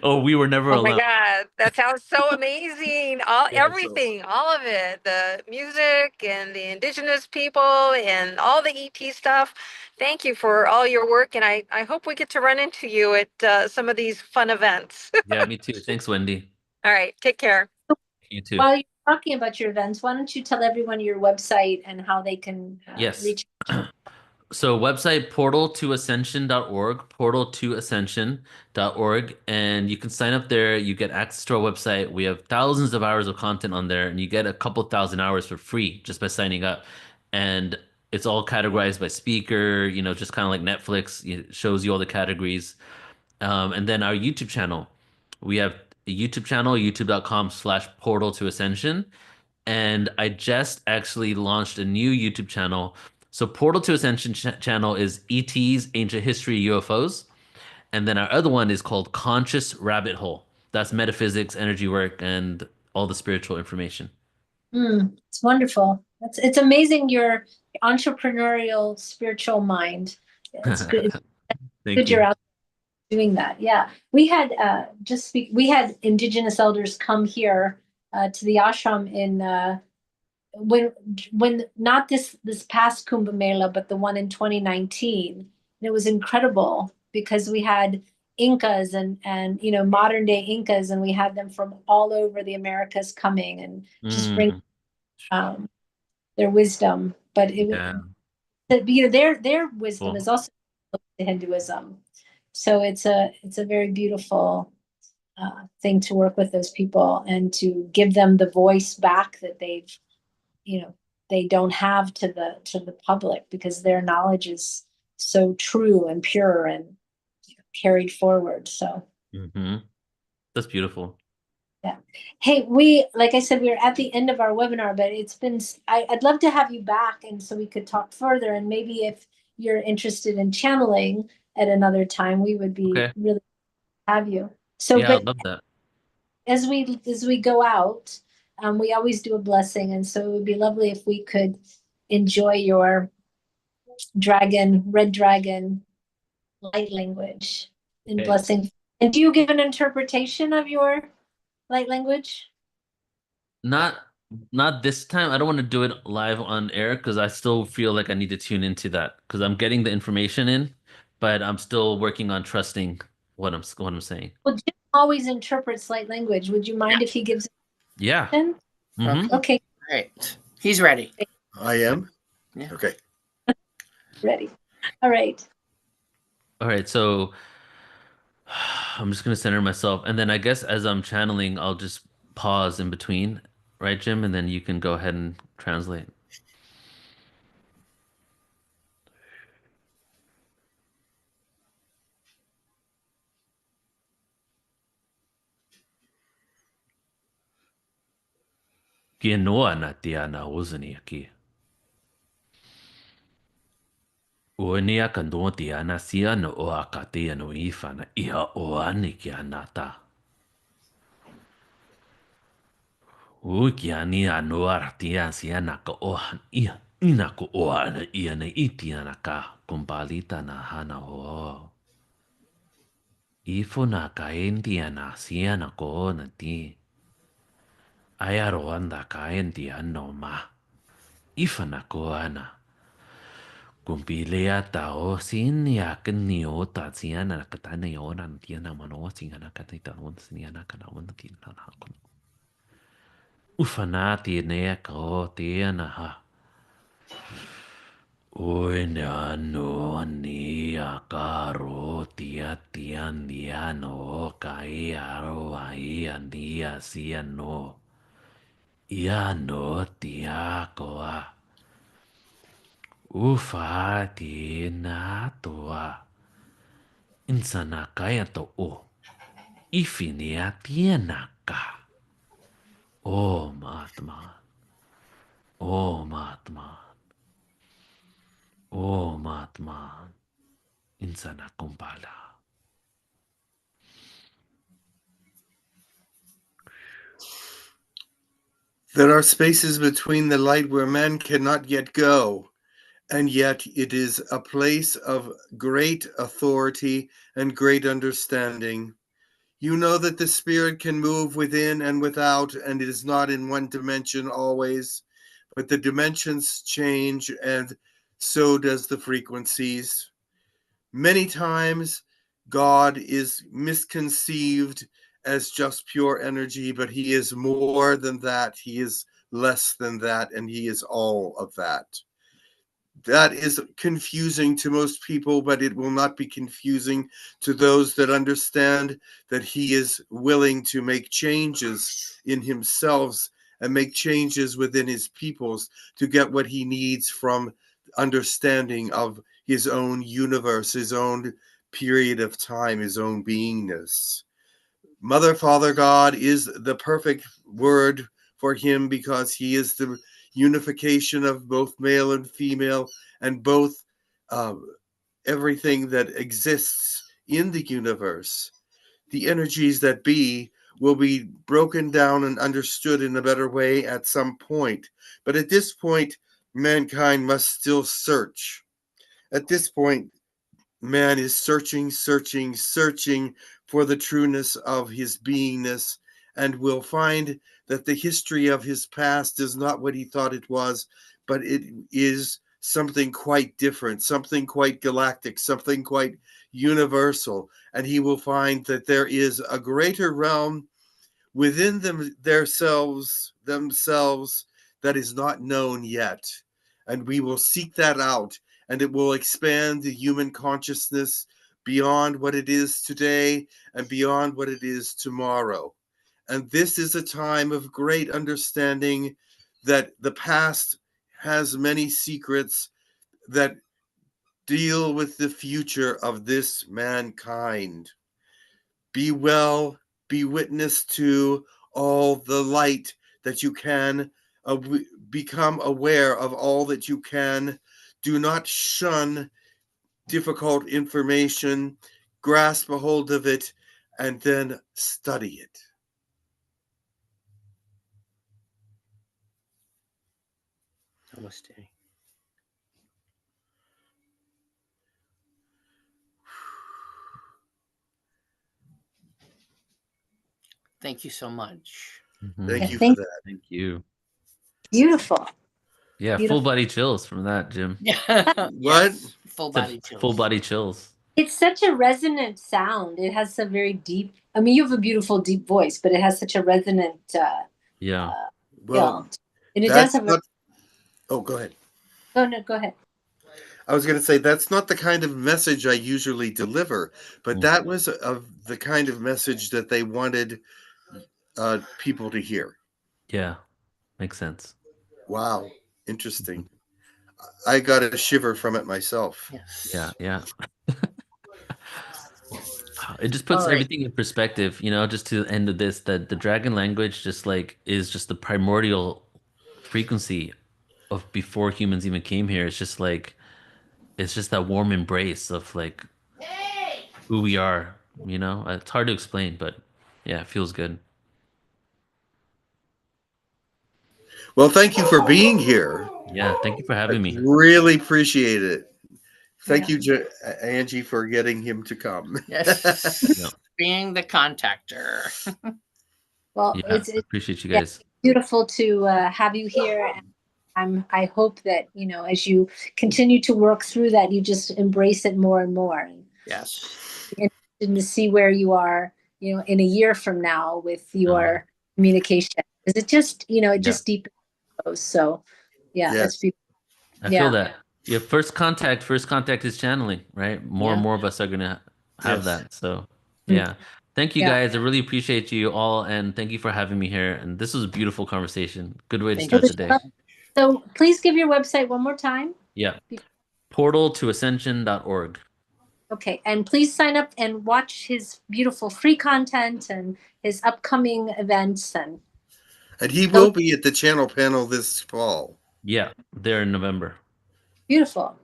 S2: Oh, we were never
S5: Oh my
S2: alone.
S5: God, that sounds so amazing. Everything, all of it, the music and the indigenous people and all the ET stuff. Thank you for all your work. And I hope we get to run into you at some of these fun events.
S2: Yeah, me too. Thanks, Wendy.
S5: All right, take care.
S2: You too.
S1: While you're talking about your events, why don't you tell everyone your website and how they can
S2: Yes.
S1: reach?
S2: So website portal2ascension.org, portal2ascension.org, and you can sign up there. You get access to our website. We have thousands of hours of content on there, and you get a couple thousand hours for free just by signing up. And it's all categorized by speaker, just kind of like Netflix. It shows you all the categories. And then our YouTube channel. We have a YouTube channel, youtube.com/portal2ascension. And I just actually launched a new YouTube channel. So Portal to Ascension channel is ET's Ancient History UFOs. And then our other one is called Conscious Rabbit Hole. That's metaphysics, energy work, and all the spiritual information.
S1: It's wonderful. It's amazing your entrepreneurial spiritual mind. It's good. Good you're out doing that. Yeah. We had we had Indigenous elders come here to the ashram when not this past Kumbh Mela, but the one in 2019, and it was incredible because we had Incas and modern day Incas, and we had them from all over the Americas coming and just bring their wisdom. But their wisdom is also to Hinduism, so it's a very beautiful thing to work with those people and to give them the voice back that they don't have to the public, because their knowledge is so true and pure and carried forward. So
S2: that's beautiful.
S1: Yeah. Hey, like I said, we're at the end of our webinar, but I'd love to have you back, and so we could talk further, and maybe if you're interested in channeling at another time, we would be really have you. So,
S2: yeah,
S1: but
S2: I'd love that.
S1: As we go out, we always do a blessing, and so it would be lovely if we could enjoy your red dragon light language in blessing. And do you give an interpretation of your light language?
S2: Not this time. I don't want to do it live on air because I still feel like I need to tune into that because I'm getting the information in, but I'm still working on trusting what I'm saying.
S1: Well, Jim always interprets light language. Would you mind if he gives?
S2: Yeah.
S1: Okay.
S3: All right. He's ready.
S4: I am.
S3: Yeah.
S4: Okay.
S1: Ready. All right.
S2: So I'm just gonna center myself, and then I guess as I'm channeling, I'll just pause in between, right, Jim? And then you can go ahead and translate. Kienoa na tiana uzni aki. Uenia kando tiana sia no o akate no ifa na iha o ani kia nata. Ukiani ano artia sia na ka ohan ia ina ko o ana ia na itia na ka kumbalita na hana o. Ifo na ka entia na sia na ko na ti. Ayaro anda ka entia no ma. Ifa na ko ana. Kumpilea tao sin ya kenio ta sia na katana yo na tia na mano singa na katita on sia na kana on ti na na ko. Ufanati nea ko tia na ha. Oina no ni akaro tia tia nia no kai aro ai andia sia no. Ia no tia koa. Ufa ti na toa. Insana kaya to o. Ifinia tiena ka. Oh Mahatma. Oh Mahatma. Oh Mahatma. Insana kumpala.
S4: There are spaces between the light where man cannot yet go, and yet it is a place of great authority and great understanding. You know that the spirit can move within and without, and it is not in one dimension always, but the dimensions change, and so does the frequencies. Many times, God is misconceived as just pure energy, but he is more than that. He is less than that, and he is all of that. That is confusing to most people, but it will not be confusing to those that understand that he is willing to make changes in himself and make changes within his peoples to get what he needs from understanding of his own universe, his own period of time, his own beingness. Mother, Father, God is the perfect word for him because he is the unification of both male and female and both everything that exists in the universe. The energies that be will be broken down and understood in a better way at some point. But at this point, mankind must still search. At this point, man is searching for the trueness of his beingness and will find that the history of his past is not what he thought it was, but it is something quite different, something quite galactic, something quite universal. And he will find that there is a greater realm within themselves that is not known yet. And we will seek that out, and it will expand the human consciousness beyond what it is today and beyond what it is tomorrow. And this is a time of great understanding that the past has many secrets that deal with the future of this mankind. Be well, be witness to all the light that you can, become aware of all that you can. Do not shun difficult information, grasp a hold of it, and then study it.
S3: Namaste. Thank you so much.
S4: Thank you for
S1: thank-
S4: that.
S2: Thank you.
S1: Beautiful.
S2: Yeah,
S1: Beautiful.
S2: full body chills from that, Jim.
S3: Yeah.
S4: What?
S3: Full
S2: Said
S3: body chills.
S2: Full body chills.
S1: It's such a resonant sound. It has a very deep, I mean, you have a beautiful deep voice, but it has such a resonant
S2: Yeah.
S4: Well,
S1: and it does
S4: that's
S1: have
S4: not. Oh, go ahead.
S1: oh no, go ahead.
S4: I was going to say that's not the kind of message I usually deliver, but
S2: Mm.
S4: that was the kind of message that they wanted people to hear.
S2: Yeah. Makes sense.
S4: Wow, interesting. I got a shiver from it myself.
S3: Yes.
S2: Yeah. Yeah. It just puts
S3: All right.
S2: everything in perspective, just to the end of this, that the dragon language just like is just the primordial frequency of before humans even came here. It's just that warm embrace of like who we are, It's hard to explain, but yeah, it feels good.
S4: Well, thank you for being here.
S2: Yeah, thank you for
S4: I
S2: having me.
S4: really appreciate it. Thank
S1: Yeah.
S4: you, Angie, for getting him to come.
S3: Yes.
S2: Yeah.
S3: Being the contactor.
S1: Well,
S2: Yeah,
S1: it's
S2: I appreciate you
S1: yeah,
S2: guys.
S1: beautiful to have you here. And I hope that, as you continue to work through that, you just embrace it more and more.
S3: Yes.
S1: And to see where you are, in a year from now with your communication. Because it just, it
S2: Yeah.
S1: just deepens. So yeah,
S4: Yes.
S1: that's beautiful.
S2: I feel that. Yeah, first contact is channeling, right? More and
S3: Yeah.
S2: more of us are gonna have
S4: Yes.
S2: that. So yeah. Thank you
S1: Yeah.
S2: guys. I really appreciate you all, and thank you for having me here. And this was a beautiful conversation. Good way to
S3: Thank
S2: start
S3: you.
S2: the day.
S1: So please give your website one more time.
S2: Yeah. Portal to ascension.org.
S1: Okay, and please sign up and watch his beautiful free content and his upcoming events. And
S4: he will be at the channel panel this fall.
S2: Yeah, there in November.
S1: beautiful.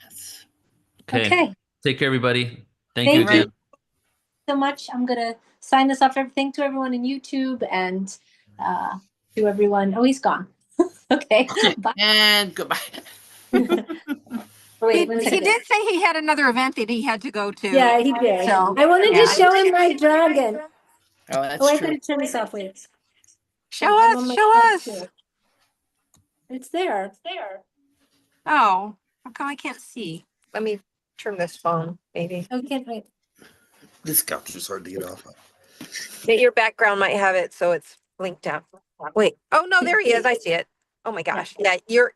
S3: Yes.
S1: Okay.
S2: Take care, everybody. Thank you
S1: Thank you
S2: again.
S1: so much. I'm gonna sign this off. Thank to everyone in YouTube and to everyone. Oh, he's gone. Okay.
S3: Okay.
S1: Bye.
S3: And goodbye.
S1: Wait, one
S5: He
S1: second.
S5: did say he had another event that he had to go to.
S1: Yeah, he did.
S5: So,
S1: I wanted
S5: yeah.
S1: to show him my dragon.
S3: Oh, that's
S1: Oh, I
S3: true.
S1: gotta turn this off. Wait.
S5: Show
S1: I'm on
S5: us,
S1: my
S5: show
S1: phone,
S5: us.
S1: too. It's there. It's there.
S5: Oh, how come I can't see? Let me turn this phone, maybe.
S1: Oh, can't wait.
S4: This couch is hard to get off of.
S5: Your background might have it, so it's linked out. Wait. Oh no, there he is. I see it. Oh my gosh. Yeah, your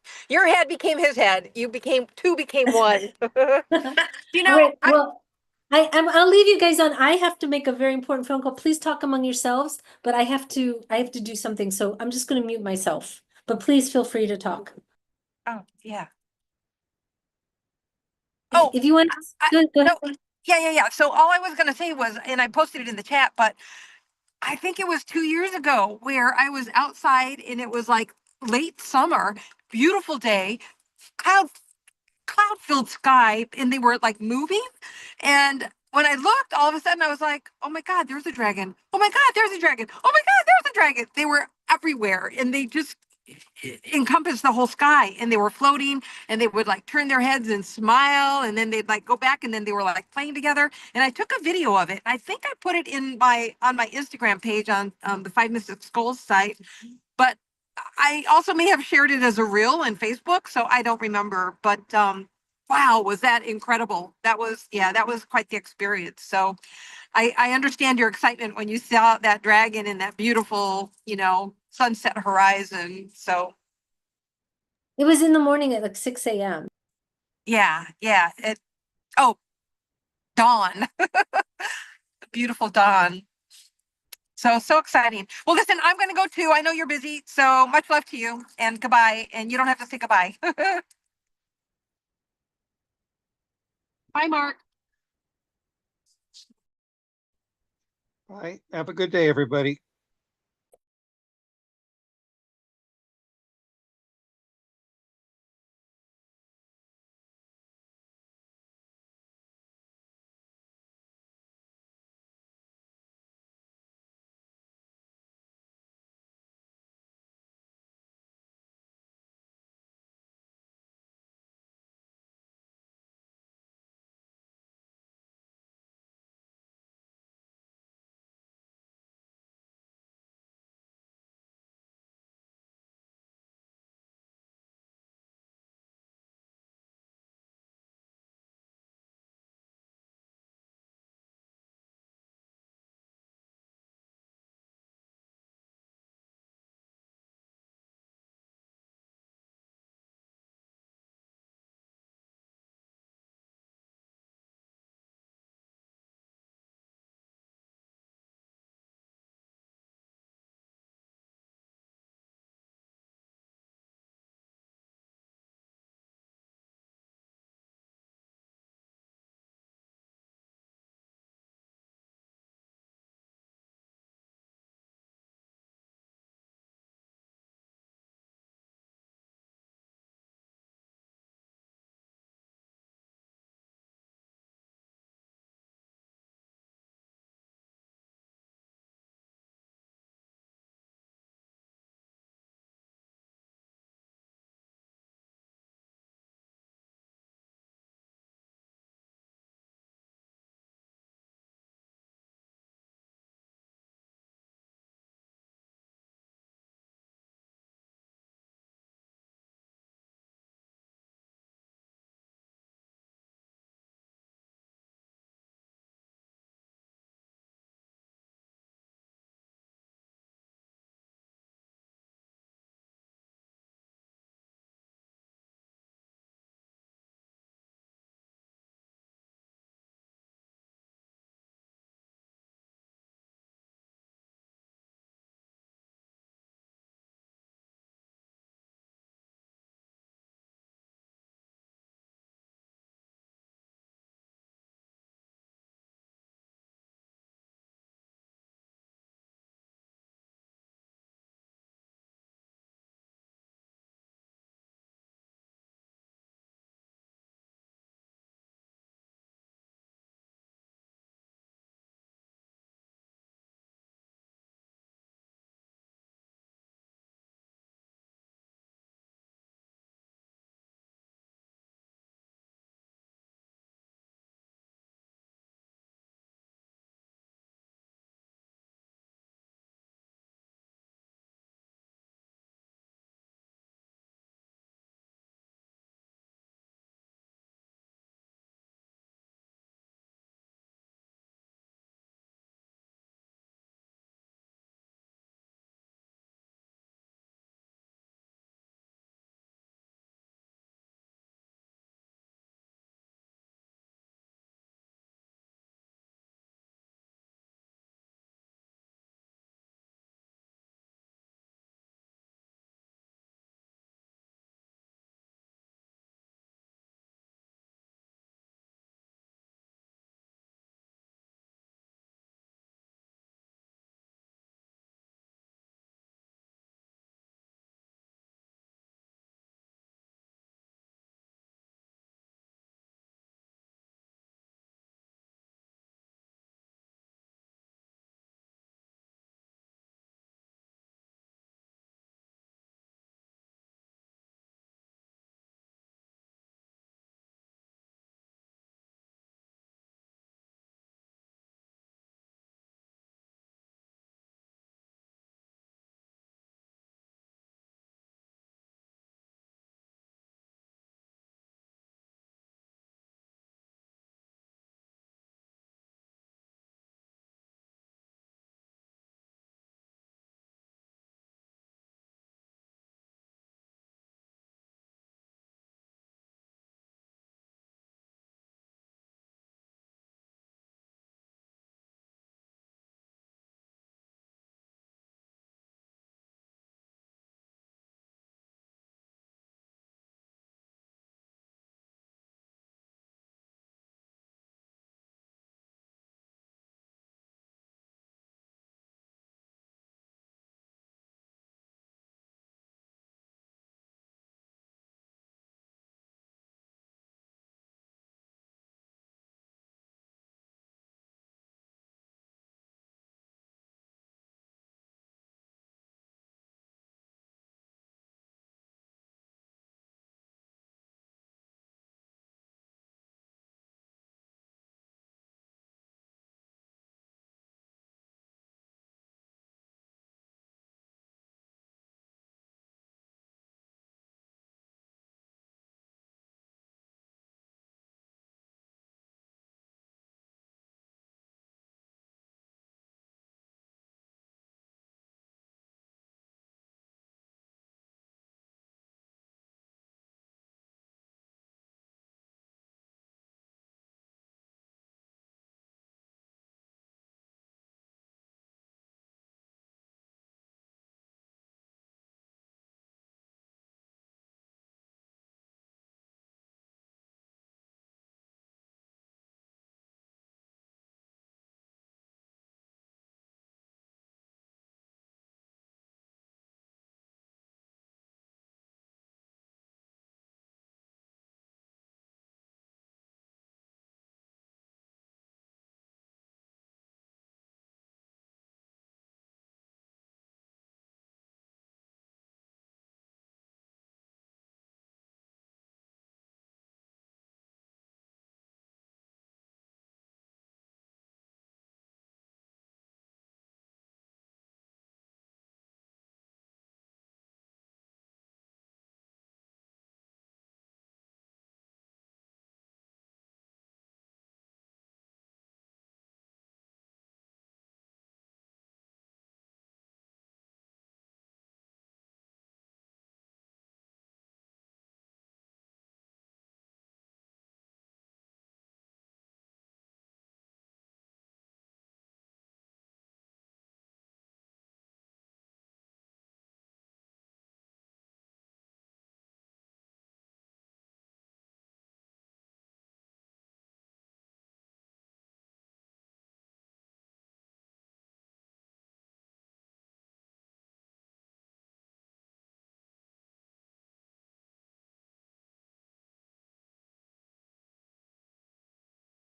S5: head became his head. Two became one. You know,
S1: All right, well, I'll leave you guys on. I have to make a very important phone call. Please talk among yourselves, but I have to do something. So I'm just going to mute myself. But please feel free to talk.
S5: oh yeah.
S1: If you want, go ahead.
S5: No, yeah. So all I was gonna say was, and I posted it in the chat, but I think it was 2 years ago where I was outside and it was like late summer, beautiful day, cloud filled sky, and they were like moving. And when I looked, all of a sudden I was like, oh my God, there's a dragon. Oh my God, there's a dragon. Oh my God, there's a dragon. They were everywhere and they just encompass the whole sky, and they were floating, and they would like turn their heads and smile, and then they'd like go back, and then they were like playing together. And I took a video of it. I think I put it in on my Instagram page on the Five Mystic Skulls site, but I also may have shared it as a reel on Facebook, so I don't remember. But wow, was that incredible? That was, yeah, that was quite the experience. So I understand your excitement when you saw that dragon and that beautiful, sunset horizon. So
S1: It was in the morning at like 6 a.m.
S5: yeah, yeah. Oh, dawn, beautiful dawn. So exciting. Well, listen, I'm going to go too. I know you're busy, so much love to you, and goodbye. And you don't have to say goodbye. Bye, Mark.
S6: All right. Have a good day, everybody.